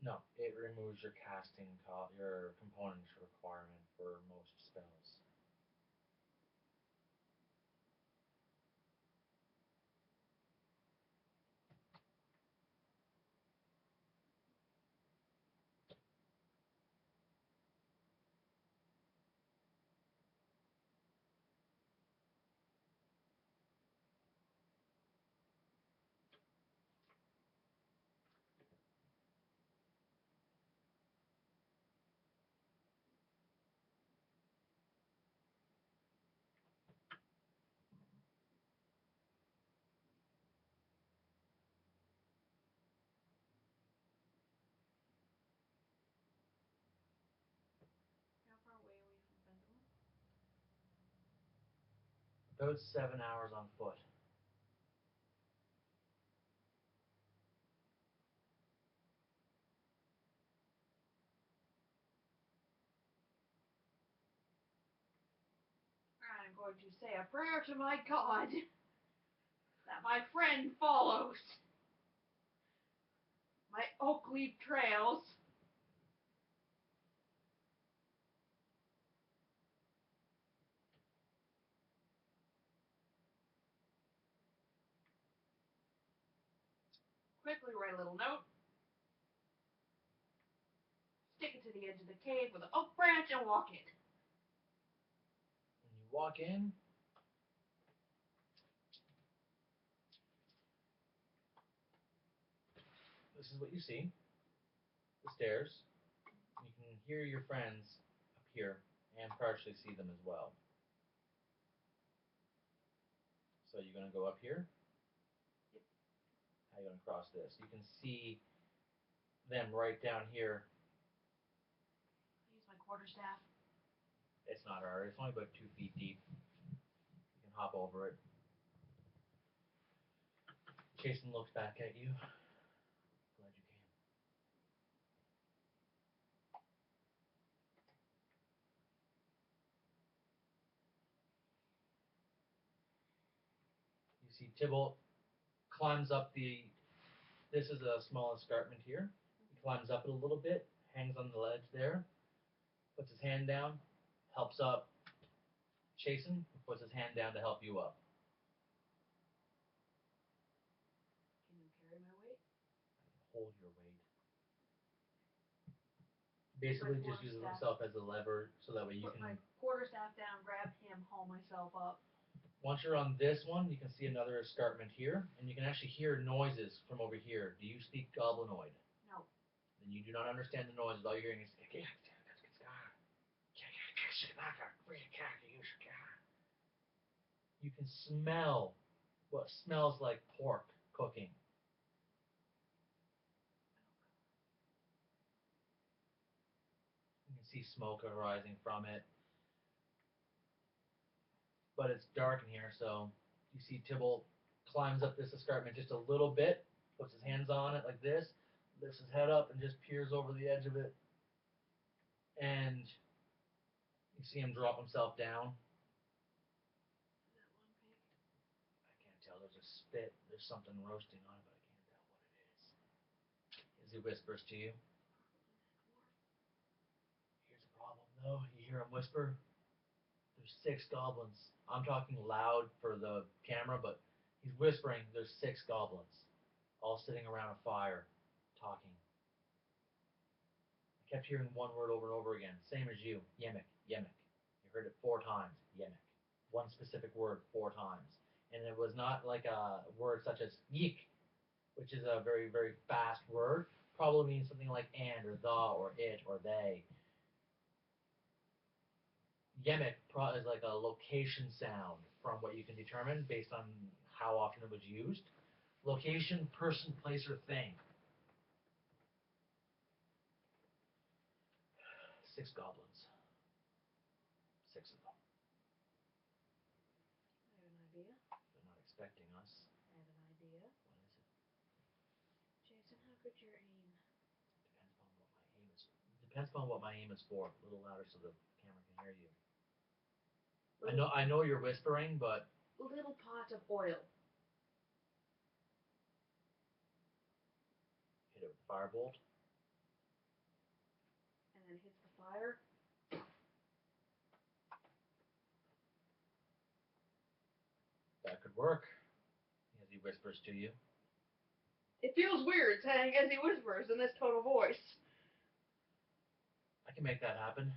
No, it removes your your components requirement for most spells. How far away are we from Phandelver? About 7 hours on foot. I'm going to say a prayer to my God that my friend follows my oak leaf trails. Quickly write a little note. Stick it to the edge of the cave with an oak branch and walk in. When you walk in, this is what you see. The stairs. You can hear your friends up here and partially see them as well. So you're going to go up here. Yep. How are you going to cross this? You can see them right down here. I use my quarterstaff. It's not hard. It's only about 2 feet deep. You can hop over it. Jason looks back at you. Glad you came. You see Tybalt climbs up the. This is a small escarpment here. He climbs up it a little bit, hangs on the ledge there, puts his hand down, helps up Jason, puts his hand down to help you up. Can you carry my weight? Hold your weight. Basically, just uses himself as a lever so that way you Put can. my quarterstaff down, grab him, haul myself up. Once you're on this one, you can see another escarpment here, and you can actually hear noises from over here. Do you speak Goblinoid? No. Then you do not understand the noises. All you're hearing is. You can smell what smells like pork cooking. You can see smoke arising from it. But it's dark in here, so you see Tybalt climbs up this escarpment just a little bit, puts his hands on it like this, lifts his head up and just peers over the edge of it. And you see him drop himself down. Is that one pig? I can't tell. There's a spit. There's something roasting on it, but I can't tell what it is. As he whispers to you. Here's the problem, though. You hear him whisper. There's 6 goblins. I'm talking loud for the camera, but he's whispering. There's 6 goblins, all sitting around a fire, talking. I kept hearing one word over and over again, same as you. Yemek, yemek. You heard it 4 times. Yemek. One specific word 4 times. And it was not like a word such as yik, which is a very, very fast word. Probably means something like and or the or it or they. Yemek is like a location sound from what you can determine based on how often it was used. Location, person, place, or thing. 6 goblins. 6 of them. I have an idea. They're not expecting us. I have an idea. What is it? Jason, how good your aim? Depends upon what my aim is for. A little louder so the camera can hear you. Little, I know you're whispering, but little pot of oil. hit it with the firebolt. And then hits the fire. That could work. As he whispers to you. It feels weird saying as he whispers in this tone of voice. I can make that happen.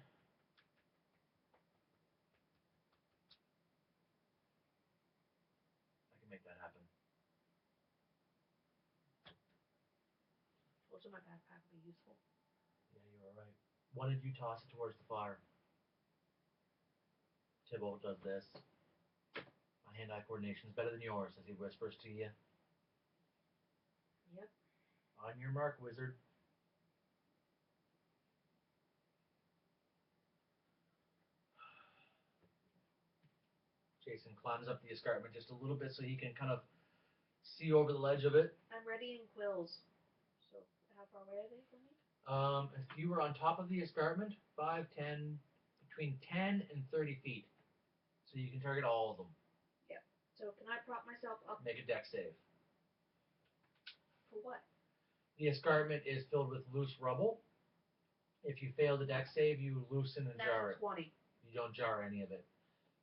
Make that happen. What's in my backpack would be useful. Yeah, you were right. Why did you toss it towards the fire? Tybalt does this. My hand-eye coordination is better than yours as he whispers to you. Yep. On your mark, wizard. Jason climbs up the escarpment just a little bit so he can kind of see over the ledge of it. I'm readying quills. So how far away are they from me? If you were on top of the escarpment, 5, 10, between 10 and 30 feet. So you can target all of them. Yep. So can I prop myself up? Make a dex save. For what? The escarpment is filled with loose rubble. If you fail the dex save, you loosen and jar it. 20. You don't jar any of it.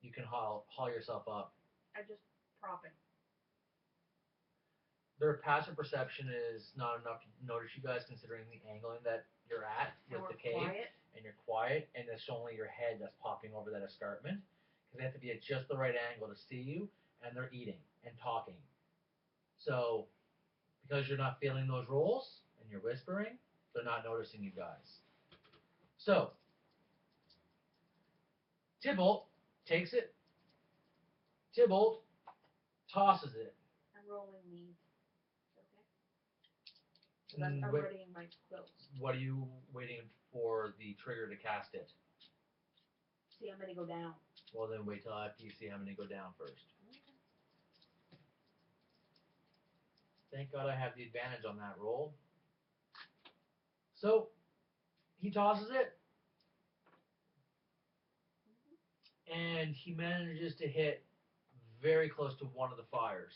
You can haul yourself up. I just prop it. Their passive perception is not enough to notice you guys, considering the angling that you're at with the cave. Quiet. And you're quiet, and it's only your head that's popping over that escarpment. Because they have to be at just the right angle to see you, and they're eating and talking. So, because you're not feeling those rolls, and you're whispering, they're not noticing you guys. So, Tybalt takes it. Tybalt tosses it. I'm rolling these. Okay. I'm Wait, readying my quills. what are you waiting for the trigger to cast it? See how many go down. Well, then wait till after you see how many go down first. Okay. Thank God I have the advantage on that roll. So, he tosses it, and he manages to hit very close to one of the fires.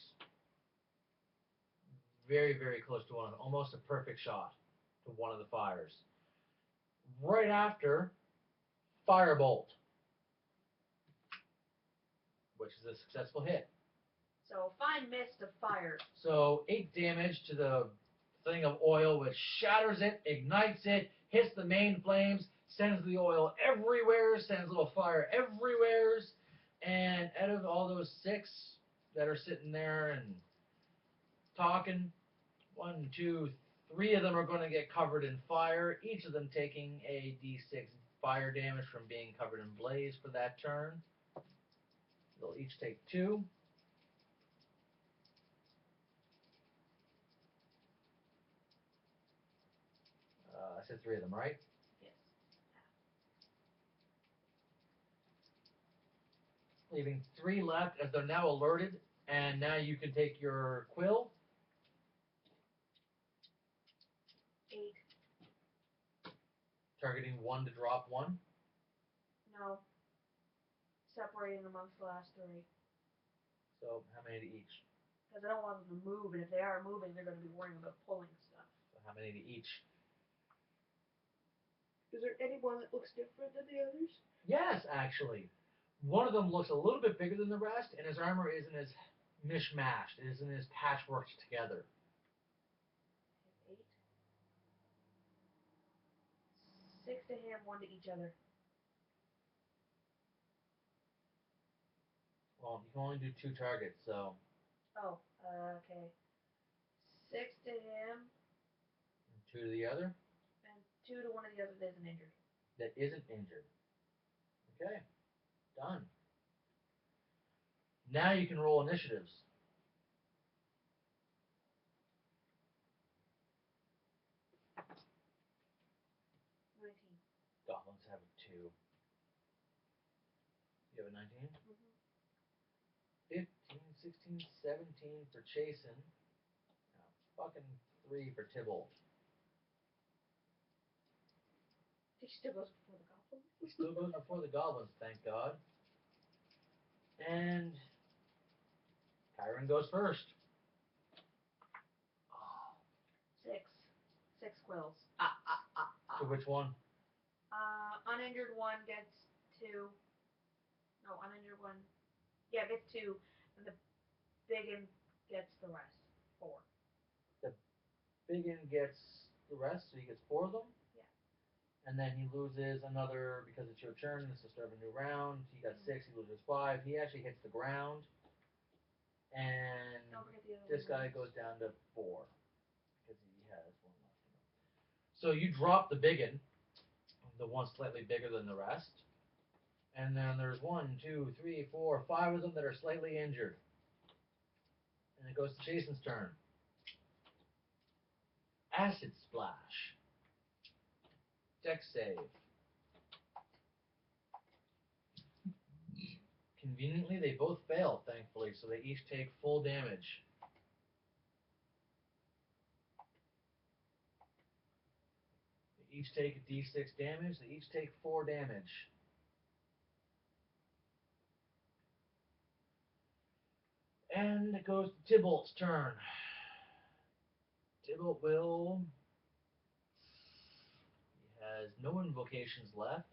Very, very close to one of them. Almost a perfect shot to one of the fires. Right after, firebolt, which is a successful hit. So fine mist of fire. So 8 damage to the thing of oil, which shatters it, ignites it, hits the main flames, sends the oil everywhere, sends little fire everywhere, and out of all those 6 that are sitting there and talking, 1, 2, 3 of them are going to get covered in fire, each of them taking a d6 fire damage from being covered in blaze for that turn. They'll each take 2. I said 3 of them, right? Yes. Leaving 3 left as they're now alerted, and now you can take your quill. 8. Targeting 1 to drop 1. No. Separating amongst the last 3. So how many to each? Because I don't want them to move, and if they are moving, they're going to be worrying about pulling stuff. So how many to each? Is there anyone that looks different than the others? Yes, actually. One of them looks a little bit bigger than the rest, and his armor isn't as mishmashed. It isn't as patchworked together. 8. 6 to him, 1 to each other. Well, you can only do 2 targets, so. Oh, okay. 6 to him. 2 to the other. And 2 to one of the others that isn't injured. That isn't injured. Okay, done. Now you can roll initiatives. 19. Goblins have a 2. You have a 19? Mm-hmm. 15, 16, 17 for Chasen. Fucking 3 for Tybalt. He still goes before the goblins. He still goes before the goblins, thank God. And Kyron goes first. 6. 6 quills. To which one? Uninjured one gets 2. No, uninjured one. Yeah, gets 2. And the big one gets the rest. 4. The Biggin gets the rest, so he gets 4 of them. Yeah. And then he loses another, because it's your turn, this is the start of a new round. He got 6, he loses 5. He actually hits the ground. And this guy goes down to 4. Because he has 1 left in him. So you drop the Biggin, the one slightly bigger than the rest. And then there's 1, 2, 3, 4, 5 of them that are slightly injured. And it goes to Jason's turn. Acid Splash. Dex save. Conveniently, they both fail, thankfully, so they each take full damage. They each take a d6 damage. They each take 4 damage. And it goes to Tybalt's turn. Tybalt will... He has no invocations left.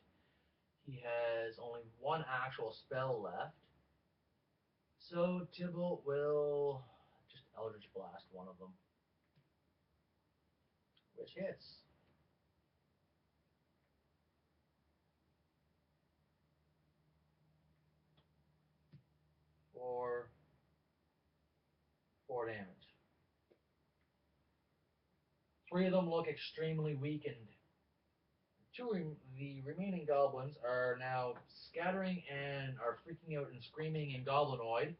He has only 1 actual spell left. So Tybalt will just Eldritch Blast one of them. Which hits. For 4 damage. 3 of them look extremely weakened. 2 of the remaining goblins are now scattering and are freaking out and screaming in Goblinoid.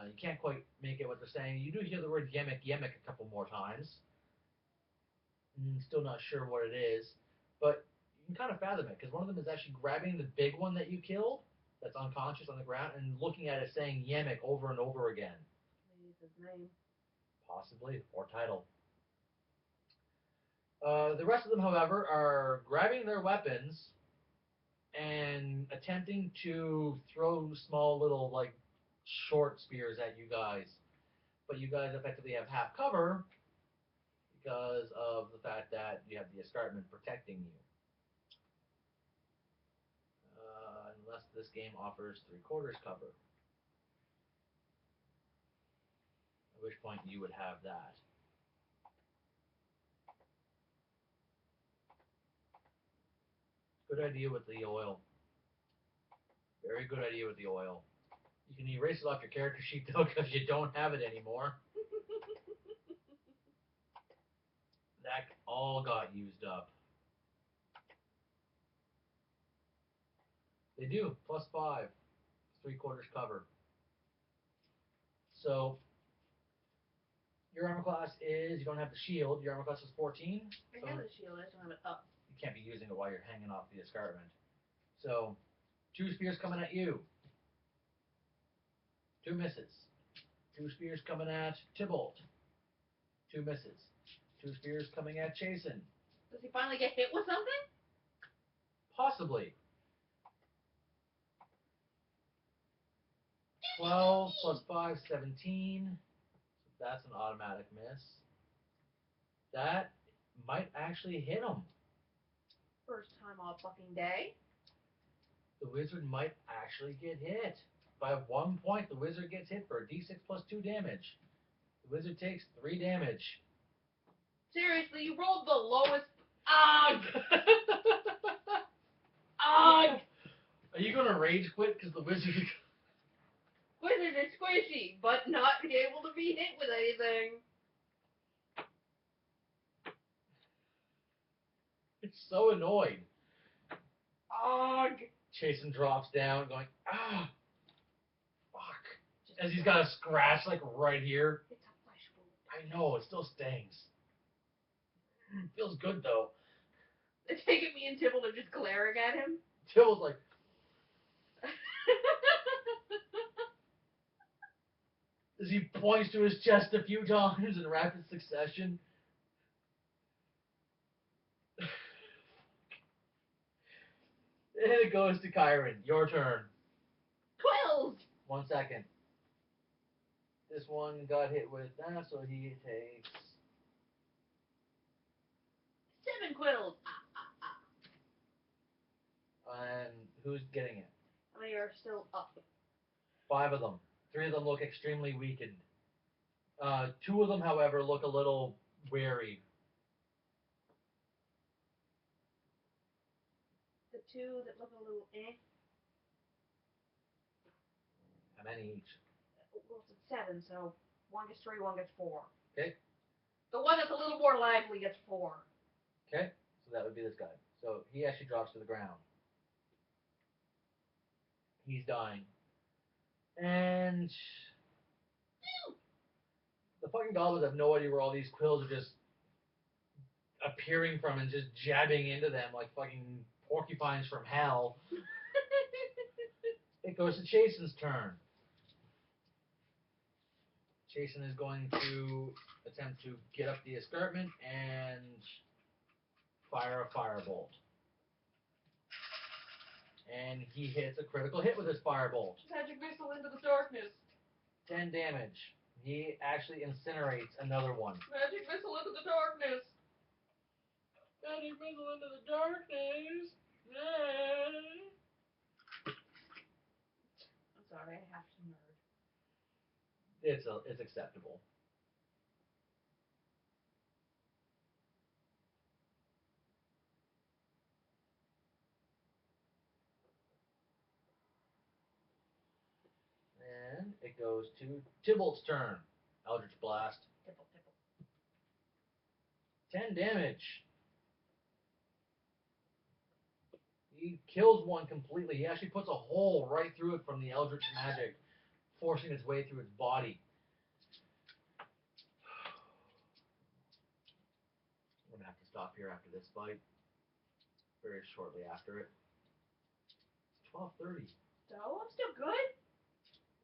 You can't quite make it what they're saying. You do hear the word yemek yemek a couple more times. Still not sure what it is, but you can kind of fathom it because one of them is actually grabbing the big one that you killed that's unconscious on the ground and looking at it saying yemek over and over again. Maybe it's his name. Possibly, or title. The rest of them, however, are grabbing their weapons and attempting to throw small little like short spears at you guys. But you guys effectively have half cover because of the fact that you have the escarpment protecting you. Unless this game offers three-quarters cover. At which point you would have that. Good idea with the oil. Very good idea with the oil. You can erase it off your character sheet though because you don't have it anymore. That all got used up. They do. +5. Three-quarters cover. So your armor class is, you don't have the shield. Your armor class is 14. I have the shield, I just don't have it up. You can't be using it while you're hanging off the escarpment. So 2 spears coming at you. 2 misses. 2 spears coming at Tybalt. 2 misses. 2 spears coming at Chasen. Does he finally get hit with something? Possibly. 12 plus 5, 17. So that's an automatic miss. That might actually hit him. First time all fucking day. The wizard might actually get hit. By 1 point, the wizard gets hit for a d6 plus 2 damage. The wizard takes 3 damage. Seriously, you rolled the lowest. Ugh! Ugh! Are you gonna rage quit because the wizard? Wizard is squishy, but not be able to be hit with anything. It's so annoyed. Ugh! Chasen drops down, going, ah, fuck. As he's got a scratch like right here. It's a flesh wound. I know, it still stings. Feels good though. They take it, me and Tybalt are just glaring at him. Tybalt's like, as he points to his chest a few times in rapid succession. And it goes to Kyron. Your turn. Quills! 1 second. This one got hit with that, so he takes 7 quills. And who's getting it? How many are still up? 5 of them. 3 of them look extremely weakened. 2 of them, however, look a little wary. The 2 that look a little eh. How many each? Well, it's 7, so 1 gets 3, 1 gets 4. Okay. The one that's a little more lively gets 4. Okay. So that would be this guy. So he actually drops to the ground. He's dying. And the fucking goblins have no idea where all these quills are just appearing from and just jabbing into them like fucking porcupines from hell. It goes to Chasen's turn. Chasen is going to attempt to get up the escarpment and fire a firebolt. And he hits a critical hit with his firebolt. Magic missile into the darkness. 10 damage. He actually incinerates another one. Magic missile into the darkness. Magic missile into the darkness. I'm sorry, I have to nerd. It's acceptable. And it goes to Tybalt's turn. Eldritch Blast. Tipple, tipple. 10 damage. He kills one completely. He actually puts a hole right through it from the Eldritch magic. forcing its way through its body. I'm going to have to stop here after this fight. Very shortly after it. It's 12:30. So, I'm still good.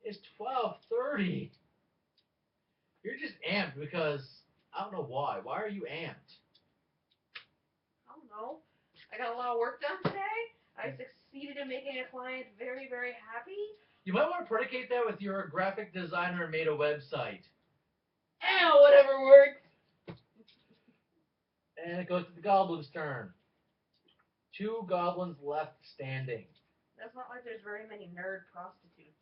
It's 12:30. You're just amped because I don't know why. Why are you amped? I don't know. I got a lot of work done today. I succeeded in making a client very, very happy. You might want to predicate that with your graphic designer and made a website. Ow, whatever works. And it goes to the goblin's turn. 2 goblins left standing. That's not like there's very many nerd prostitutes.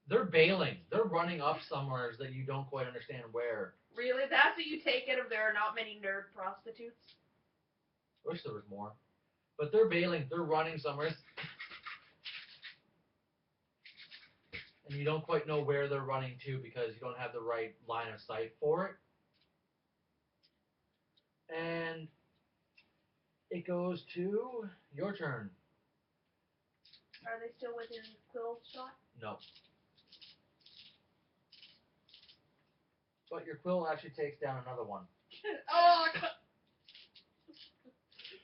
They're bailing. They're running up somewhere that you don't quite understand where. Really? That's what you take it if there are not many nerd prostitutes? I wish there was more. But they're bailing. They're running somewhere. And you don't quite know where they're running to because you don't have the right line of sight for it. And it goes to your turn. Are they still within quill shot? No. But your quill actually takes down another one. Oh,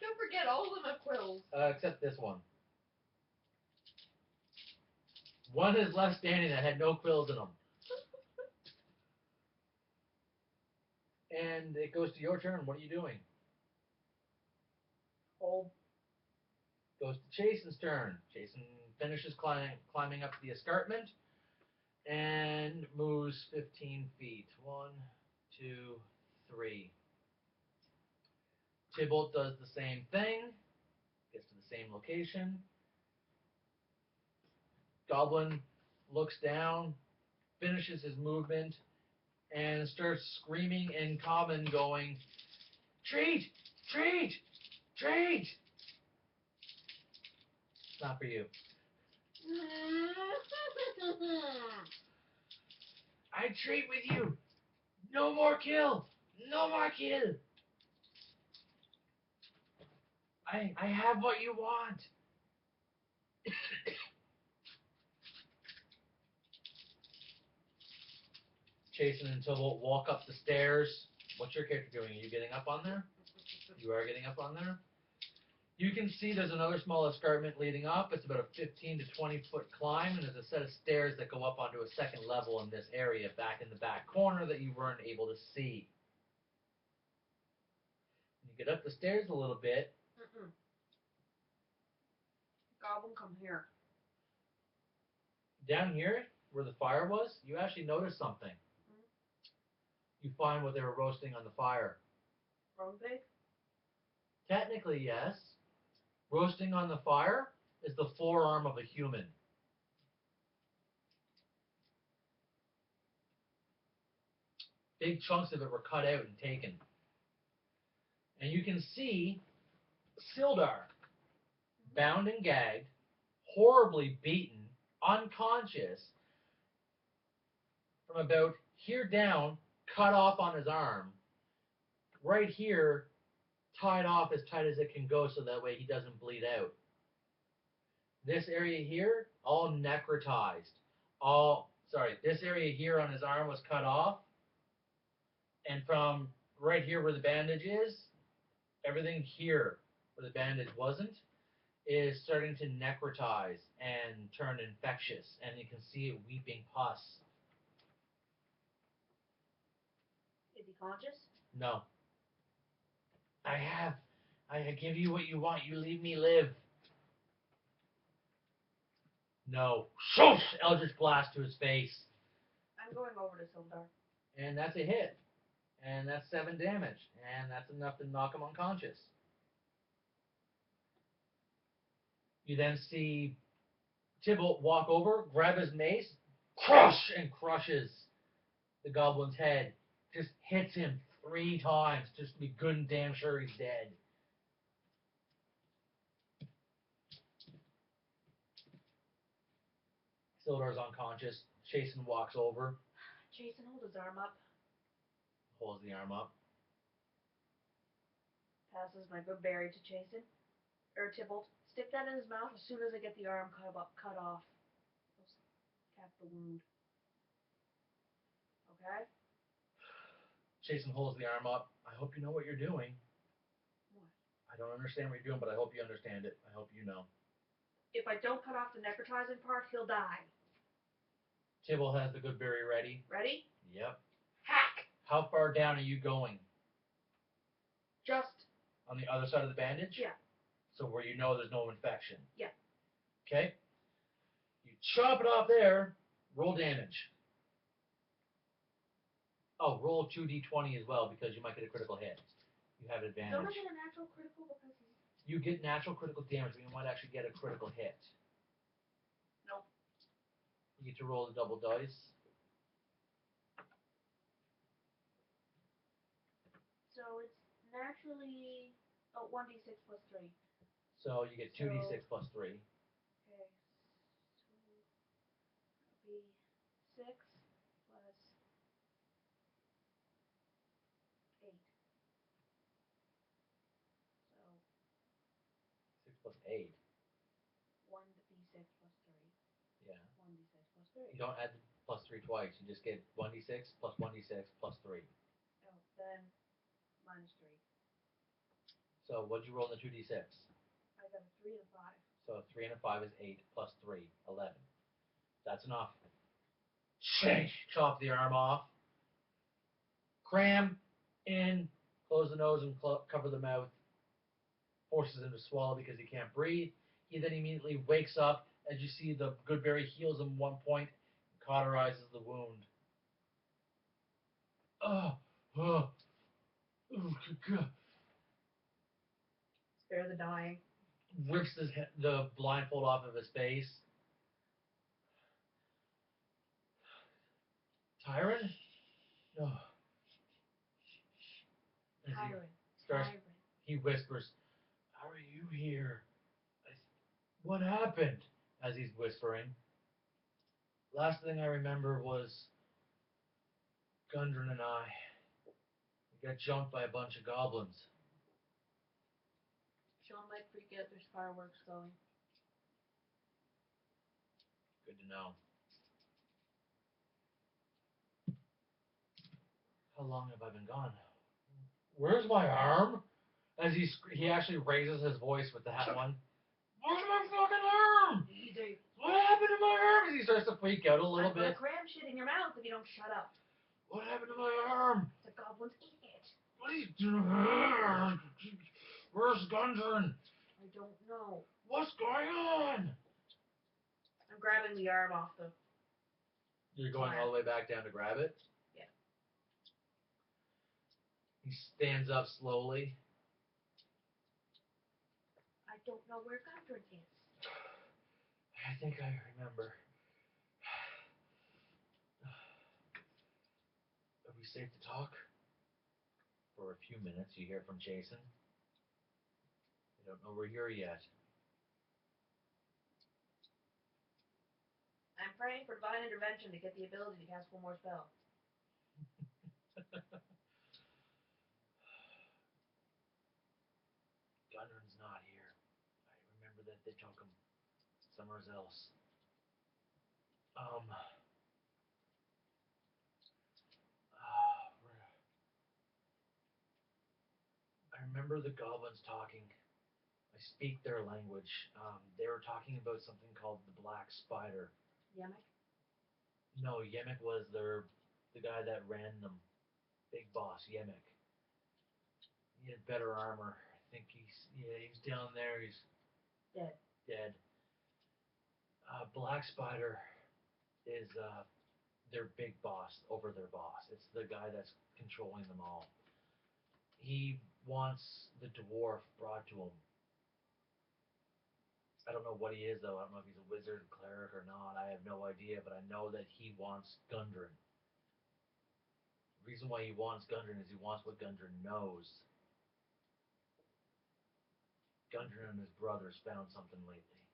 don't forget, all of them have quills. Except this one. One is left standing that had no quills in them. And it goes to your turn. What are you doing? Hold. Goes to Jason's turn. Jason finishes climbing up the escarpment and moves 15 feet. 1, 2, 3. Tybalt does the same thing. Gets to the same location. Goblin looks down, finishes his movement, and starts screaming in common, going, "Treat! Treat! Treat!" It's not for you. I treat with you. No more kill. No more kill. I have what you want. Jason and Tybalt walk up the stairs. What's your character doing? Are you getting up on there? You are getting up on there? You can see there's another small escarpment leading up. It's about a 15 to 20 foot climb, and there's a set of stairs that go up onto a second level in this area back in the back corner that you weren't able to see. You get up the stairs a little bit. Goblin, come here. Down here, where the fire was, you actually notice something. You find what they were roasting on the fire. Roast pig? Technically, yes. Roasting on the fire is the forearm of a human. Big chunks of it were cut out and taken. And you can see Sildar, bound and gagged, horribly beaten, unconscious, from about here down, cut off on his arm. Right here, tied off as tight as it can go so that way he doesn't bleed out. This area here, all necrotized. This area here on his arm was cut off. And from right here where the bandage is, everything here where the bandage wasn't, is starting to necrotize and turn infectious. And you can see it weeping pus. Is he conscious? No. I give you what you want. You leave me live. No. Shoosh! Eldritch blast to his face. I'm going over to Sildar. And that's a hit. And that's 7 damage. And that's enough to knock him unconscious. You then see Tybalt walk over, grab his mace, crush, and crushes the goblin's head. Just hits him 3 times just to be good and damn sure he's dead. Sildar's unconscious. Jason walks over. Jason, hold his arm up. Holds the arm up. Passes my good berry to Jason. Tybalt. Stick that in his mouth as soon as I get the arm cut off. Tap the wound. Okay? Jason holds the arm up. I hope you know what you're doing. What? I don't understand what you're doing, but I hope you understand it. I hope you know. If I don't cut off the necrotizing part, he'll die. Tibble has the good berry ready. Ready? Yep. Hack! How far down are you going? Just. On the other side of the bandage? Yeah. So where you know there's no infection? Yeah. Okay. You chop it off there. Roll damage. Oh, roll 2d20 as well because you might get a critical hit. You have advantage. Don't I get a natural critical because he's... You get natural critical damage, but you might actually get a critical hit. Nope. You get to roll the double dice. So it's naturally 1d6 plus 3. So you get 2d6 plus 3. Okay. So that'll be 6 plus 8. So 6 plus 8. 1d6 plus 3. Yeah. 1d6 plus 3. You don't add the plus 3 twice. You just get 1d6 plus 1d6 plus 3. Oh, then minus 3. So what'd you roll in the 2d6? I got a 3 and a 5. So 3 and a 5 is 8 plus 3, 11. That's enough. Chop the arm off. Cram in, close the nose and cover the mouth. Forces him to swallow because he can't breathe. He then immediately wakes up as you see the goodberry heals him 1 point, cauterizes the wound. Spare the dying. Rips the blindfold off of his face. Tyron? No. Tyron. He whispers, "How are you here? What happened?" As he's whispering. Last thing I remember was Gundren and I. We got jumped by a bunch of goblins. Sean might forget there's fireworks going. Good to know. How long have I been gone? Where's my arm? As he actually raises his voice with that one. Where's my fucking arm? Easy. What happened to my arm? As he starts to freak out a little bit. I'm gonna cram shit in your mouth if you don't shut up. What happened to my arm? The goblins ate it. What are you doing? Where's Gundren? I don't know. What's going on? I'm grabbing the arm off the... You're going all the way back down to grab it? Yeah. He stands up slowly. I don't know where Gundren is. I think I remember. Are we safe to talk? For a few minutes, you hear from Jason. I don't know where you're yet. I'm praying for divine intervention to get the ability to cast one more spell. Gundren's not here. I remember that they took him somewhere else. I remember the goblins talking. I speak their language. They were talking about something called the Black Spider. Yemek? No, Yemek was the guy that ran them. Big boss, Yemek. He had better armor. I think he's down there. He's dead. Black Spider is their big boss over their boss. It's the guy that's controlling them all. He wants the dwarf brought to him. I don't know what he is, though. I don't know if he's a wizard, cleric, or not. I have no idea, but I know that he wants Gundren. The reason why he wants Gundren is he wants what Gundren knows. Gundren and his brothers found something lately.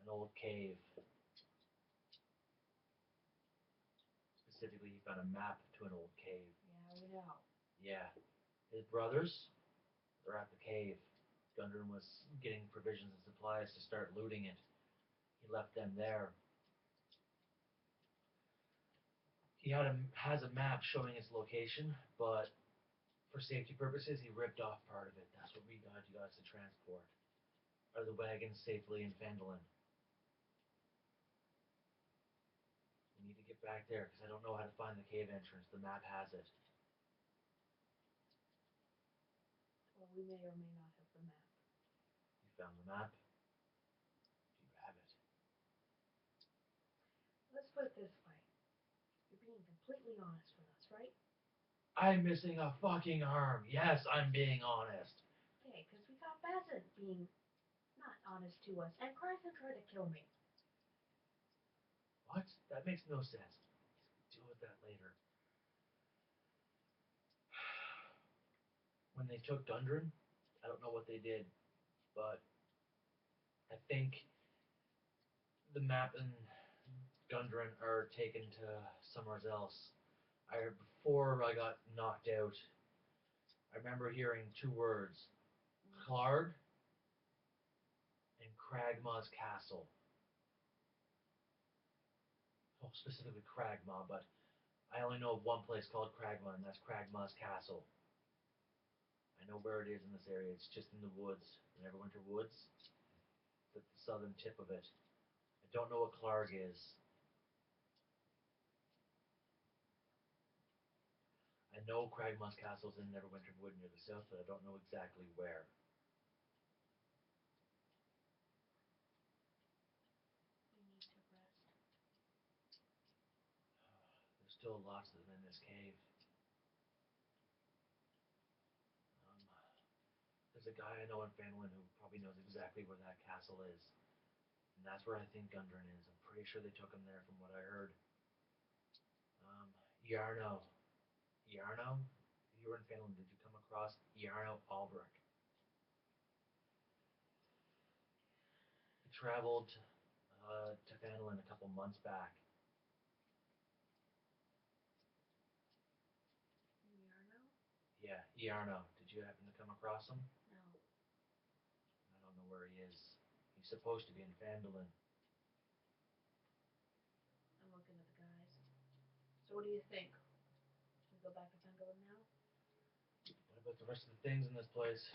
An old cave. Specifically, he found a map to an old cave. Yeah, we know. Yeah. His brothers are at the cave. Gundren was getting provisions and supplies to start looting it. He left them there. has a map showing its location, but for safety purposes, he ripped off part of it. That's what we got you guys to transport. Are the wagons safely in Phandelver? We need to get back there because I don't know how to find the cave entrance. The map has it. Well, we may or may not have the map. You found the map? Do you have it? Let's put it this way. You're being completely honest with us, right? I'm missing a fucking arm. Yes, I'm being honest. Okay, because we got Bassett being not honest to us, and Carson tried to kill me. What? That makes no sense. Deal with that later. When they took Dundren, I don't know what they did, but I think the map and Dundren are taken to somewhere else. Before I got knocked out, I remember hearing two words: Clarg and Cragma's Castle. Oh, specifically Cragma, but I only know of one place called Cragma, and that's Cragma's Castle. I know where it is in this area. It's just in the woods, the Neverwinter Woods. It's at the southern tip of it. I don't know what Clarg is. I know Cragma's Castle's in Neverwinter Wood near the south, but I don't know exactly where. We need to rest. There's still lots of them in this cave. There's a guy I know in Phandelver who probably knows exactly where that castle is. And that's where I think Gundren is. I'm pretty sure they took him there from what I heard. Yarno. Yarno? You were in Phandelver. Did you come across Yarno Albrecht? He traveled to Phandelver a couple months back. Yarno? Yeah, Yarno. Did you happen to come across him? No. I don't know where he is. He's supposed to be in Phandelver. I'm looking at the guys. So what do you think? We go back to Phandelver now? What about the rest of the things in this place?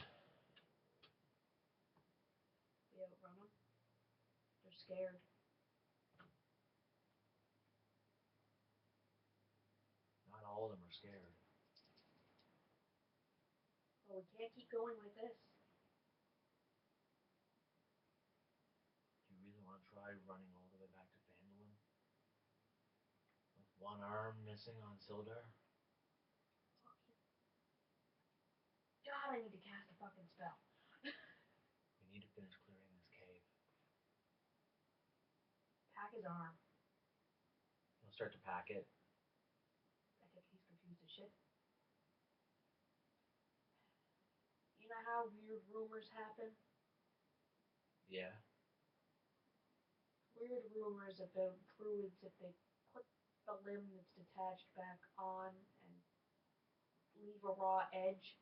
We outrun them. They're scared. Not all of them are scared. Well, we can't keep going like this. Do you really want to try running all the way back to Phandelver? With one arm missing on Sildar? God, I need to cast a fucking spell. We need to finish clearing this cave. Pack his arm. He'll start to pack it. I think he's confused as shit. You know how weird rumors happen? Yeah. Weird rumors about druids, if they put the limb that's detached back on and leave a raw edge,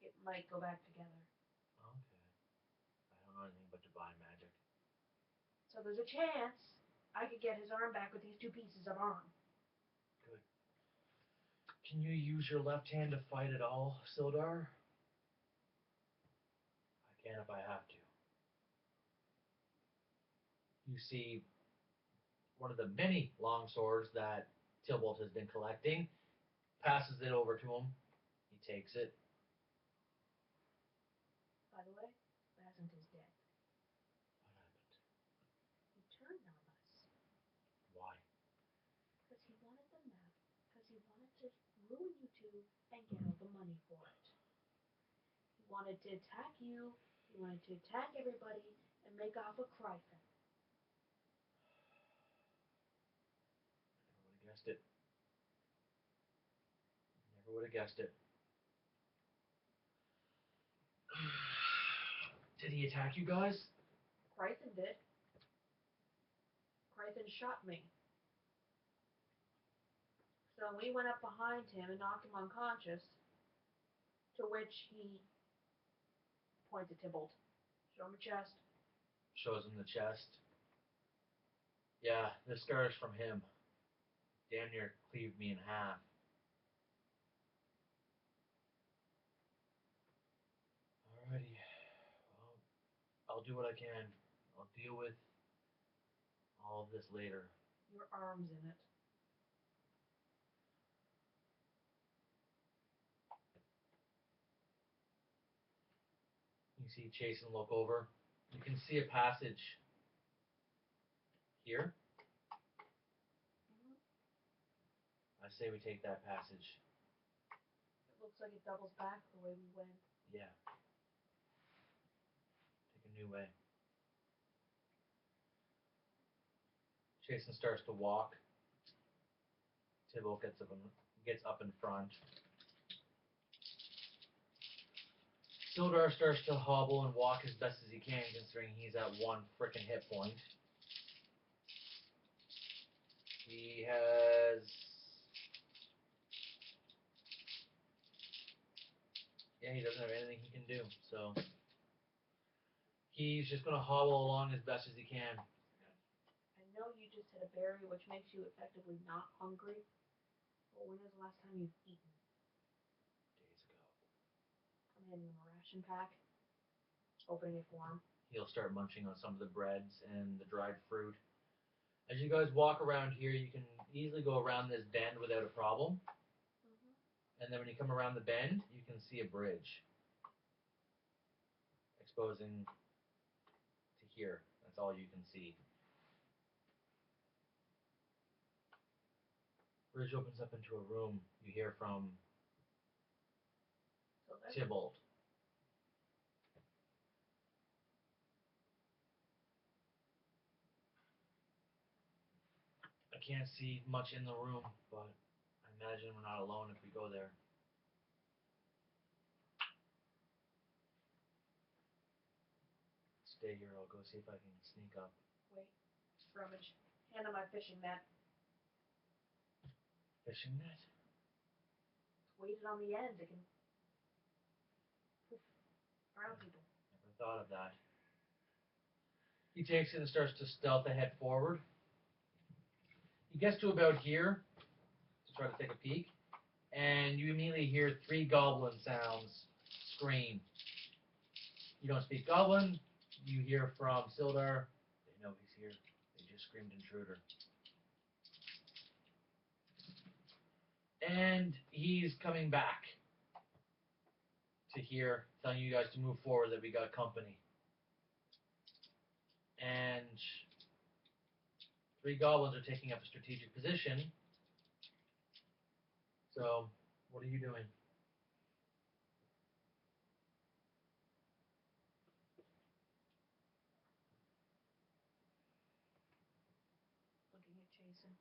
it might go back together. Okay. I don't know anything but divine magic. So there's a chance I could get his arm back with these two pieces of arm. Good. Can you use your left hand to fight at all, Sildar? I can if I have to. You see one of the many long swords that Tybalt has been collecting, passes it over to him. He takes it. By the way, Basant is dead. What happened? He turned on us. Why? Because he wanted the map. Because he wanted to ruin you two and get all the money for it. He wanted to attack you. He wanted to attack everybody and make off with Krythan. Never would have guessed it. Never would have guessed it. Did he attack you guys? Krythan did. Krythan shot me. So we went up behind him and knocked him unconscious, to which he points at Tybalt. Show him your chest. Shows him the chest. Yeah, this scar is from him. Damn near cleaved me in half. Alrighty. Well, I'll do what I can. I'll deal with all of this later. Your arm's in it. You see Chasen look over. You can see a passage here. I say we take that passage. It looks like it doubles back the way we went. Yeah. Take a new way. Jason starts to walk. Tybalt gets up in front. Sildar starts to hobble and walk as best as he can, considering he's at one frickin' hit point. He has... Yeah, he doesn't have anything he can do, so... He's just gonna hobble along as best as he can. I know you just had a berry, which makes you effectively not hungry. But when was the last time you've eaten? Days ago. I'm handing him a ration pack. Opening it for him. He'll start munching on some of the breads and the dried fruit. As you guys walk around here, you can easily go around this bend without a problem. And then when you come around the bend, you can see a bridge. Exposing to here. That's all you can see. Bridge opens up into a room. You hear from Tybalt. I can't see much in the room, but I imagine we're not alone if we go there. Stay here, I'll go see if I can sneak up. Wait. Rummage. Hand him my fishing net. Fishing net? It's weighted on the ends. It can poof around people. Never thought of that. He takes it and starts to stealth ahead forward. He gets to about here to try to take a peek, and you immediately hear 3 goblin sounds scream. You don't speak goblin. You hear from Sildar. They know he's here. They just screamed intruder. And he's coming back to here, telling you guys to move forward, that we got company. And 3 goblins are taking up a strategic position. So, what are you doing? Looking at Jason.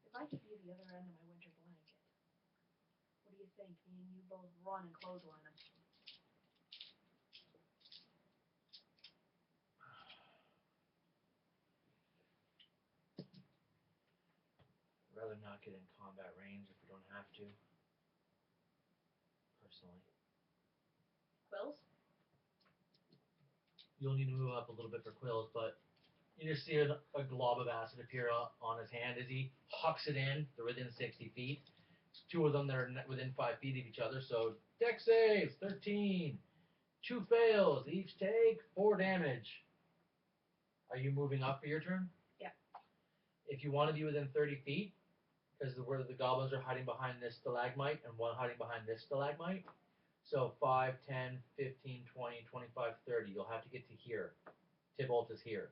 If I give you the other end of my winter blanket, what do you think? Me and you both run and clothesline him. I'd rather not get in combat range if we don't have to. Personally. Quills? You'll need to move up a little bit for Quills, but you just see a glob of acid appear on his hand as he hucks it in. They're within 60 feet. 2 of them that are within 5 feet of each other, so dex saves, 13. 2 fails, each take 4 damage. Are you moving up for your turn? Yeah. If you want to be within 30 feet, because where the goblins are hiding behind this stalagmite and one hiding behind this stalagmite, so 5, 10, 15, 20, 25, 30, you'll have to get to here. Tybalt is here.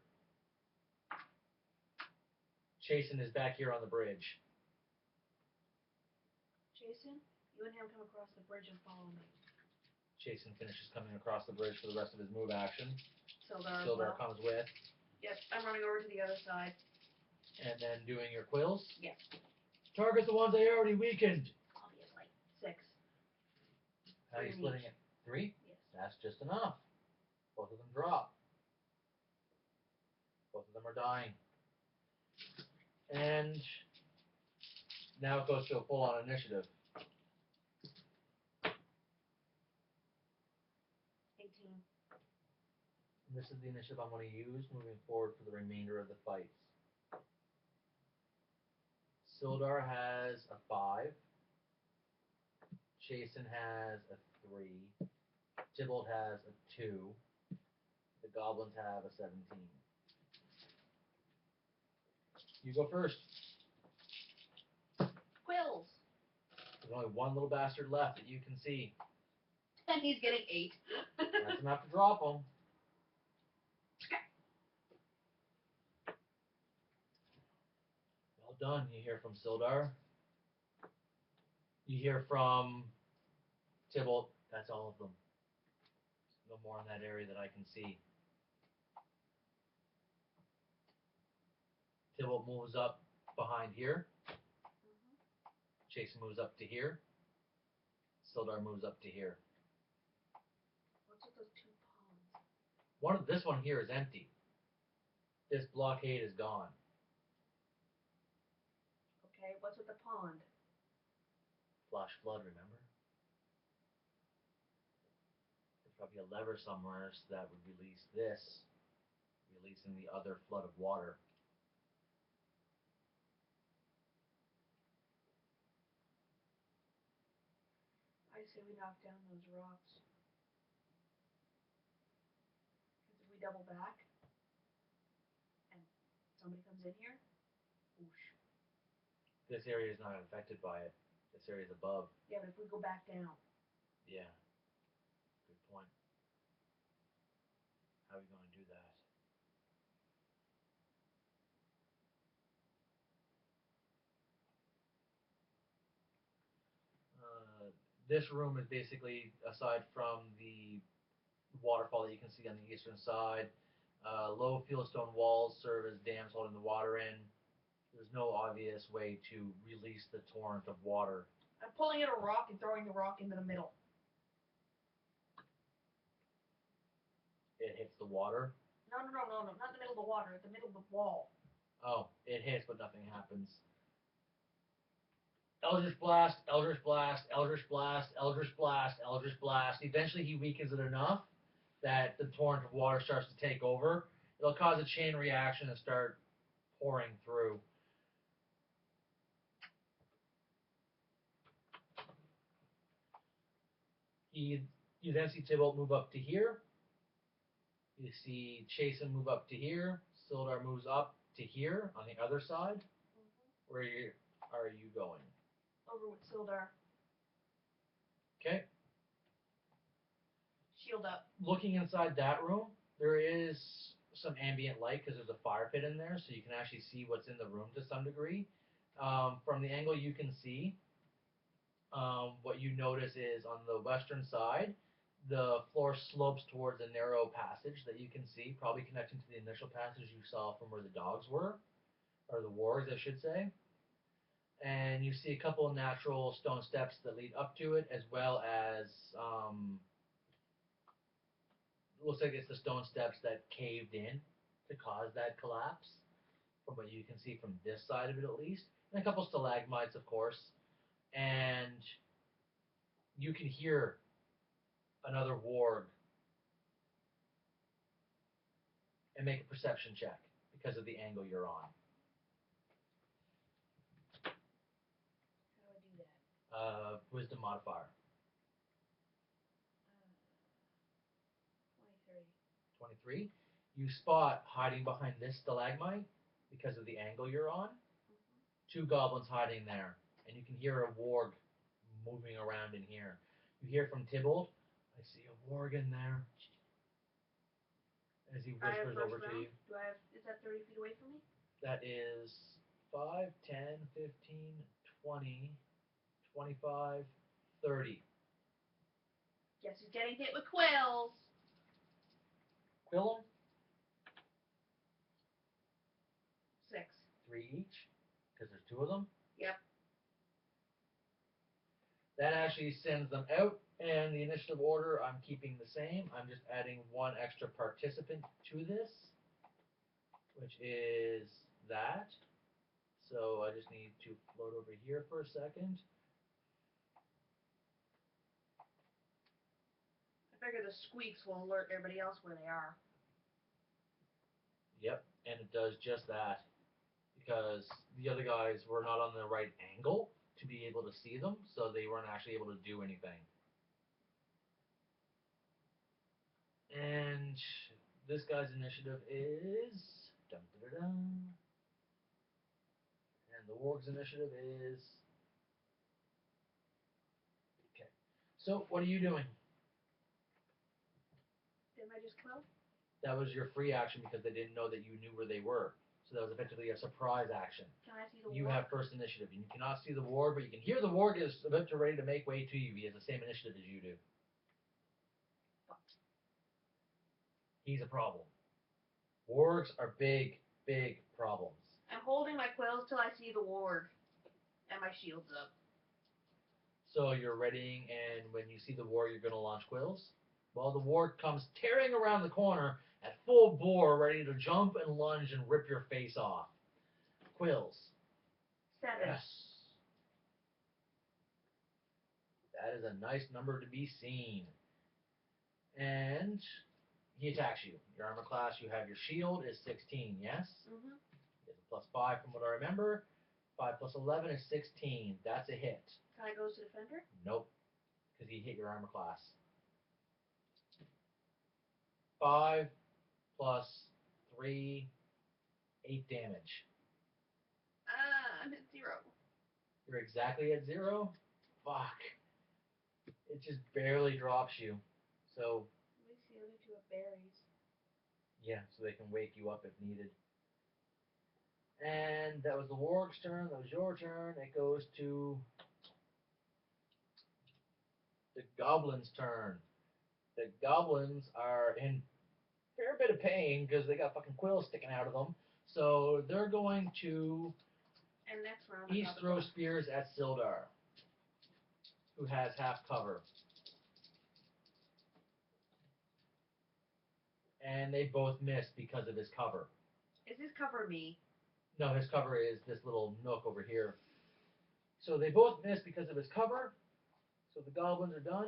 Chasen is back here on the bridge. Jason, you and him come across the bridge and follow me. Chasen finishes coming across the bridge for the rest of his move action. Sildar comes with. Yes, I'm running over to the other side. And then doing your quills? Yes. Target the ones I already weakened. Obviously. 6. How are you splitting it? 3? Yes. That's just enough. Both of them drop. Both of them are dying. And now it goes to a full-on initiative. 18. And this is the initiative I'm going to use moving forward for the remainder of the fights. Sildar has a 5. Jason has a 3. Tybalt has a 2. The goblins have a 17. You go first. Quills. There's only one little bastard left that you can see. And he's getting 8. That's enough to drop him. Well done, you hear from Sildar. You hear from Tybalt. That's all of them. No more in that area that I can see. Tybalt moves up behind here. Jason moves up to here. Sildar moves up to here. What's with those 2 ponds? This one here is empty. This blockade is gone. Okay, what's with the pond? Flash flood, remember? There's probably a lever somewhere that would release this, releasing the other flood of water. I say we knock down those rocks. Because if we double back and somebody comes in here, whoosh. This area is not affected by it. This area is above. Yeah, but if we go back down. Yeah. Good point. How are we going to do that? This room is basically, aside from the waterfall that you can see on the eastern side, low fieldstone walls serve as dams holding the water in. There's no obvious way to release the torrent of water. I'm pulling out a rock and throwing the rock into the middle. It hits the water. No, not in the middle of the water, at the middle of the wall. Oh, it hits, but nothing happens. Eldritch Blast, Eldritch Blast, Eldritch Blast, Eldritch Blast, Eldritch Blast. Eventually he weakens it enough that the torrent of water starts to take over. It'll cause a chain reaction and start pouring through. You then see Tybalt move up to here. You see Chasen move up to here. Sildar moves up to here on the other side. Where are you going? Over with Sildar. Okay. Shield up. Looking inside that room, there is some ambient light because there's a fire pit in there, so you can actually see what's in the room to some degree. From the angle you can see, what you notice is on the western side, the floor slopes towards a narrow passage that you can see, probably connecting to the initial passage you saw from where the dogs were, or the wargs, I should say. And you see a couple of natural stone steps that lead up to it, as well as looks like it's the stone steps that caved in to cause that collapse, from what you can see from this side of it at least. And a couple stalagmites, of course. And you can hear another warg. And make a perception check because of the angle you're on. How do I do that? Wisdom modifier. 23. 23. You spot hiding behind this stalagmite because of the angle you're on. 2 goblins hiding there. And you can hear a warg moving around in here. You hear from Tybalt, I see a warg in there. As he whispers over to you. Is that 30 feet away from me? That is 5, 10, 15, 20, 25, 30. Guess he's getting hit with quills. Quill them? 6. 3 each? Because there's 2 of them? Yep. That actually sends them out, and the initiative order I'm keeping the same. I'm just adding 1 extra participant to this, which is that. So I just need to float over here for a second. I figure the squeaks will alert everybody else where they are. Yep, and it does just that. because the other guys were not on the right angle to be able to see them, so they weren't actually able to do anything. And this guy's initiative is dun, dun, dun, dun. And the warg's initiative is okay. So what are you doing? Didn't I just quill? That was your free action because they didn't know that you knew where they were. So that was effectively a surprise action. Can I see the You warg? have first initiative. And you cannot see the warg, but you can hear the warg is about to ready to make way to you. He has the same initiative as you do. He's a problem. Wargs are big, big problems. I'm holding my quills till I see the warg. And my shield's up. So you're readying, and when you see the warg, you're going to launch quills? Well, the warg comes tearing around the corner at full bore, ready to jump and lunge and rip your face off. Quills. 7. Yes. That is a nice number to be seen. And he attacks you. Your armor class, you have your shield is 16, yes? Mm-hmm. It's a plus 5 from what I remember. 5 plus 11 is 16. That's a hit. Can I go to defender? Nope, because he hit your armor class. 5 plus 3, 8 damage. I'm at 0. You're exactly at 0? Fuck. It just barely drops you. So, At least the other 2 have berries. yeah, so they can wake you up if needed. And that was the warg's turn. That was your turn. It goes to the goblin's turn. The goblins are in a fair bit of pain because they got fucking quills sticking out of them. So they're going to And next round, each throw spears at Sildar, who has half cover. And they both miss because of his cover. Is his cover me? No, his cover is this little nook over here. So they both miss because of his cover. So the goblins are done.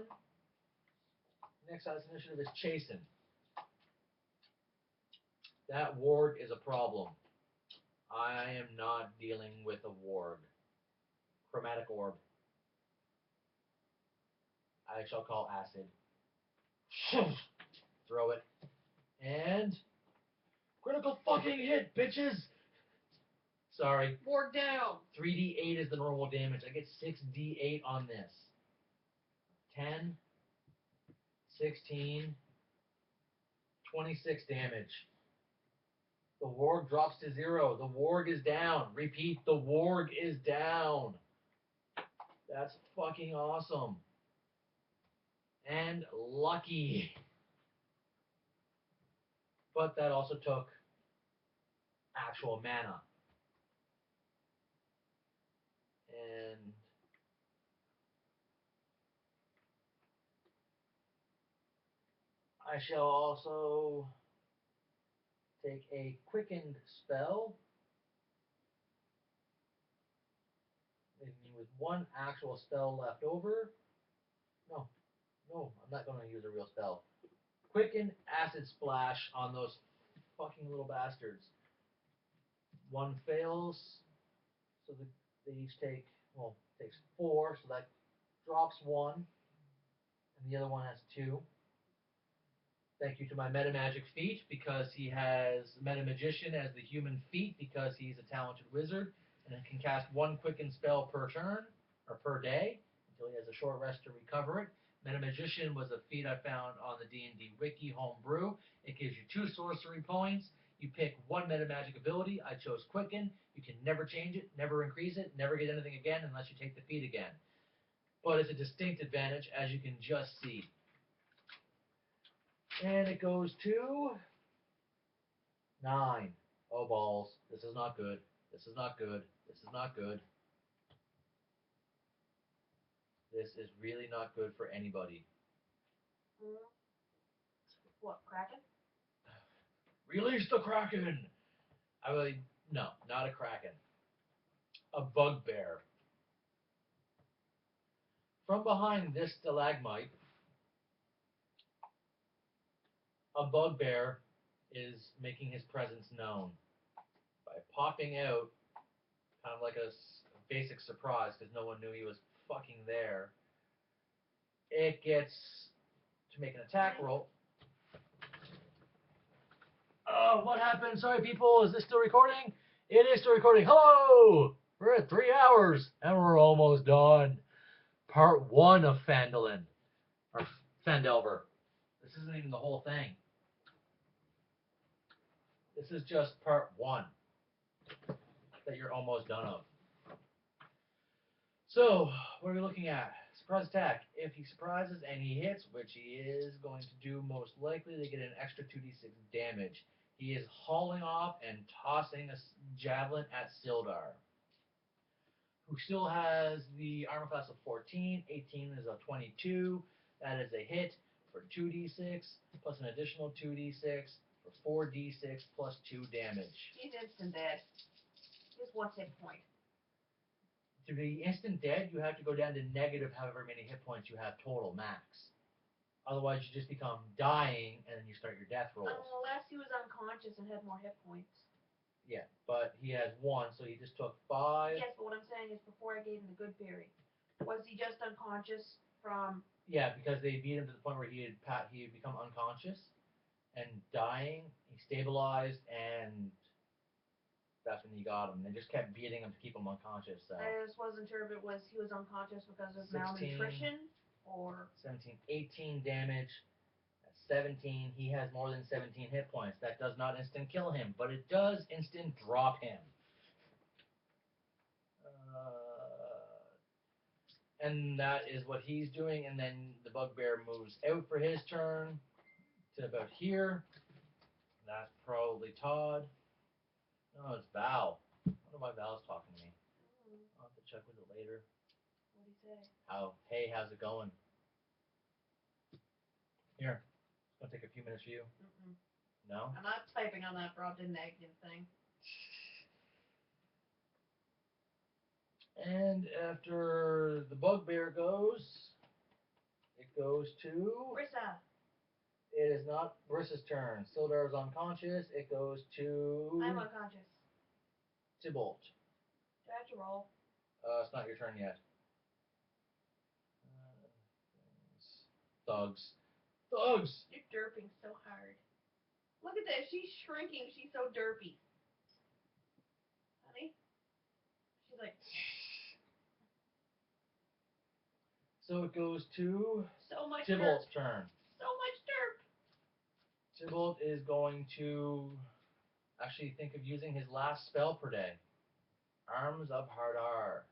Next house initiative is Chasen. That warg is a problem. I am not dealing with a warg. Chromatic orb. I shall call acid. Throw it. And critical fucking hit, bitches! Sorry. Warg down! 3d8 is the normal damage. I get 6d8 on this. 10, 16, 26 damage. The warg drops to 0. The warg is down. Repeat, the warg is down. That's fucking awesome. And lucky. But that also took actual mana. And I shall also take a quickened spell, leaving me with 1 actual spell left over. No, I'm not going to use a real spell. Quicken acid splash on those fucking little bastards. 1 fails, so they each take, takes 4, so that drops 1, and the other one has 2. Thank you to my Meta Magic feat, because he has Meta Magician as the human feat, because he's a talented wizard, and can cast 1 quicken spell per turn, or per day, until he has a short rest to recover it. Meta Magician was a feat I found on the D&D Wiki homebrew. It gives you 2 sorcery points. You pick 1 Meta Magic ability. I chose Quicken. You can never change it, never increase it, never get anything again unless you take the feat again. But it's a distinct advantage, as you can just see. And it goes to 9. Oh, balls. This is not good. This is not good. This is not good. This is really not good for anybody. What, Kraken? Release the Kraken! No, not a Kraken. A bugbear. From behind this stalagmite, a bugbear is making his presence known by popping out kind of like a basic surprise because no one knew he was fucking there. It gets to make an attack roll. Oh, what happened? Sorry, people. Is this still recording? It is still recording. Hello! We're at 3 hours, and we're almost done. Part 1 of Phandelver. Or Phandelver. This isn't even the whole thing. This is just part 1 that you're almost done of. So, what are we looking at? Surprise attack. If he surprises and he hits, which he is going to do most likely, they get an extra 2d6 damage. He is hauling off and tossing a javelin at Sildar, who still has the armor class of 14. 18 is a 22. That is a hit for 2d6, plus an additional 2d6 for 4d6 plus 2 damage. He's instant dead. Just 1 hit point. To be instant dead, you have to go down to negative however many hit points you have total max. Otherwise, you just become dying, and then you start your death rolls. Unless he was unconscious and had more hit points. Yeah, but he has 1, so he just took 5. Yes, but what I'm saying is before I gave him the good berry, was he just unconscious from... Yeah, because they beat him to the point where he had become unconscious and dying. He stabilized, and that's when he got him. They just kept beating him to keep him unconscious. So. I just wasn't sure if it was he was unconscious because of 16, malnutrition or... 17, 18 damage. At 17, he has more than 17 hit points. That does not instant kill him, but it does instant drop him. And that is what he's doing, and then the bugbear moves out for his turn to about here. That's probably Todd. No, it's Val. I wonder why Val's talking to me. I'll have to check with it later. What'd he say? Hey, how's it going? Here, it's gonna take a few minutes for you. No? I'm not typing on that prompted negative thing. And after the bugbear goes, it goes to... Rissa. It is not Rissa's turn. Sildar is unconscious. It goes to... I'm unconscious. Tybalt. Do I have to roll? It's not your turn yet. Thugs. Thugs! You're derping so hard. Look at this. She's shrinking. She's so derpy. Honey? She's like... So it goes to So much Tybalt's derp. turn. So much derp. Tybalt is going to actually think of using his last spell per day. Arms of Hardar.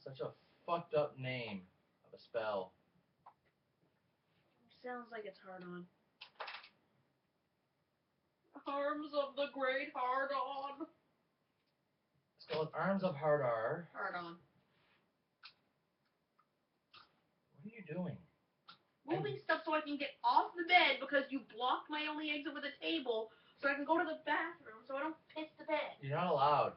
Such a fucked up name of a spell. Sounds like it's hard on. Arms of the great hard on. Let's go with Arms of Hardar. Hard on. What are you doing? Moving stuff so I can get off the bed because you blocked my only exit with a table so I can go to the bathroom so I don't piss the bed. You're not allowed.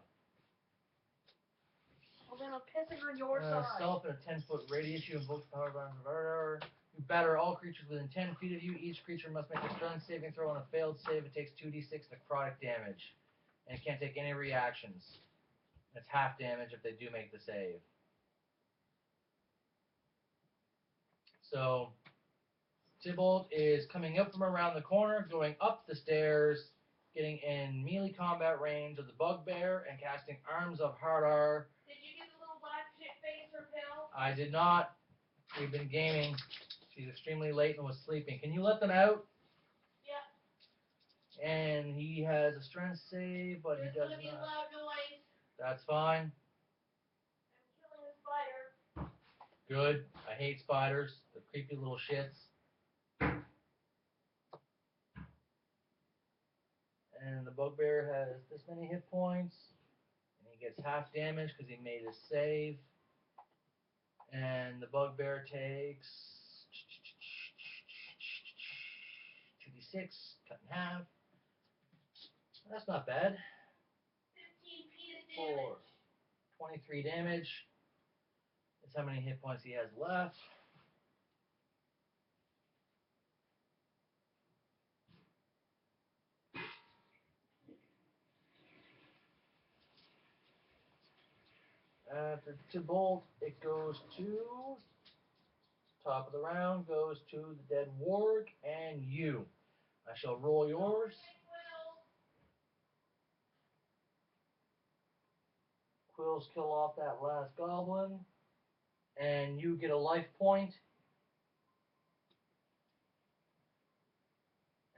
Well, then I'm pissing on your side. Self in a 10-foot radius, you invoke the power of Arms of Hardar. You batter all creatures within 10 feet of you. Each creature must make a strength saving throw. On a failed save, it takes 2d6 necrotic damage. And it can't take any reactions. It's half damage if they do make the save. So, Tybalt is coming up from around the corner, going up the stairs, getting in melee combat range of the bugbear, and casting Arms of Hardar. Did you get the little black shit face or pill? I did not. We've been gaming. She's extremely late and was sleeping. Can you let them out? Yeah. And he has a strength save, but he does There's gonna be a not. loud noise. That's fine. I'm killing a spider. Good. I hate spiders. They're creepy little shits. And the bugbear has this many hit points. And he gets half damage because he made a save. And the bugbear takes 2d6, cut in half. That's not bad. 15 feet of damage. 23 damage. That's how many hit points he has left. After Tybalt, it goes to top of the round, goes to the dead warg and you. I shall roll yours. Quills kill off that last goblin, and you get a life point.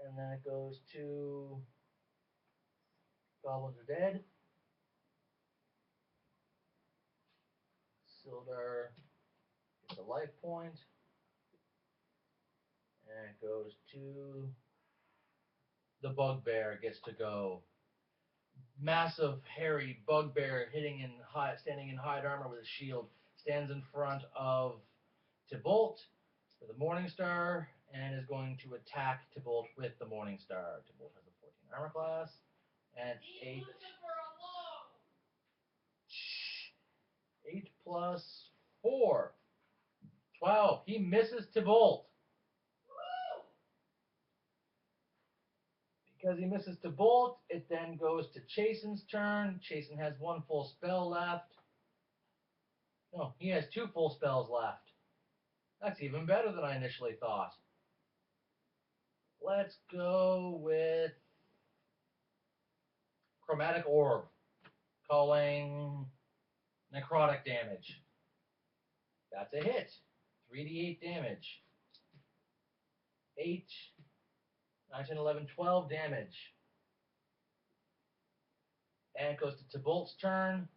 And then it goes to goblins are dead. Sildar gets a life point. And it goes to the bugbear gets to go. Massive, hairy bugbear standing in hide armor with a shield, stands in front of Tybalt with a Morningstar and is going to attack Tybalt with the Morningstar. Tybalt has a 14 armor class and 8 plus 4. 12. He misses Tybalt. Because he misses Tybalt, it then goes to Chasen's turn. Chasen has 1 full spell left. No, he has 2 full spells left. That's even better than I initially thought. Let's go with Chromatic Orb, calling necrotic damage. That's a hit. 3d8 damage. 8, 9, 10, 11, 12 damage. And it goes to Tybalt's turn.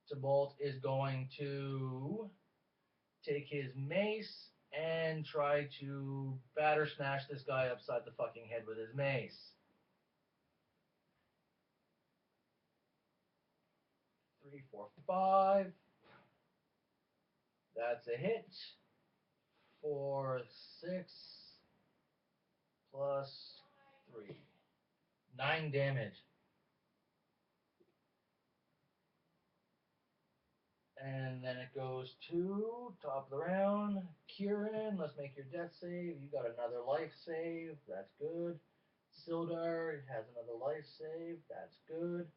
Tybalt is going to take his mace and try to batter smash this guy upside the fucking head with his mace. 3, 4, 5. That's a hit. 4, 6 plus 3. 9 damage. And then it goes to top of the round. Kieran, let's make your death save. You got another life save. That's good. Sildar has another life save. That's good.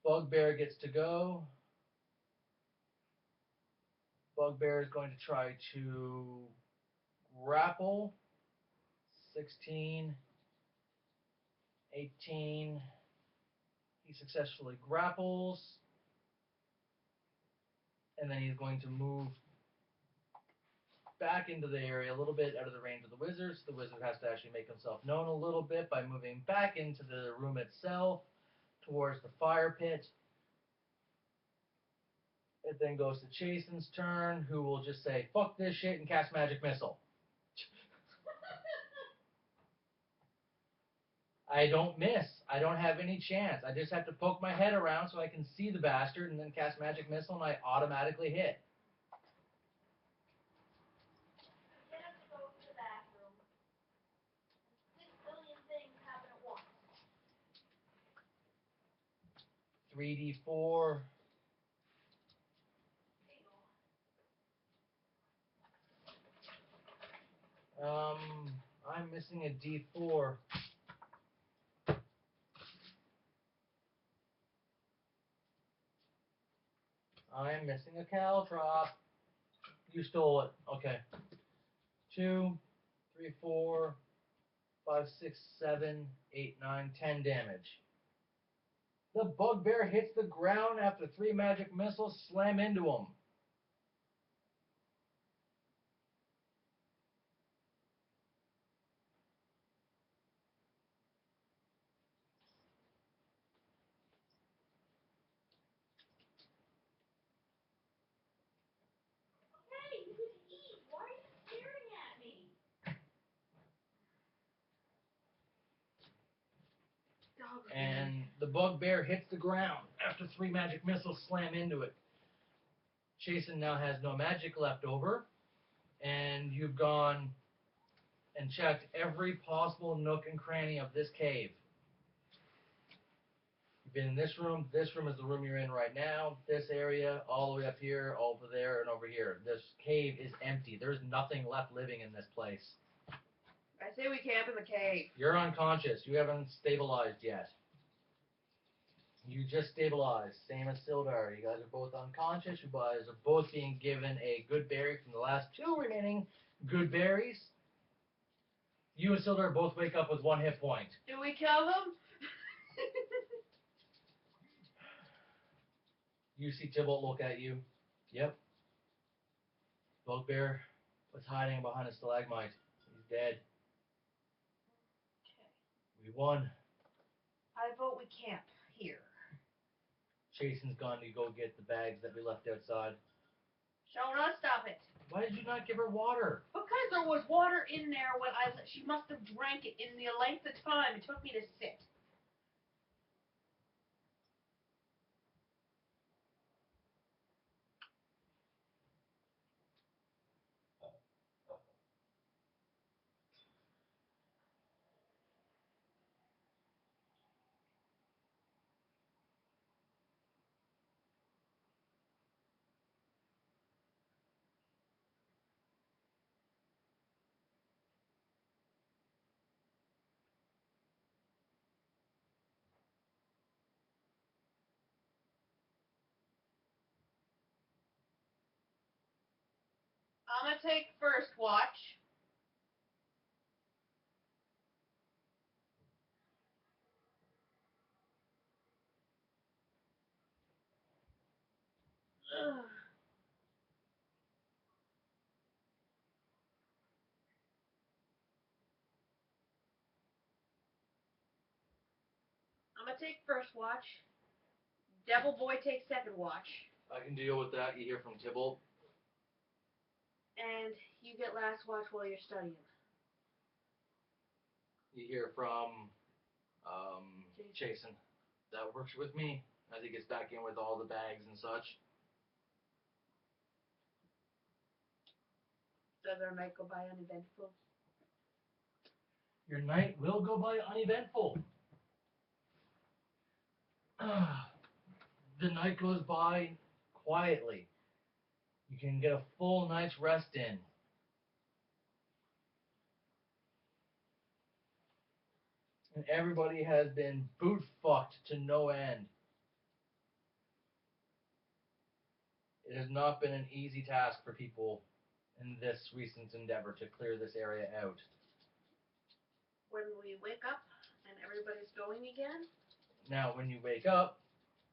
Bugbear gets to go. Bugbear is going to try to grapple. 16, 18. He successfully grapples. And then he's going to move back into the area a little bit out of the range of the wizard. So the wizard has to actually make himself known a little bit by moving back into the room itself towards the fire pit. It then goes to Chasen's turn, who will just say, fuck this shit, and cast Magic Missile. I don't miss. I don't have any chance. I just have to poke my head around so I can see the bastard and then cast Magic Missile, and I automatically hit. You have to go to the bathroom. 6 billion things happen at once. 3d4. I'm missing a d4. I'm missing a caltrop. You stole it. Okay. 2, 3, 4, 5, 6, 7, 8, 9, 10 damage. The bugbear hits the ground after 3 magic missiles slam into him. Hey, you could eat. Why are you staring at me? And the bugbear hits the ground after 3 magic missiles slam into it. Chasen now has no magic left over, and you've gone and checked every possible nook and cranny of this cave. You've been in this room. This room is the room you're in right now. This area, all the way up here, over there, and over here. This cave is empty. There's nothing left living in this place. I say we camp in the cave. You're unconscious. You haven't stabilized yet. You just stabilized. Same as Sildar. You guys are both unconscious. You guys are both being given a good berry from the last two remaining good berries. You and Sildar both wake up with 1 hit point. Do we kill them? You see Tybalt look at you. Yep. Bugbear was hiding behind a stalagmite. He's dead. Okay. We won. I vote we camp here. Jason's gone to go get the bags that we left outside. Shona, stop it. Why did you not give her water? Because there was water in there when she must have drank it in the length of time it took me to sit. I'm gonna take first watch. Ugh. I'm gonna take first watch. Devil Boy takes second watch. I can deal with that. You hear from Tybalt. And you get last watch while you're studying. You hear from Jason. That works with me as he gets back in with all the bags and such. Does our night go by uneventful? Your night will go by uneventful. The night goes by quietly. You can get a full night's rest in. And everybody has been boot fucked to no end. It has not been an easy task for people in this recent endeavor to clear this area out. When we wake up and everybody's going again? Now, when you wake up,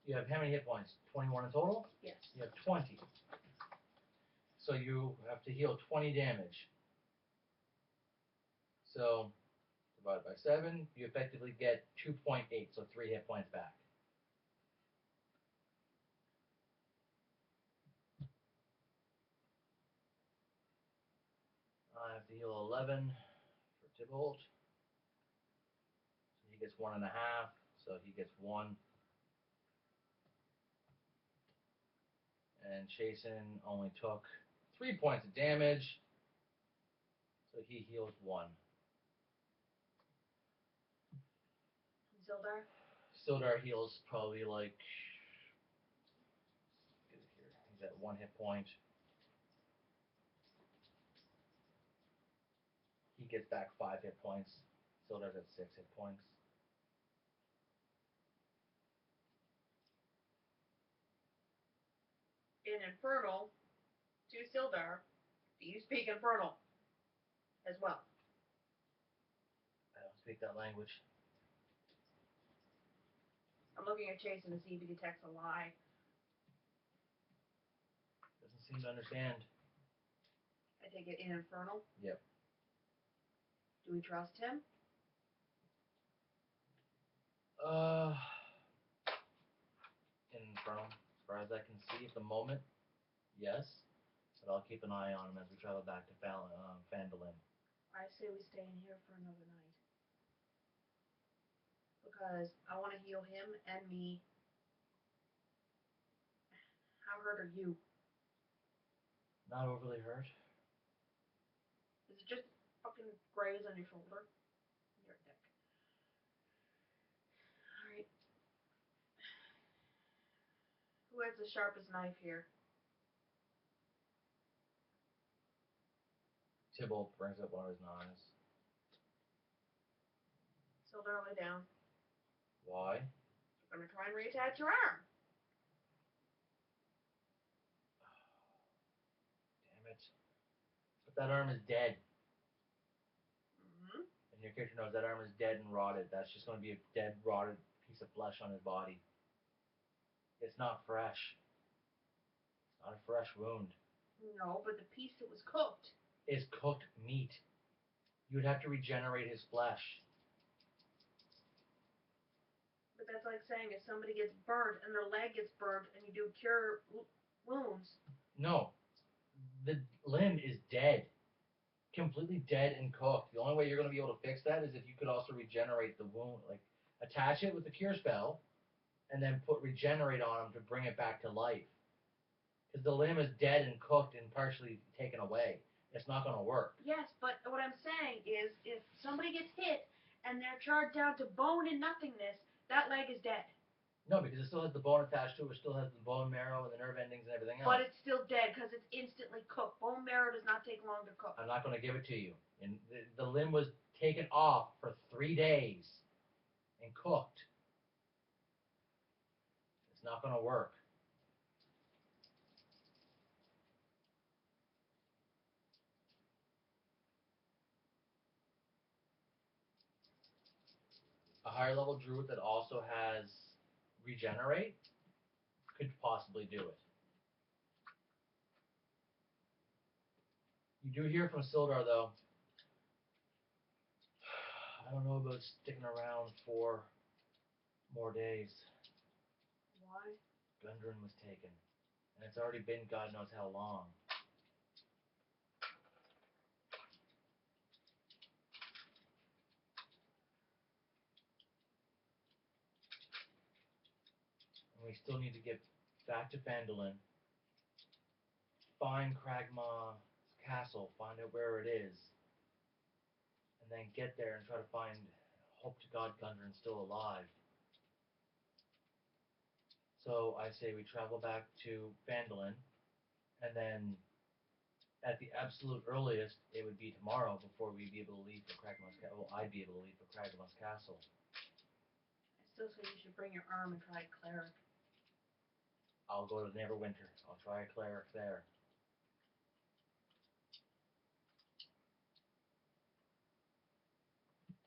you have how many hit points? 21 in total? Yes. You have 20. So you have to heal 20 damage. So, divided by 7, you effectively get 2.8, so 3 hit points back. I have to heal 11 for Tybalt. So he gets 1.5, so he gets 1. And Chasen only took 3 points of damage, so he heals 1. Zildar? Sildar heals probably like, get it here. He's at 1 hit point. He gets back 5 hit points. Sildar's at 6 hit points. In Infernal, to Sildar, do you speak Infernal as well? I don't speak that language. I'm looking at Jason to see if he detects a lie. Doesn't seem to understand. I take it in Infernal. Yep. Do we trust him? In Infernal, as far as I can see at the moment, yes. But I'll keep an eye on him as we travel back to Phandelver. I say we stay in here for another night. Because I want to heal him and me. How hurt are you? Not overly hurt. Is it just fucking graze on your shoulder? You're a dick. Alright. Who has the sharpest knife here? Tybalt brings up one of his knives. Sildar, lay down. Why? I'm gonna try and reattach your arm. Damn it. But that arm is dead. Mm-hmm. And your character knows that arm is dead and rotted. That's just going to be a dead, rotted piece of flesh on his body. It's not fresh. It's not a fresh wound. No, but the piece that was cooked. It's cooked meat. You would have to regenerate his flesh. But that's like saying if somebody gets burnt and their leg gets burnt and you do cure wounds. No. The limb is dead. Completely dead and cooked. The only way you're going to be able to fix that is if you could also regenerate the wound. Like, attach it with the cure spell and then put regenerate on him to bring it back to life. Because the limb is dead and cooked and partially taken away. It's not going to work. Yes, but what I'm saying is if somebody gets hit and they're charged down to bone and nothingness, that leg is dead. No, because it still has the bone attached to it. It still has the bone marrow and the nerve endings and everything else. But it's still dead because it's instantly cooked. Bone marrow does not take long to cook. I'm not going to give it to you. And the limb was taken off for 3 days and cooked. It's not going to work. A higher level druid that also has regenerate could possibly do it. You do hear from Sildar, though. I don't know about sticking around for more days. Why? Gundren was taken. And it's already been God knows how long. And we still need to get back to Phandelver, find Cragmaw Castle, find out where it is, and then get there and try to find, hope to God Gundren's still alive. So I say we travel back to Phandelver, and then at the absolute earliest, it would be tomorrow before we'd be able to leave for Cragmaw's Castle. Well, I'd be able to leave for Cragmaw's Castle. I still say you should bring your arm and try cleric. I'll go to Neverwinter. I'll try a cleric there.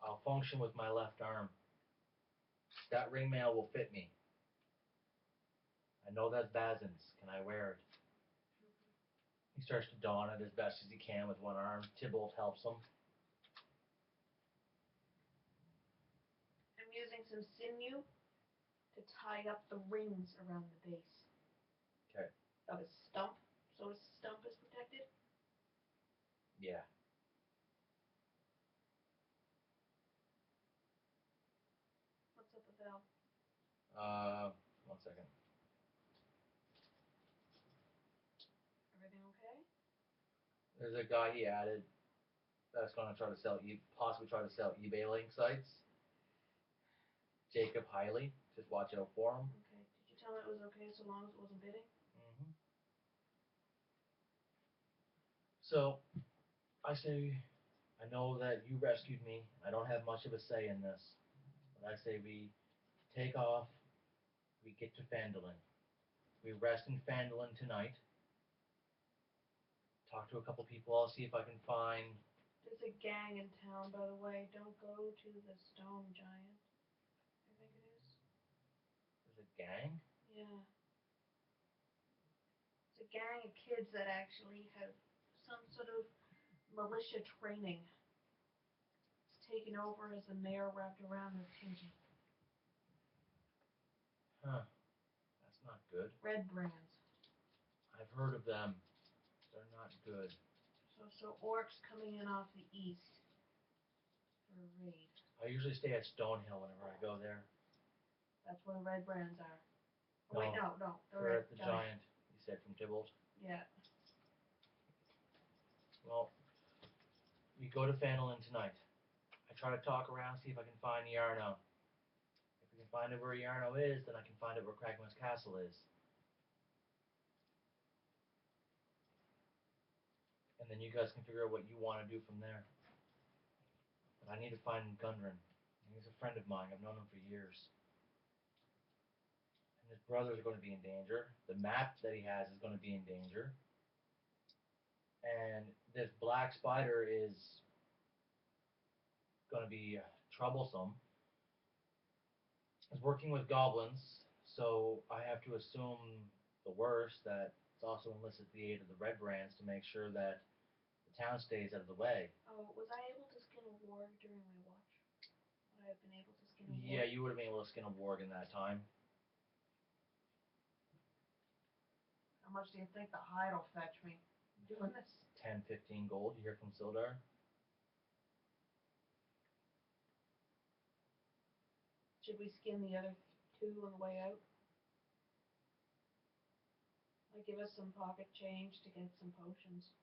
I'll function with my left arm. That ringmail will fit me. I know that's Bazin's. Can I wear it? He starts to don it as best as he can with one arm. Tybalt helps him. I'm using some sinew to tie up the rings around the base. Okay. Of his stump, so his stump is protected. Yeah. What's up with Val? 1 second. Everything okay? There's a guy he added that's going to try to sell, possibly try to sell eBay link sites. Jacob Hiley. Just watch out for him. Okay. Did you tell him it was okay so long as it wasn't bidding? Mm-hmm. So, I say, I know that you rescued me. I don't have much of a say in this. But I say we take off. We get to Phandelver. We rest in Phandelver tonight. Talk to a couple people. I'll see if I can find. There's a gang in town, by the way. Don't go to the stone giant. I think it is. There's a gang? Yeah. It's a gang of kids that actually have some sort of militia training. It's taken over as the mayor wrapped around their thinking. Huh. That's not good. Red brands. I've heard of them. They're not good. So orcs coming in off the east for a raid. I usually stay at Stonehill whenever I go there. That's where the red brands are. Oh, No, wait, no. They're at the Giant. You said from Tybalt? Yeah. Well, we go to Phandelver tonight. I try to talk around, see if I can find Yarno. If we can find out where Yarno is, then I can find out where Cragma's Castle is. And then you guys can figure out what you want to do from there. But I need to find Gundren. He's a friend of mine. I've known him for years. His brothers are going to be in danger. The map that he has is going to be in danger. And this black spider is going to be troublesome. He's working with goblins, so I have to assume the worst, that it's also enlisted the aid of the Red Brands to make sure that the town stays out of the way. Oh, was I able to skin a warg during my watch? Would I have been able to skin a warg? Yeah, you would have been able to skin a warg in that time. How much do you think the hide will fetch me doing this? 10, 15 gold, you hear from Sildar. Should we skin the other two on the way out? Like, give us some pocket change to get some potions.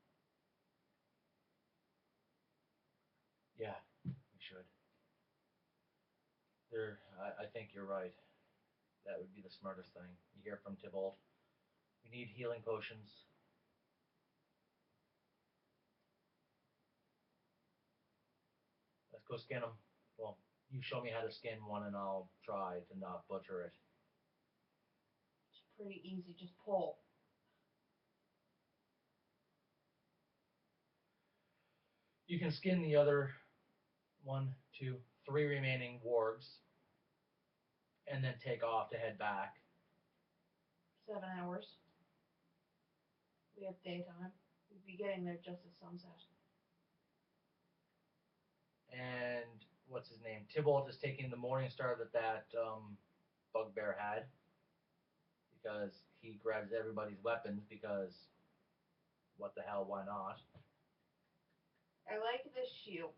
Yeah, we should. I think you're right. That would be the smartest thing. You hear from Tybalt. We need healing potions. Let's go skin them. Well, you show me how to skin one and I'll try to not butcher it. It's pretty easy, just pull. You can skin the other 1, 2, 3 remaining wargs and then take off to head back. 7 hours. We have daytime. We'd be getting there just as sunset. And what's his name? Tybalt is taking the morning star that bugbear had, because he grabs everybody's weapons, because what the hell, why not? I like this shield.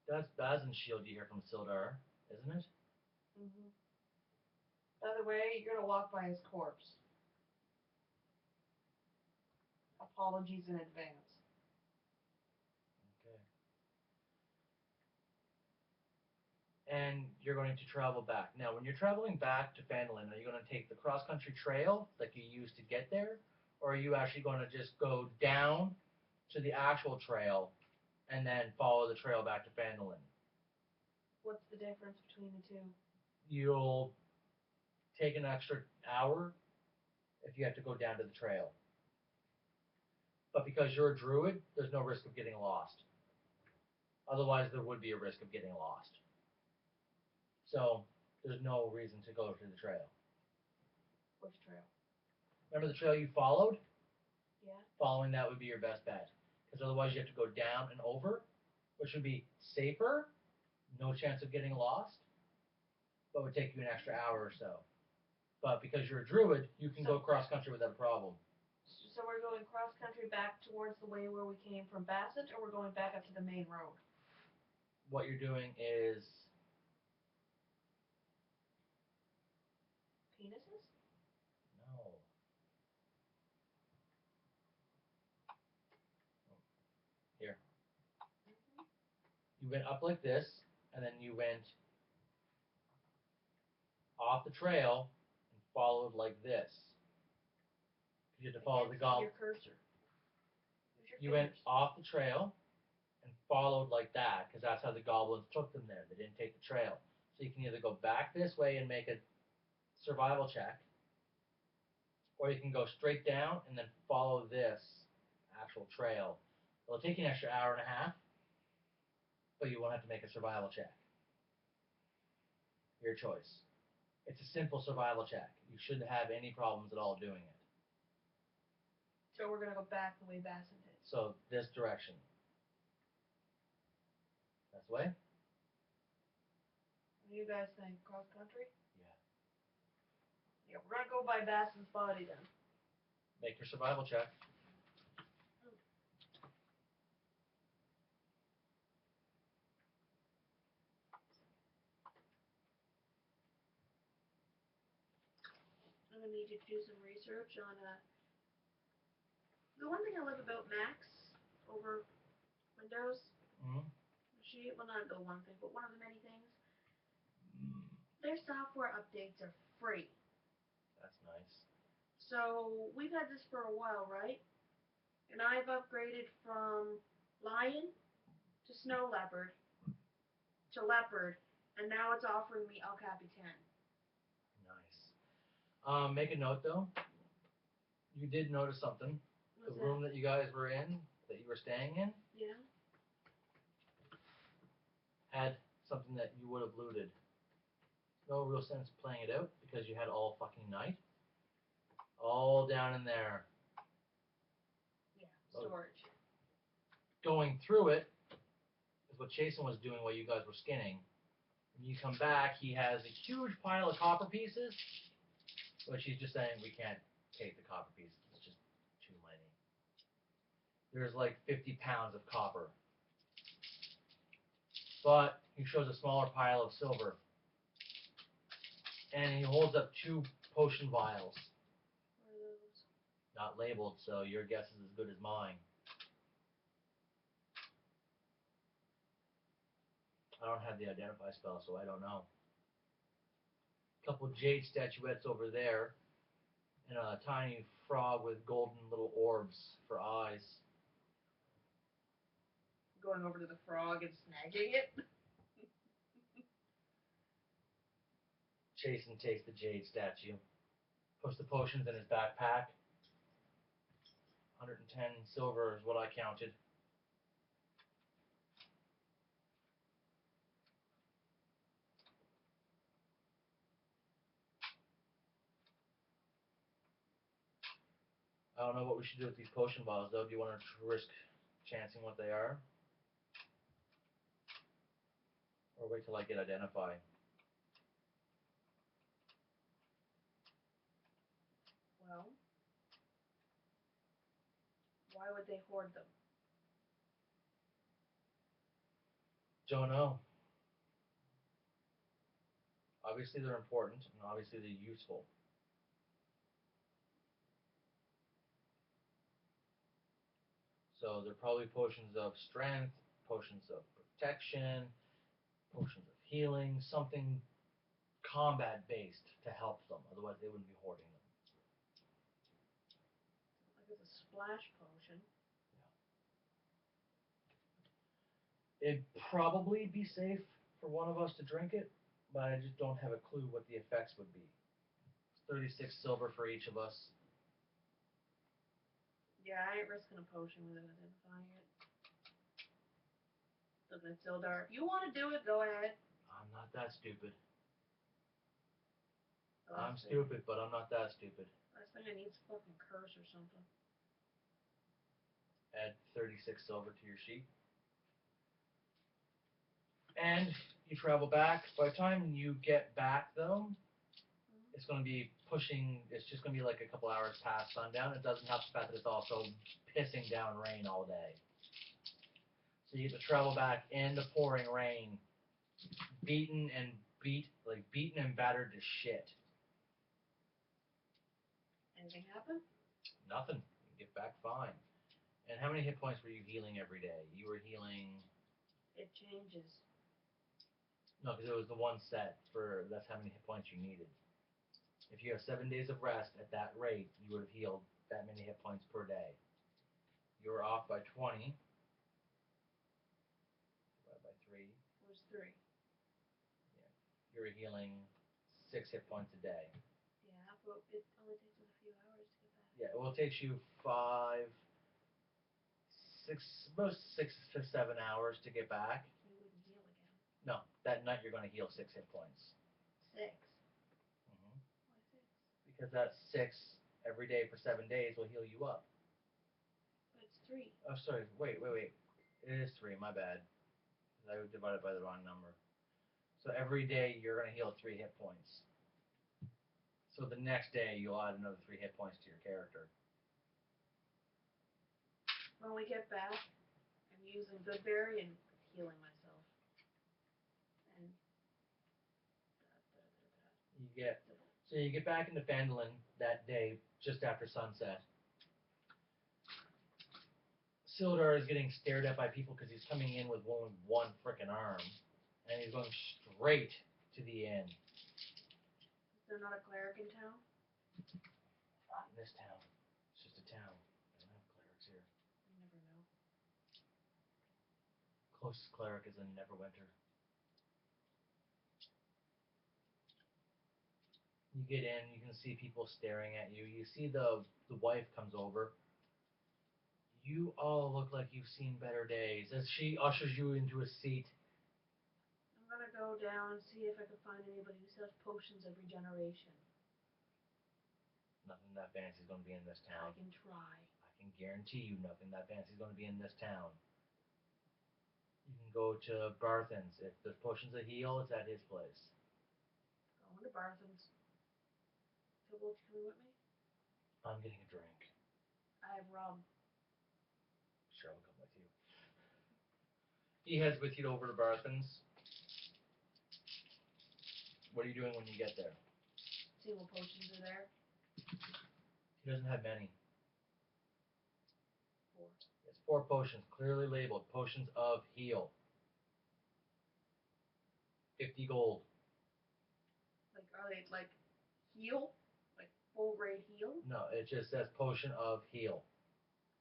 That's Bazin's shield you hear from Sildar, isn't it? Mm-hmm. By the way, you're gonna walk by his corpse. Apologies in advance. Okay. And you're going to travel back. Now, when you're traveling back to Phandelver, are you going to take the cross-country trail like you used to get there? Or are you actually going to just go down to the actual trail and then follow the trail back to Phandelver? What's the difference between the two? You'll take an extra hour if you have to go down to the trail. But because you're a druid, there's no risk of getting lost. Otherwise, there would be a risk of getting lost. So, there's no reason to go to the trail. Which trail? Remember the trail you followed? Yeah. Following that would be your best bet. Because otherwise you have to go down and over, which would be safer, no chance of getting lost, but would take you an extra hour or so. But because you're a druid, you can go cross country without a problem. So we're going cross country back towards the way where we came from Bassett, or we're going back up to the main road? What you're doing is... Penises? No. Here. Mm-hmm. You went up like this, and then you went off the trail and followed like this. You had to follow the goblin. Your cursor. You went off the trail and followed like that, because that's how the goblins took them there. They didn't take the trail. So you can either go back this way and make a survival check, or you can go straight down and then follow this actual trail. It'll take you an extra hour and a half, but you won't have to make a survival check. Your choice. It's a simple survival check. You shouldn't have any problems at all doing it. So we're going to go back the way Bassett did. So this direction. That's the way? What do you guys think? Cross country? Yeah. Yeah, we're going to go by Bassett's body then. Make your survival check. I'm going to need you to do some research on the one thing I love about Macs over Windows. Mm-hmm. Well, not the one thing, but one of the many things. Their software updates are free. That's nice. So we've had this for a while, right? And I've upgraded from lion to snow leopard to leopard, and now it's offering me El Capitan. Make a note though. You did notice something. What's The room that you guys were in, that you were staying in, Yeah. had something that you would have looted. No real sense playing it out because you had all fucking night. All down in there. Yeah. Storage. Going through it is what Jason was doing while you guys were skinning. When you come back, he has a huge pile of copper pieces, which he's just saying we can't take the copper pieces. It's just too many. There's like 50 pounds of copper. But he shows a smaller pile of silver. And he holds up 2 potion vials. What are those? Not labeled, so your guess is as good as mine. I don't have the identify spell, so I don't know. A couple jade statuettes over there, and a tiny frog with golden little orbs for eyes. Going over to the frog and snagging it. Jason takes the jade statue, puts the potions in his backpack. 110 silver is what I counted. I don't know what we should do with these potion vials, though. Do you want to risk chancing what they are? Or wait till I get identified? Well, why would they hoard them? Don't know. Obviously they're important, and obviously they're useful. So they're probably potions of strength, potions of protection, potions of healing, something combat based to help them. Otherwise they wouldn't be hoarding them. Like it's a splash potion. It'd probably be safe for one of us to drink it, but I just don't have a clue what the effects would be. 36 silver for each of us. Yeah, I ain't risking a potion without identifying it. Looking at Sildar. If you want to do it, go ahead. I'm not that stupid. Last I'm thing- stupid, but I'm not that stupid. Last thing I need is a fucking curse or something. Add 36 silver to your sheet. And you travel back. By the time you get back, though, it's going to be pushing, it's just going to be like a couple hours past sundown. It doesn't help the fact that it's also pissing down rain all day. So you have to travel back in the pouring rain, beaten and battered to shit. Anything happen? Nothing. You get back fine. And how many hit points were you healing every day? You were healing... It changes. No, because it was the one set for, that's how many hit points you needed. If you have 7 days of rest at that rate, you would have healed that many hit points per day. You were off by 20. Divided by 3. Where's 3? Yeah. You were healing 6 hit points a day. Yeah, but it only takes us a few hours to get back. Yeah, well, it takes you about 6 to 7 hours to get back. We wouldn't heal again. No, that night you're going to heal 6 hit points. 6. Mm-hmm. Why 6? Because that 6 every day for 7 days will heal you up. But it's 3. Oh, sorry. Wait. It is 3. My bad. I divided by the wrong number. So every day you're going to heal 3 hit points. So the next day you'll add another 3 hit points to your character. When we get back, I'm using Goodberry and healing myself. And You get back into Phandelver that day just after sunset. Sildar is getting stared at by people because he's coming in with only one frickin' arm, and he's going straight to the inn. Is there not a cleric in town? Not in this town. It's just a town. They don't have clerics here. You never know. Closest cleric is in Neverwinter. You get in, you can see people staring at you. You see the wife comes over. You all look like you've seen better days. As she ushers you into a seat. I'm gonna go down and see if I can find anybody who sells potions of regeneration. Nothing that fancy is going to be in this town. I can try. I can guarantee you nothing that fancy is going to be in this town. You can go to Barthen's. If there's potions of heal, it's at his place. Going to Barthen's. Tybalt, you coming with me? I'm getting a drink. I have rum. Sure, I'll come with you. He heads with you over to Barthen's. What are you doing when you get there? See what potions are there. He doesn't have many. 4. It's 4 potions, clearly labeled. Potions of heal. 50 gold. Like, are they like heal? Like full grade heal? No, it just says potion of heal.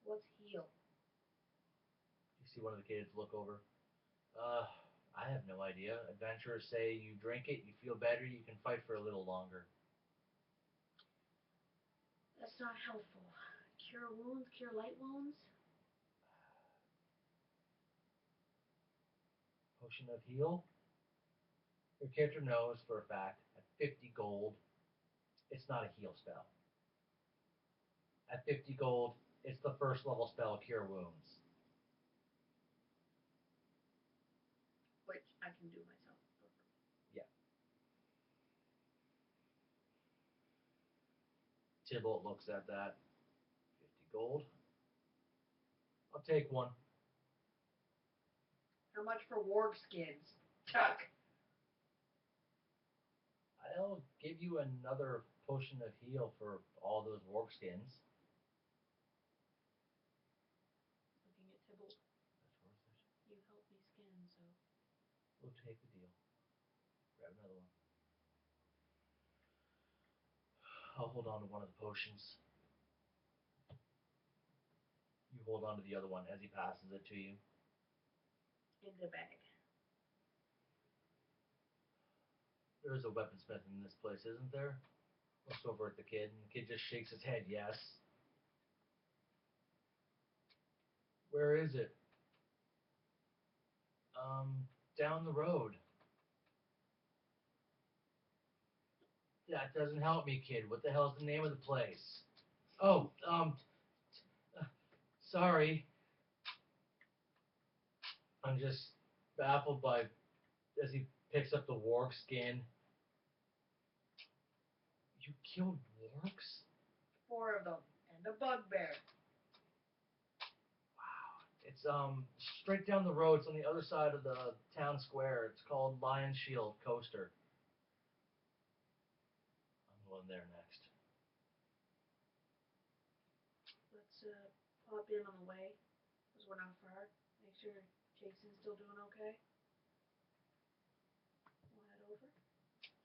What's heal? You see one of the kids look over. I have no idea. Adventurers say you drink it, you feel better, you can fight for a little longer. That's not helpful. Cure wounds, cure light wounds. Potion of heal? Your character knows for a fact at 50 gold, it's not a heal spell. At 50 gold, it's the first level spell, Cure Wounds. Which I can do myself for free. Yeah. Tybalt looks at that. 50 gold. I'll take one. How much for warg skins? Chuck! I'll give you another potion of heal for all those warg skins. Looking at Tybalt. That's worth it. You help me skin, so. We'll take the deal. Grab another one. I'll hold on to one of the potions. You hold on to the other one as he passes it to you. In the bag. There's a weaponsmith in this place, isn't there? Looks over at the kid, and the kid just shakes his head, yes. Where is it? Down the road. That doesn't help me, kid. What the hell's the name of the place? Oh, sorry. I'm just baffled by, as he picks up the warg skin. You killed wargs? 4 of them. And a bugbear. Wow. It's straight down the road. It's on the other side of the town square. It's called Lion Shield Coaster. I'm going there next. Let's pop in on the way, because we're not far. Make sure Jason's still doing okay. We'll head over.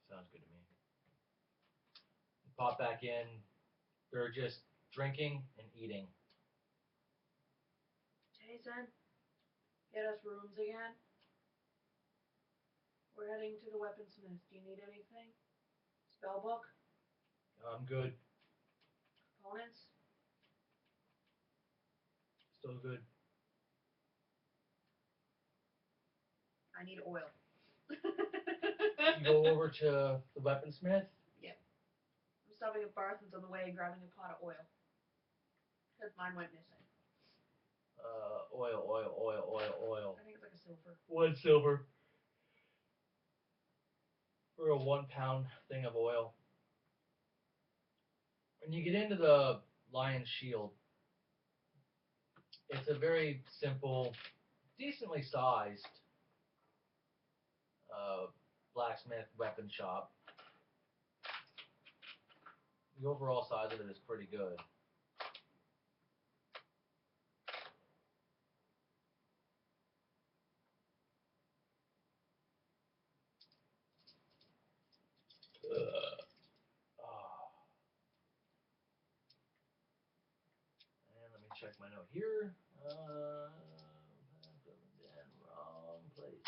Sounds good to me. You pop back in. They're just drinking and eating. Jason, get us rooms again. We're heading to the weaponsmith. Do you need anything? Spellbook? I'm good. Components? Still good. I need oil. You go over to the weaponsmith. Yep. I'm stopping at Barthen's on the way and grabbing a pot of oil. Because mine went missing. Oil. I think it's like a silver. 1 silver. For a 1 pound thing of oil. When you get into the Lion's Shield, it's a very simple, decently sized blacksmith weapon shop. The overall size of it is pretty good. Oh. And let me check my note here. Wrong place.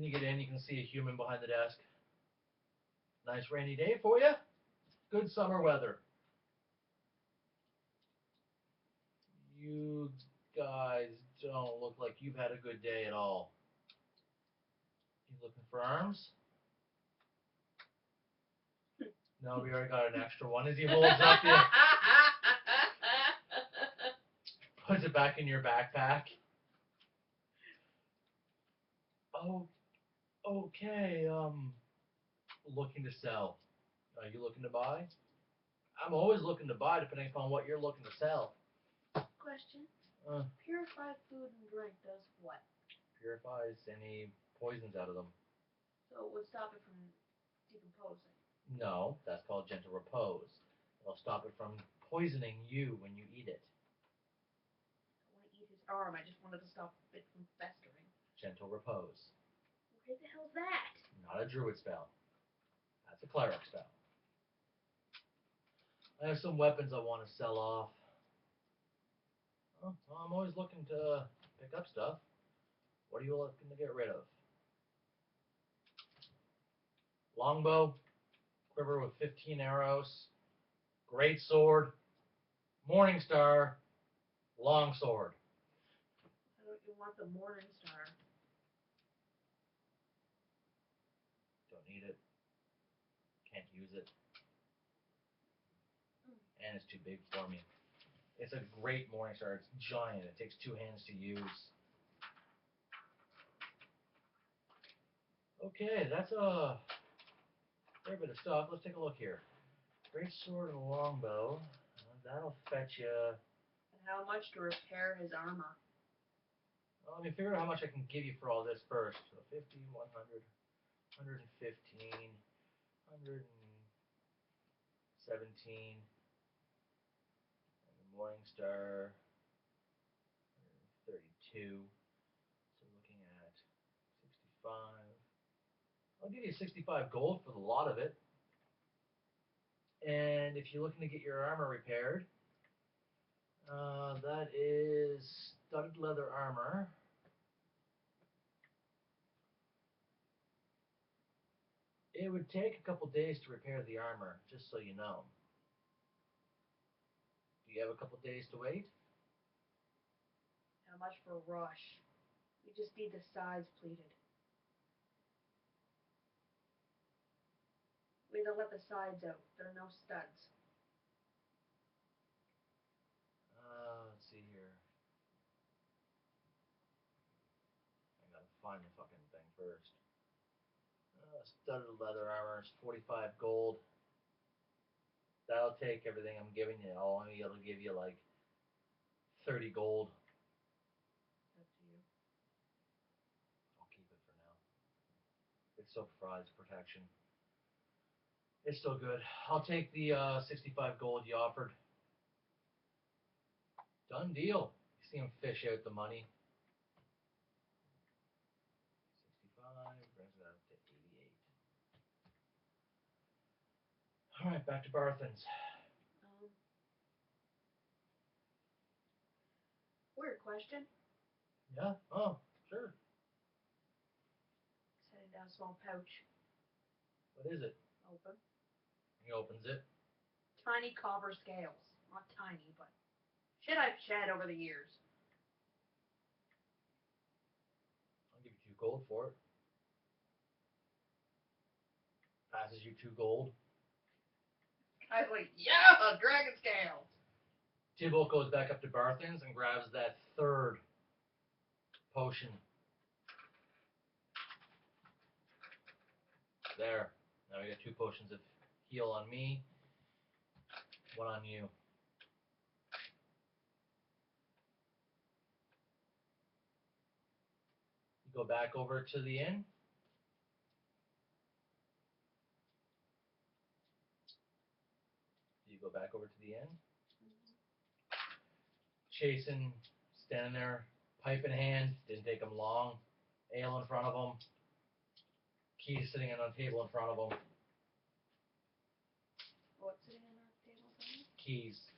When you get in, you can see a human behind the desk. Nice rainy day for you. Good summer weather. You guys don't look like you've had a good day at all. You looking for arms? No, we already got an extra one. As he rolls up, you puts it back in your backpack. Oh, okay. Looking to sell. Are you looking to buy? I'm always looking to buy, depending upon what you're looking to sell. Question. Purified food and drink does what? Purifies any poisons out of them. So it would stop it from decomposing. No, that's called gentle repose. It'll stop it from poisoning you when you eat it. I want to eat his arm. I just wanted to stop it from festering. Gentle repose. What the hell's that? Not a druid spell. That's a cleric spell. I have some weapons I want to sell off. Oh, well, I'm always looking to pick up stuff. What are you looking to get rid of? Longbow, quiver with 15 arrows, great sword, morning star, long sword. Why don't you want the morning star? Don't need it. Can't use it. And it's too big for me. It's a great morning star. It's giant. It takes 2 hands to use. Okay, that's a fair bit of stuff. Let's take a look here. Great sword and a longbow. That'll fetch you. And how much to repair his armor? Well, let me figure out how much I can give you for all this first. So 50, 100, 115, 117, and the morning star, 132. So looking at 65. I'll give you 65 gold for the lot of it. And if you're looking to get your armor repaired, that is studded leather armor. It would take a couple days to repair the armor, just so you know. Do you have a couple days to wait? How much for a rush? We just need the sides pleated. We had to let the sides out. There are no studs. Let's see here. I gotta find the fucking thing first. Studded leather armor is 45 gold. That'll take everything I'm giving you. I'll only be able to give you like 30 gold. Up to you. I'll keep it for now. It still provides protection. It's still good. I'll take the 65 gold you offered. Done deal. You see him fish out the money. 65 brings it up to 88. All right, back to Barthen's. Weird question. Yeah? Oh, sure. Setting down a small pouch. What is it? Open. He opens it. Tiny copper scales. Not tiny, but shit I've shed over the years. I'll give you 2 gold for it. Passes you 2 gold. I was like, yeah, dragon scales. Tybalt goes back up to Barthen's and grabs that 3rd potion. There. Now we got 2 potions of heal on me, 1 on you. You go back over to the inn. You go back over to the inn. Chasing, standing there, pipe in hand. Didn't take him long. Ale in front of him. Keys sitting on a table in front of him. What's sitting on our table? Keys.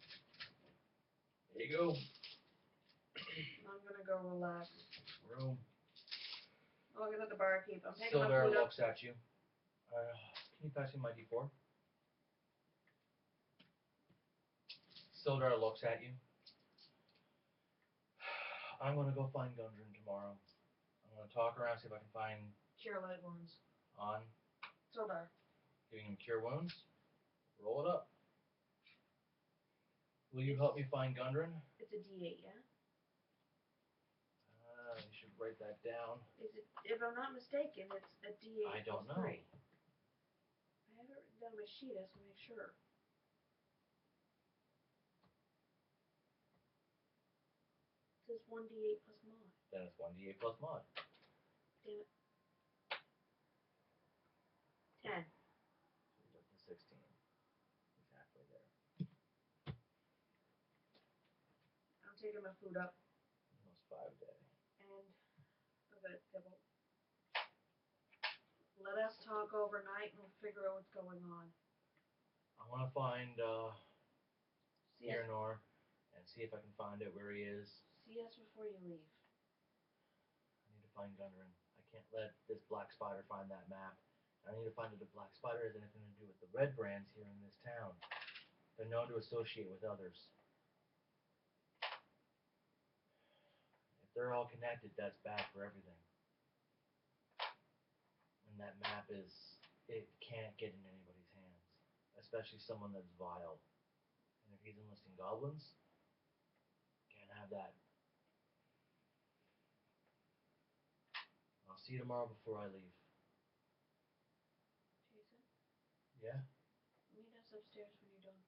There you go. I'm gonna go relax. Room. Looking at the barkeep. I'm taking my Sildar food up. looks at you. Can you pass me my D4? Sildar looks at you. I'm gonna go find Gundren tomorrow. I'm gonna talk around, see if I can find Cure light wounds. on Sildar. giving him cure wounds. Roll it up. Will you help me find Gundren? It's a D8, yeah? You should write that down. Is it? If I'm not mistaken, it's a D8 I don't plus know. 3. I have it written down on my sheet. I have to make sure. It says 1D8 plus mod. Then it's 1d8 plus mod. Damn it. 10. So he's up to 16. He's halfway there. I'm taking my food up. Almost 5 a day. And a vegetable. Let us talk overnight and we'll figure out what's going on. I want to find See us, Iranor and see if I can find out where he is. see us before you leave. I need to find Gundren. I can't let this black spider find that map. I need to find out if the black spider has anything to do with the red brands here in this town. They're known to associate with others. If they're all connected, that's bad for everything. And that map it can't get in anybody's hands, especially someone that's vile. And if he's enlisting goblins, can't have that. I'll see you tomorrow before I leave. Jason, Yeah? meet us upstairs when you're done.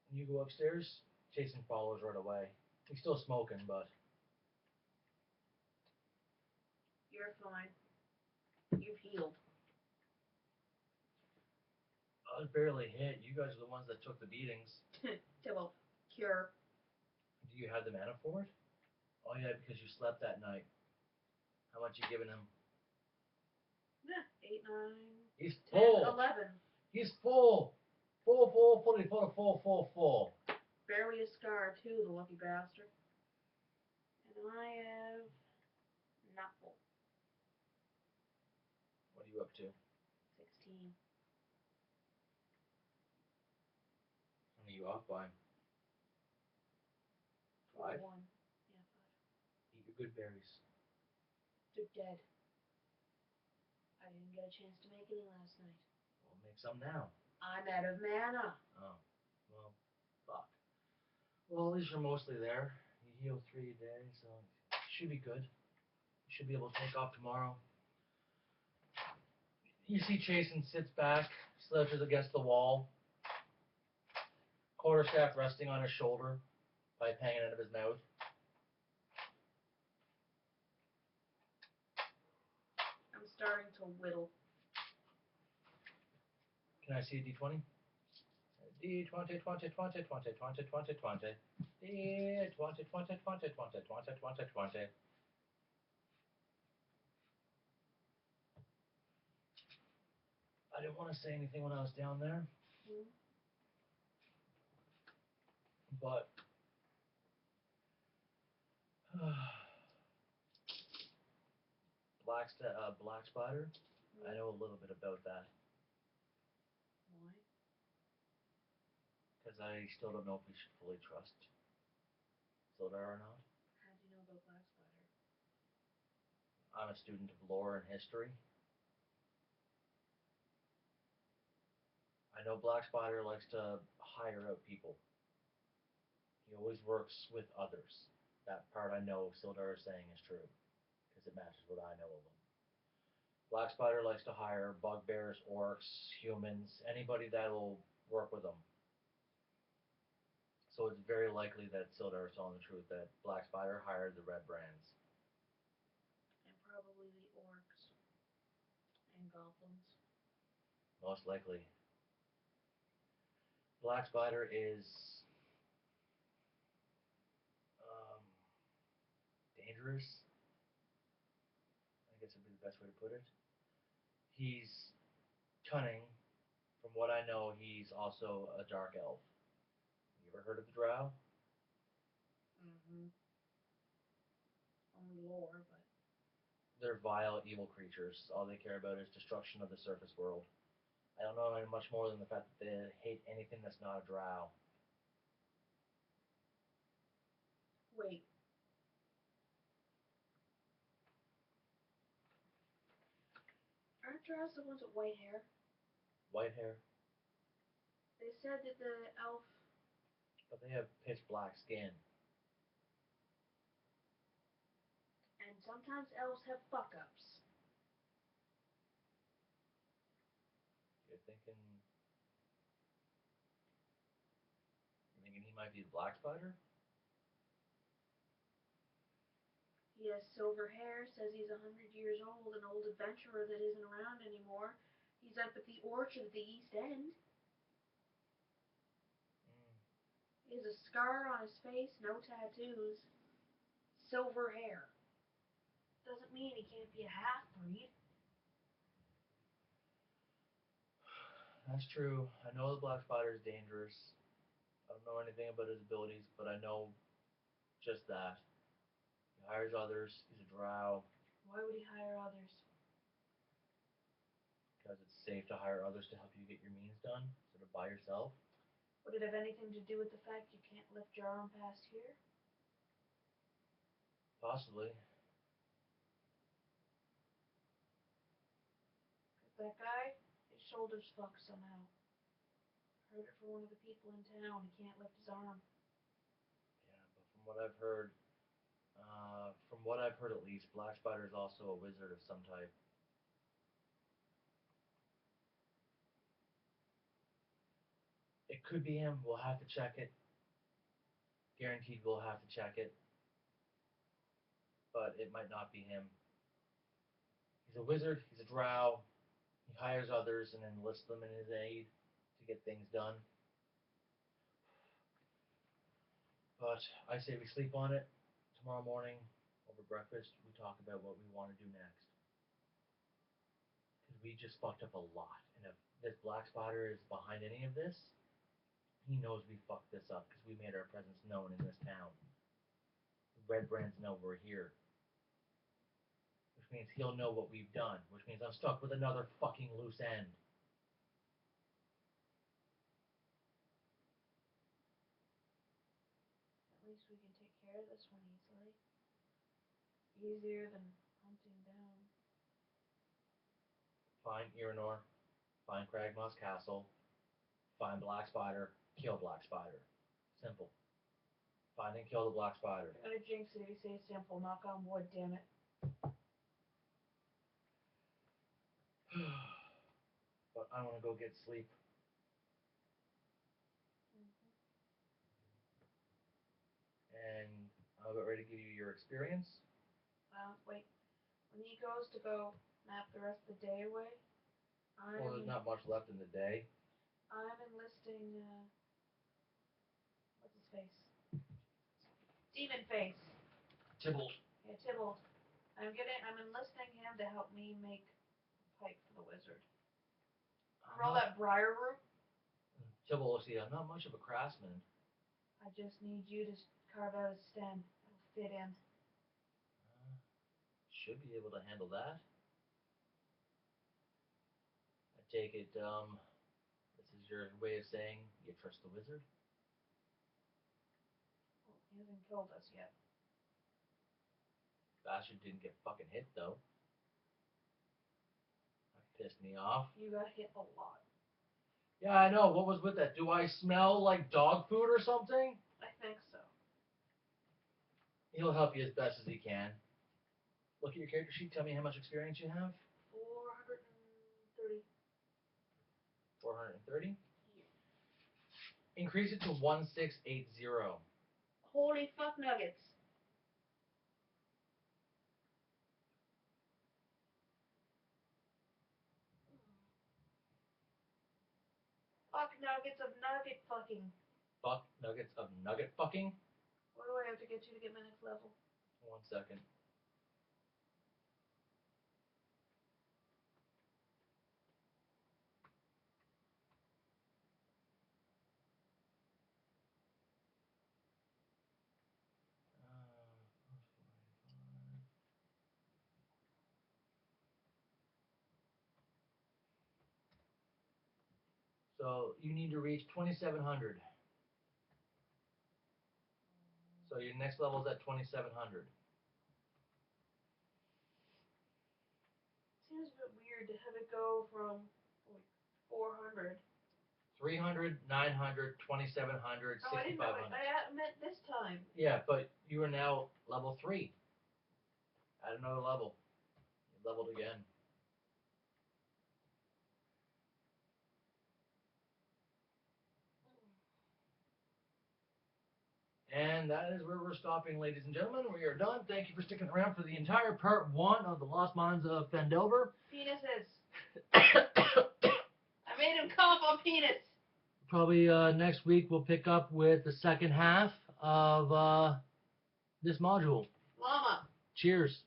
You go upstairs, Jason follows right away. He's still smoking, but You're fine. You've healed. I was barely hit. You guys are the ones that took the beatings. Tibble. Cure. Do you have the mana for it? Oh yeah, because you slept that night. How much you giving him? Yeah. 8, 9, He's 10, full. 11. He's full. Full. Barely a scar, too, the lucky bastard. And I have not full. What are you up to? 16. What are you off by? 5? 1. Yeah, 5. Eat your good berries. They're dead. I didn't get a chance to make any last night. Well, make some now. I'm out of mana. Oh, well, fuck. Well, at least you're mostly there. You heal 3 a day, so you should be good. You should be able to take off tomorrow. You see Jason sits back, slouches against the wall, quarterstaff resting on his shoulder, pipe hanging out of his mouth. I'm starting to whittle. Can I see a D20? D20, 20, 20, 20, 20, 20, 20, 20. D20, 20, 20, 20, 20, 20, 20. I didn't want to say anything when I was down there, but black spider. I know a little bit about that Why? because I still don't know if we should fully trust Sildar or not. How do you know about Black Spider? I'm a student of lore and history. I know Black Spider likes to hire out people. He always works with others. That part I know Sildar is saying is true, because it matches what I know of him. Black Spider likes to hire bugbears, orcs, humans, anybody that'll work with him. So it's very likely that Sildar is telling the truth, that Black Spider hired the Red Brands. And probably the orcs. And goblins. Most likely. Black Spider is dangerous, I guess would be the best way to put it. He's cunning. From what I know, he's also a dark elf. You ever heard of the Drow? Mm-hmm. lore, but They're vile, evil creatures. All they care about is destruction of the surface world. I don't know any much more than the fact that they hate anything that's not a drow. wait. Aren't drows the ones with white hair? White hair, They said that the elf. but they have pitch black skin. And sometimes elves have fuck ups. You're thinking he might be the black spider? He has silver hair, says he's 100 years old, an old adventurer that isn't around anymore. He's up at the orchard at the East End. He has a scar on his face, no tattoos, silver hair. Doesn't mean he can't be a half-breed. That's true. I know the black spider is dangerous. I don't know anything about his abilities, but I know just that. He hires others. He's a drow. Why would he hire others? Because it's safe to hire others to help you get your means done instead of by yourself. Would it have anything to do with the fact you can't lift your arm past here? Possibly. That guy, his shoulders fuck somehow. Heard it from one of the people in town. He can't lift his arm. Yeah, but from what I've heard at least, Black Spider is also a wizard of some type. It could be him. We'll have to check it. Guaranteed we'll have to check it. But it might not be him. He's a wizard. He's a drow. He hires others and enlists them in his aid to get things done. But I say we sleep on it. Tomorrow morning, over breakfast, we talk about what we want to do next. Because we just fucked up a lot. And if this Black Spider is behind any of this, he knows we fucked this up because we made our presence known in this town. The Red Brands know we're here. Which means he'll know what we've done. Which means I'm stuck with another fucking loose end. At least we can take care of this one easily. Easier than hunting down. Find Iranor. Find Cragmoss Castle. Find Black Spider. Kill Black Spider. Simple. Find and kill the Black Spider. You're gonna jinx it if you say simple. Knock on wood, damn it. But I want to go get sleep. And I'm about ready to give you your experience. Wait. When he goes to go map the rest of the day away, Well, there's not much left in the day. I'm enlisting, what's his face? Demon Face. Tybalt. Yeah, Tybalt. I'm enlisting him to help me make a pipe for the wizard. Roll that briar root. Tybalt, see, I'm not much of a craftsman. I just need you to carve out a stem. It'll fit in. Should be able to handle that. I take it, this is your way of saying you trust the wizard? Well, he hasn't killed us yet. Bastard didn't get fucking hit, though. That pissed me off. You got hit a lot. Yeah, I know. What was with that? Do I smell like dog food or something? I think so. He'll help you as best as he can. Look at your character sheet. Tell me how much experience you have. 430. 430? Yeah. Increase it to 1680. Holy fuck nuggets. Fuck nuggets of nugget fucking. Fuck nuggets of nugget fucking. What do I have to get to get my next level? 1 second. So you need to reach 2,700. So your next level is at 2,700. Seems a bit weird to have it go from like 400. 300, 900, 2,700, Oh, I didn't know 6,500. it. I meant this time. Yeah, but you are now level 3. At another level. You leveled again. And that is where we're stopping, ladies and gentlemen. We are done. Thank you for sticking around for the entire part 1 of the Lost Mines of Phandelver. Penises. I made him come up on penis. Probably next week we'll pick up with the second half of this module. Llama. Cheers.